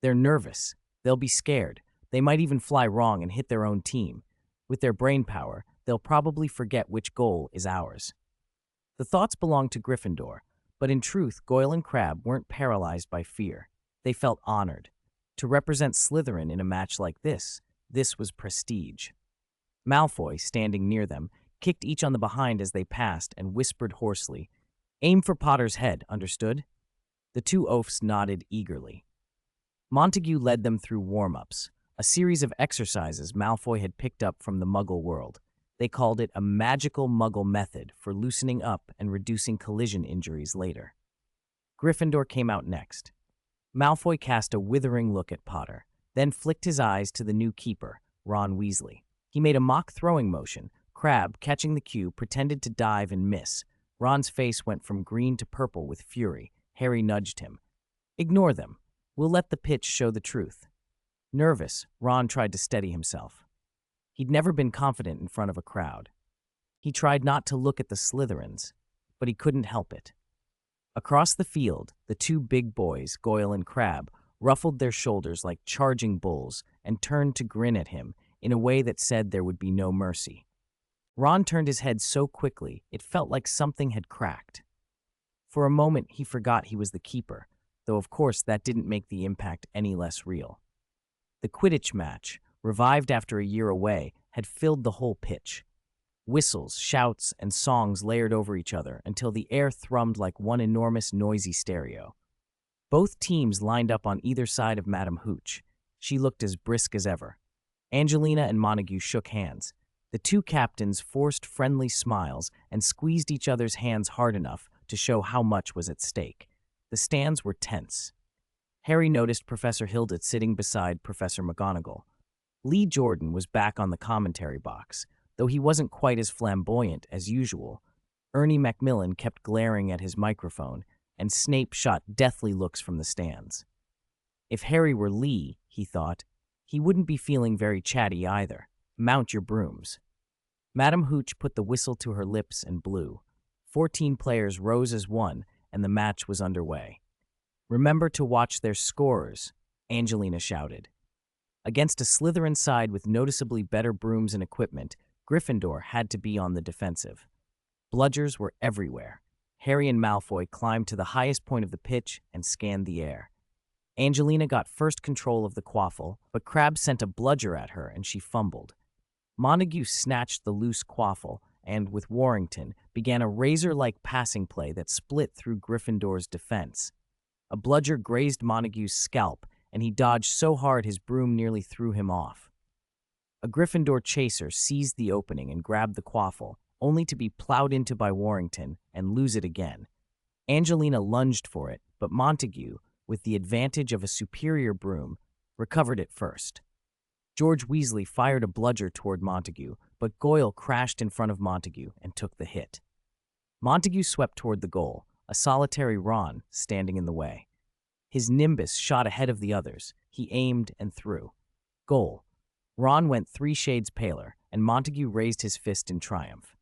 "They're nervous. They'll be scared. They might even fly wrong and hit their own team. With their brain power, they'll probably forget which goal is ours." The thoughts belonged to Gryffindor, but in truth, Goyle and Crabbe weren't paralyzed by fear. They felt honored. To represent Slytherin in a match like this was prestige. Malfoy, standing near them, kicked each on the behind as they passed and whispered hoarsely, "Aim for Potter's head, understood?" The two oafs nodded eagerly. Montague led them through warm-ups, a series of exercises Malfoy had picked up from the Muggle world. They called it a magical Muggle method for loosening up and reducing collision injuries later. Gryffindor came out next. Malfoy cast a withering look at Potter, then flicked his eyes to the new keeper, Ron Weasley. He made a mock throwing motion. Crabbe, catching the cue, pretended to dive and miss. Ron's face went from green to purple with fury. Harry nudged him. "Ignore them. We'll let the pitch show the truth." Nervous, Ron tried to steady himself. He'd never been confident in front of a crowd. He tried not to look at the Slytherins, but he couldn't help it. Across the field, the two big boys, Goyle and Crabbe, ruffled their shoulders like charging bulls and turned to grin at him in a way that said there would be no mercy. Ron turned his head so quickly it felt like something had cracked. For a moment, he forgot he was the keeper, though of course that didn't make the impact any less real. The Quidditch match, revived after a year away, had filled the whole pitch. Whistles, shouts, and songs layered over each other until the air thrummed like one enormous noisy stereo. Both teams lined up on either side of Madame Hooch. She looked as brisk as ever. Angelina and Montague shook hands. The two captains forced friendly smiles and squeezed each other's hands hard enough to show how much was at stake. The stands were tense. Harry noticed Professor Hilditch sitting beside Professor McGonagall. Lee Jordan was back on the commentary box, though he wasn't quite as flamboyant as usual. Ernie Macmillan kept glaring at his microphone, and Snape shot deathly looks from the stands. If Harry were Lee, he thought, he wouldn't be feeling very chatty either. Mount your brooms. Madame Hooch put the whistle to her lips and blew. 14 players rose as one, and the match was underway. "Remember to watch their scorers," Angelina shouted. Against a Slytherin side with noticeably better brooms and equipment, Gryffindor had to be on the defensive. Bludgers were everywhere. Harry and Malfoy climbed to the highest point of the pitch and scanned the air. Angelina got first control of the quaffle, but Crabbe sent a bludger at her and she fumbled. Montague snatched the loose quaffle and, with Warrington, began a razor-like passing play that split through Gryffindor's defense. A bludger grazed Montague's scalp, and he dodged so hard his broom nearly threw him off. A Gryffindor chaser seized the opening and grabbed the quaffle, only to be plowed into by Warrington and lose it again. Angelina lunged for it, but Montague, with the advantage of a superior broom, recovered it first. George Weasley fired a bludger toward Montague, but Goyle crashed in front of Montague and took the hit. Montague swept toward the goal, a solitary Ron standing in the way. His nimbus shot ahead of the others. He aimed and threw. Goal. Ron went 3 shades paler, and Montague raised his fist in triumph.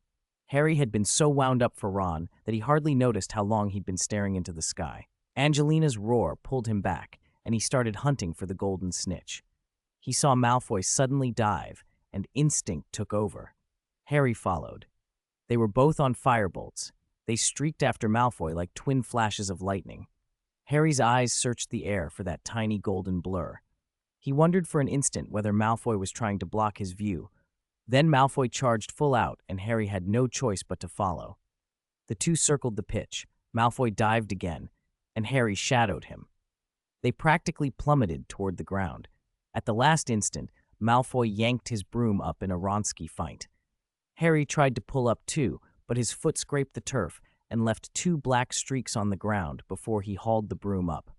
Harry had been so wound up for Ron that he hardly noticed how long he'd been staring into the sky. Angelina's roar pulled him back, and he started hunting for the golden snitch. He saw Malfoy suddenly dive, and instinct took over. Harry followed. They were both on firebolts. They streaked after Malfoy like twin flashes of lightning. Harry's eyes searched the air for that tiny golden blur. He wondered for an instant whether Malfoy was trying to block his view. Then Malfoy charged full out, and Harry had no choice but to follow. The two circled the pitch. Malfoy dived again, and Harry shadowed him. They practically plummeted toward the ground. At the last instant, Malfoy yanked his broom up in a Wronski feint. Harry tried to pull up too, but his foot scraped the turf and left two black streaks on the ground before he hauled the broom up.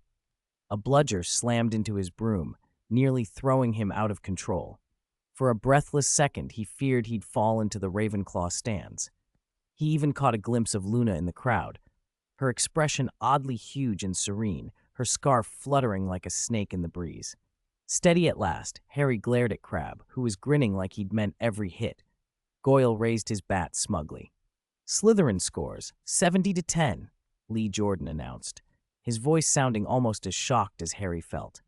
A bludger slammed into his broom, nearly throwing him out of control. For a breathless second, he feared he'd fall into the Ravenclaw stands. He even caught a glimpse of Luna in the crowd, her expression oddly huge and serene, her scarf fluttering like a snake in the breeze. Steady at last, Harry glared at Crabbe, who was grinning like he'd meant every hit. Goyle raised his bat smugly. "Slytherin scores, 70-10, Lee Jordan announced, his voice sounding almost as shocked as Harry felt.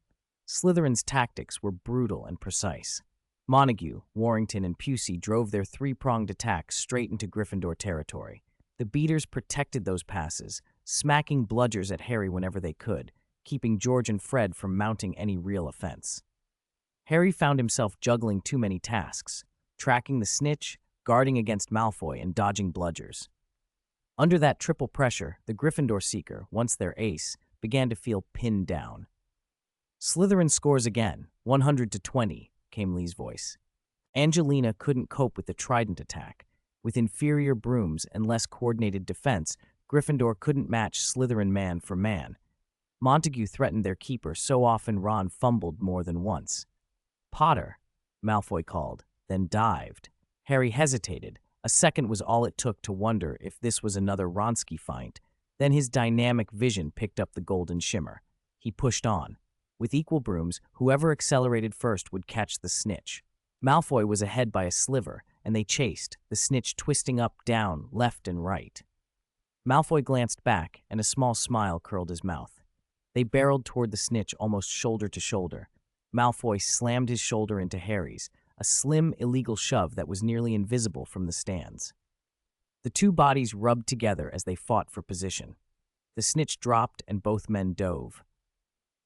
Slytherin's tactics were brutal and precise. Montague, Warrington, and Pusey drove their three-pronged attack straight into Gryffindor territory. The beaters protected those passes, smacking bludgers at Harry whenever they could, keeping George and Fred from mounting any real offense. Harry found himself juggling too many tasks, tracking the snitch, guarding against Malfoy, and dodging bludgers. Under that triple pressure, the Gryffindor seeker, once their ace, began to feel pinned down. "Slytherin scores again, 100-20, came Lee's voice. Angelina couldn't cope with the trident attack. With inferior brooms and less coordinated defense, Gryffindor couldn't match Slytherin man for man. Montague threatened their keeper so often Ron fumbled more than once. "Potter," Malfoy called, then dived. Harry hesitated. A second was all it took to wonder if this was another Wronski feint. Then his dynamic vision picked up the golden shimmer. He pushed on. With equal brooms, whoever accelerated first would catch the snitch. Malfoy was ahead by a sliver, and they chased, the snitch twisting up, down, left, and right. Malfoy glanced back, and a small smile curled his mouth. They barreled toward the snitch almost shoulder to shoulder. Malfoy slammed his shoulder into Harry's, a slim, illegal shove that was nearly invisible from the stands. The two bodies rubbed together as they fought for position. The snitch dropped, and both men dove.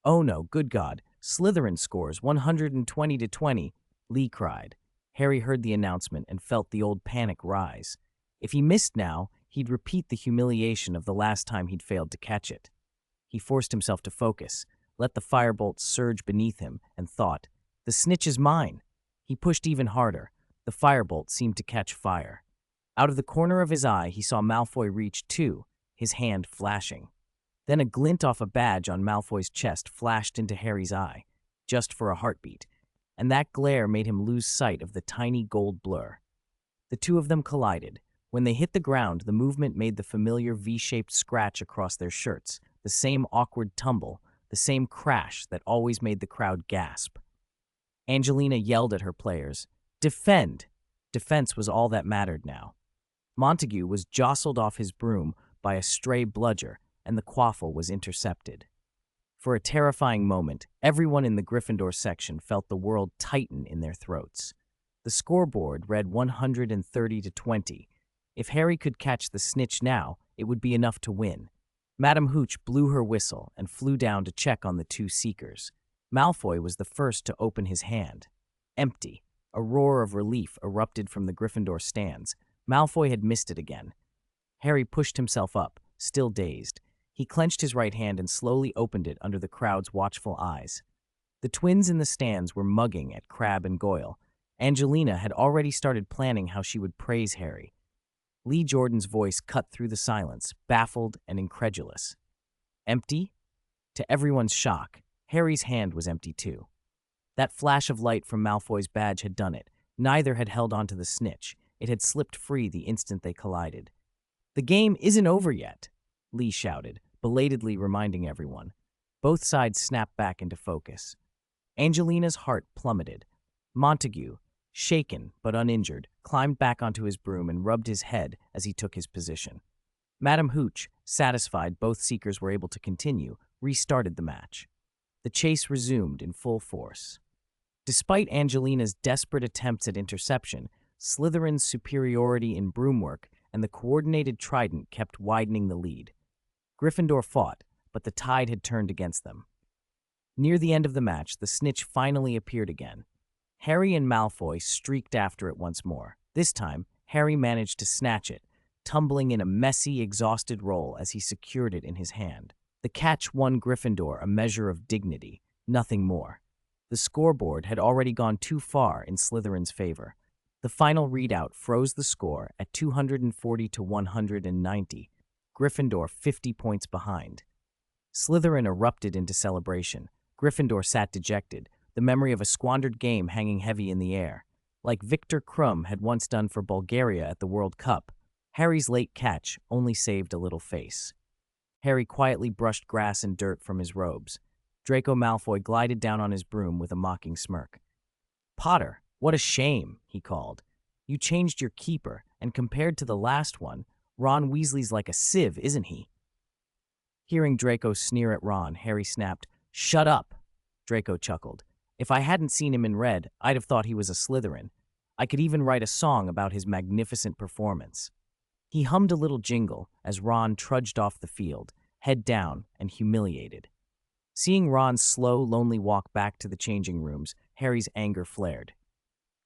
"Oh no, good God, Slytherin scores 120-20, Lee cried. Harry heard the announcement and felt the old panic rise. If he missed now, he'd repeat the humiliation of the last time he'd failed to catch it. He forced himself to focus, let the firebolt surge beneath him, and thought, "The snitch is mine." He pushed even harder. The firebolt seemed to catch fire. Out of the corner of his eye, he saw Malfoy reach too, his hand flashing. Then a glint off a badge on Malfoy's chest flashed into Harry's eye, just for a heartbeat, and that glare made him lose sight of the tiny gold blur. The two of them collided. When they hit the ground, the movement made the familiar V-shaped scratch across their shirts, the same awkward tumble, the same crash that always made the crowd gasp. Angelina yelled at her players, "Defend!" Defense was all that mattered now. Montague was jostled off his broom by a stray bludger, and the quaffle was intercepted. For a terrifying moment, everyone in the Gryffindor section felt the world tighten in their throats. The scoreboard read 130-20. If Harry could catch the snitch now, it would be enough to win. Madame Hooch blew her whistle and flew down to check on the two seekers. Malfoy was the first to open his hand. Empty. A roar of relief erupted from the Gryffindor stands. Malfoy had missed it again. Harry pushed himself up, still dazed. He clenched his right hand and slowly opened it under the crowd's watchful eyes. The twins in the stands were mugging at Crabbe and Goyle. Angelina had already started planning how she would praise Harry. Lee Jordan's voice cut through the silence, baffled and incredulous. "Empty?" To everyone's shock, Harry's hand was empty too. That flash of light from Malfoy's badge had done it. Neither had held onto the snitch. It had slipped free the instant they collided. "The game isn't over yet," Lee shouted, belatedly reminding everyone. Both sides snapped back into focus. Angelina's heart plummeted. Montague, shaken but uninjured, climbed back onto his broom and rubbed his head as he took his position. Madame Hooch, satisfied both seekers were able to continue, restarted the match. The chase resumed in full force. Despite Angelina's desperate attempts at interception, Slytherin's superiority in broomwork and the coordinated trident kept widening the lead. Gryffindor fought, but the tide had turned against them. Near the end of the match, the snitch finally appeared again. Harry and Malfoy streaked after it once more. This time, Harry managed to snatch it, tumbling in a messy, exhausted roll as he secured it in his hand. The catch won Gryffindor a measure of dignity, nothing more. The scoreboard had already gone too far in Slytherin's favor. The final readout froze the score at 240 to 190, Gryffindor 50 points behind. Slytherin erupted into celebration. Gryffindor sat dejected, the memory of a squandered game hanging heavy in the air. Like Victor Krum had once done for Bulgaria at the World Cup, Harry's late catch only saved a little face. Harry quietly brushed grass and dirt from his robes. Draco Malfoy glided down on his broom with a mocking smirk. "Potter, what a shame," he called. "You changed your keeper, and compared to the last one, Ron Weasley's like a sieve, isn't he?" Hearing Draco sneer at Ron, Harry snapped, "Shut up!" Draco chuckled. "If I hadn't seen him in red, I'd have thought he was a Slytherin. I could even write a song about his magnificent performance." He hummed a little jingle as Ron trudged off the field, head down and humiliated. Seeing Ron's slow, lonely walk back to the changing rooms, Harry's anger flared.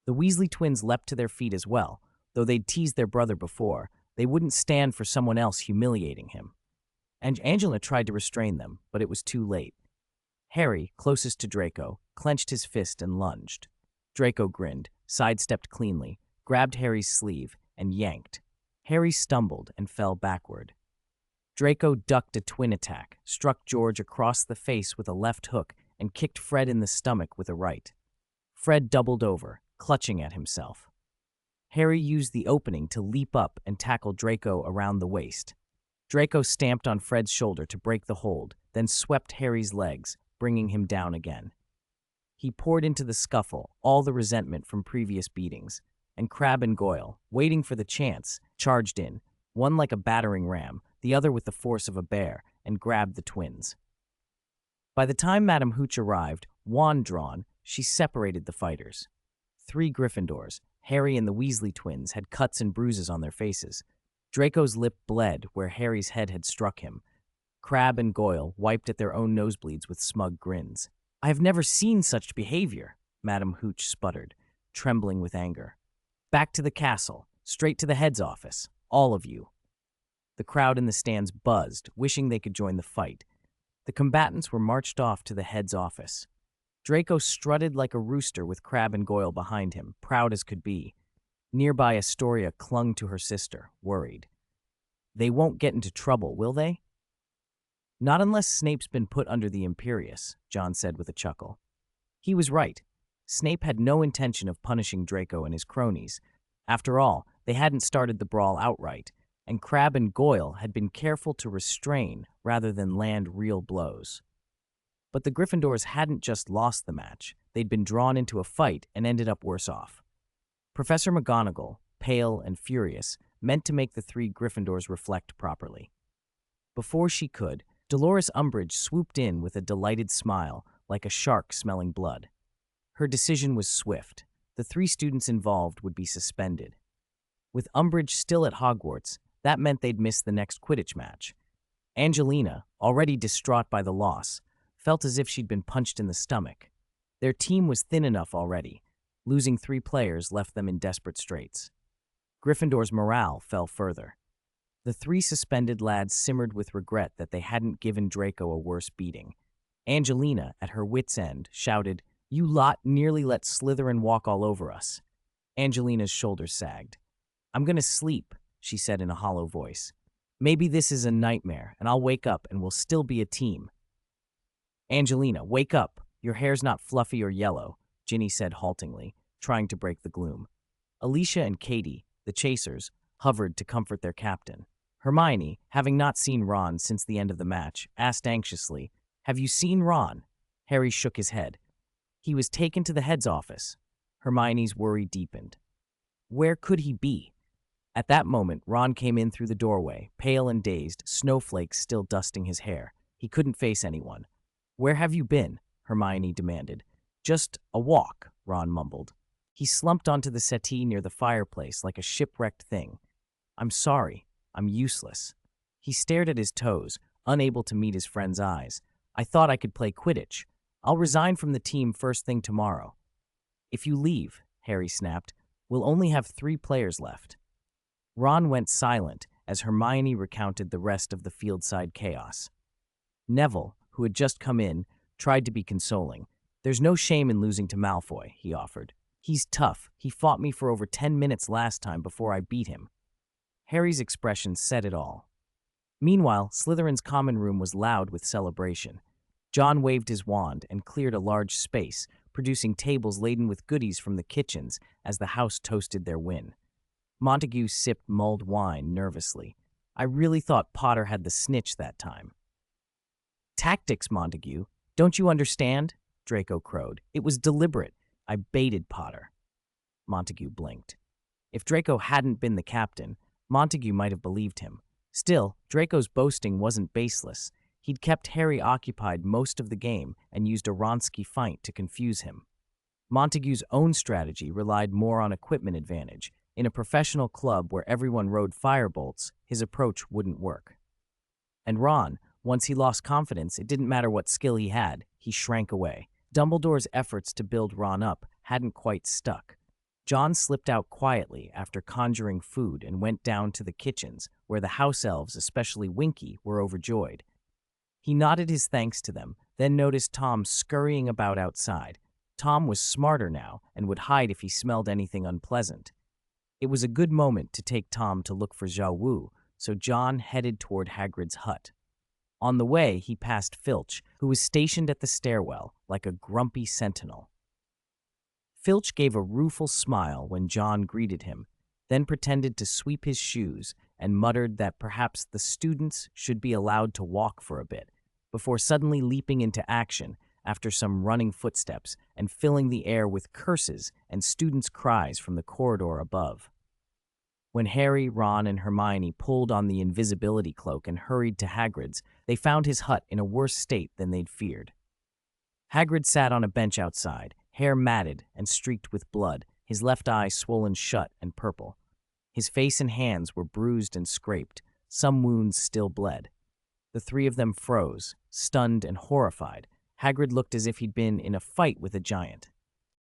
The Weasley twins leapt to their feet as well. Though they'd teased their brother before, they wouldn't stand for someone else humiliating him. And Angela tried to restrain them, but it was too late. Harry, closest to Draco, clenched his fist and lunged. Draco grinned, sidestepped cleanly, grabbed Harry's sleeve, and yanked. Harry stumbled and fell backward. Draco ducked a twin attack, struck George across the face with a left hook, and kicked Fred in the stomach with a right. Fred doubled over, clutching at himself. Harry used the opening to leap up and tackle Draco around the waist. Draco stamped on Fred's shoulder to break the hold, then swept Harry's legs, bringing him down again. He poured into the scuffle all the resentment from previous beatings, and Crabbe and Goyle, waiting for the chance, charged in, one like a battering ram, the other with the force of a bear, and grabbed the twins. By the time Madame Hooch arrived, wand drawn, she separated the fighters. 3 Gryffindors, Harry and the Weasley twins, had cuts and bruises on their faces. Draco's lip bled where Harry's head had struck him. Crabbe and Goyle wiped at their own nosebleeds with smug grins. "I have never seen such behavior," Madame Hooch sputtered, trembling with anger. "Back to the castle, straight to the head's office, all of you." The crowd in the stands buzzed, wishing they could join the fight. The combatants were marched off to the head's office. Draco strutted like a rooster with Crabbe and Goyle behind him, proud as could be. Nearby, Astoria clung to her sister, worried. "They won't get into trouble, will they?" "Not unless Snape's been put under the Imperius," John said with a chuckle. He was right. Snape had no intention of punishing Draco and his cronies. After all, they hadn't started the brawl outright, and Crabbe and Goyle had been careful to restrain rather than land real blows. But the Gryffindors hadn't just lost the match. They'd been drawn into a fight and ended up worse off. Professor McGonagall, pale and furious, meant to make the 3 Gryffindors reflect properly. Before she could, Dolores Umbridge swooped in with a delighted smile, like a shark smelling blood. Her decision was swift. The 3 students involved would be suspended. With Umbridge still at Hogwarts, that meant they'd miss the next Quidditch match. Angelina, already distraught by the loss, felt as if she'd been punched in the stomach. Their team was thin enough already. Losing 3 players left them in desperate straits. Gryffindor's morale fell further. The 3 suspended lads simmered with regret that they hadn't given Draco a worse beating. Angelina, at her wit's end, shouted, "You lot nearly let Slytherin walk all over us." Angelina's shoulders sagged. "I'm gonna sleep," she said in a hollow voice. "Maybe this is a nightmare, and I'll wake up and we'll still be a team." "Angelina, wake up. Your hair's not fluffy or yellow," Ginny said haltingly, trying to break the gloom. Alicia and Katie, the chasers, hovered to comfort their captain. Hermione, having not seen Ron since the end of the match, asked anxiously, "Have you seen Ron?" Harry shook his head. "He was taken to the head's office." Hermione's worry deepened. Where could he be? At that moment, Ron came in through the doorway, pale and dazed, snowflakes still dusting his hair. He couldn't face anyone. "Where have you been?" Hermione demanded. "Just a walk," Ron mumbled. He slumped onto the settee near the fireplace like a shipwrecked thing. "I'm sorry. I'm useless." He stared at his toes, unable to meet his friend's eyes. "I thought I could play Quidditch. I'll resign from the team first thing tomorrow." "If you leave," Harry snapped, "we'll only have 3 players left." Ron went silent, as Hermione recounted the rest of the fieldside chaos. Neville, who had just come in, tried to be consoling. "There's no shame in losing to Malfoy," he offered. "He's tough. He fought me for over 10 minutes last time before I beat him." Harry's expression said it all. Meanwhile, Slytherin's common room was loud with celebration. John waved his wand and cleared a large space, producing tables laden with goodies from the kitchens as the house toasted their win. Montague sipped mulled wine nervously. "I really thought Potter had the snitch that time." "Tactics, Montague. Don't you understand?" Draco crowed. "It was deliberate. I baited Potter." Montague blinked. If Draco hadn't been the captain, Montague might have believed him. Still, Draco's boasting wasn't baseless. He'd kept Harry occupied most of the game and used a Wronski feint to confuse him. Montague's own strategy relied more on equipment advantage. In a professional club where everyone rode firebolts, his approach wouldn't work. And Ron, once he lost confidence, it didn't matter what skill he had, he shrank away. Dumbledore's efforts to build Ron up hadn't quite stuck. John slipped out quietly after conjuring food and went down to the kitchens, where the house elves, especially Winky, were overjoyed. He nodded his thanks to them, then noticed Tom scurrying about outside. Tom was smarter now and would hide if he smelled anything unpleasant. It was a good moment to take Tom to look for Zhao Wu, so John headed toward Hagrid's hut. On the way, he passed Filch, who was stationed at the stairwell like a grumpy sentinel. Filch gave a rueful smile when John greeted him, then pretended to sweep his shoes and muttered that perhaps the students should be allowed to walk for a bit, before suddenly leaping into action after some running footsteps and filling the air with curses and students' cries from the corridor above. When Harry, Ron, and Hermione pulled on the invisibility cloak and hurried to Hagrid's, they found his hut in a worse state than they'd feared. Hagrid sat on a bench outside, hair matted and streaked with blood, his left eye swollen shut and purple. His face and hands were bruised and scraped, some wounds still bled. The three of them froze, stunned and horrified. Hagrid looked as if he'd been in a fight with a giant.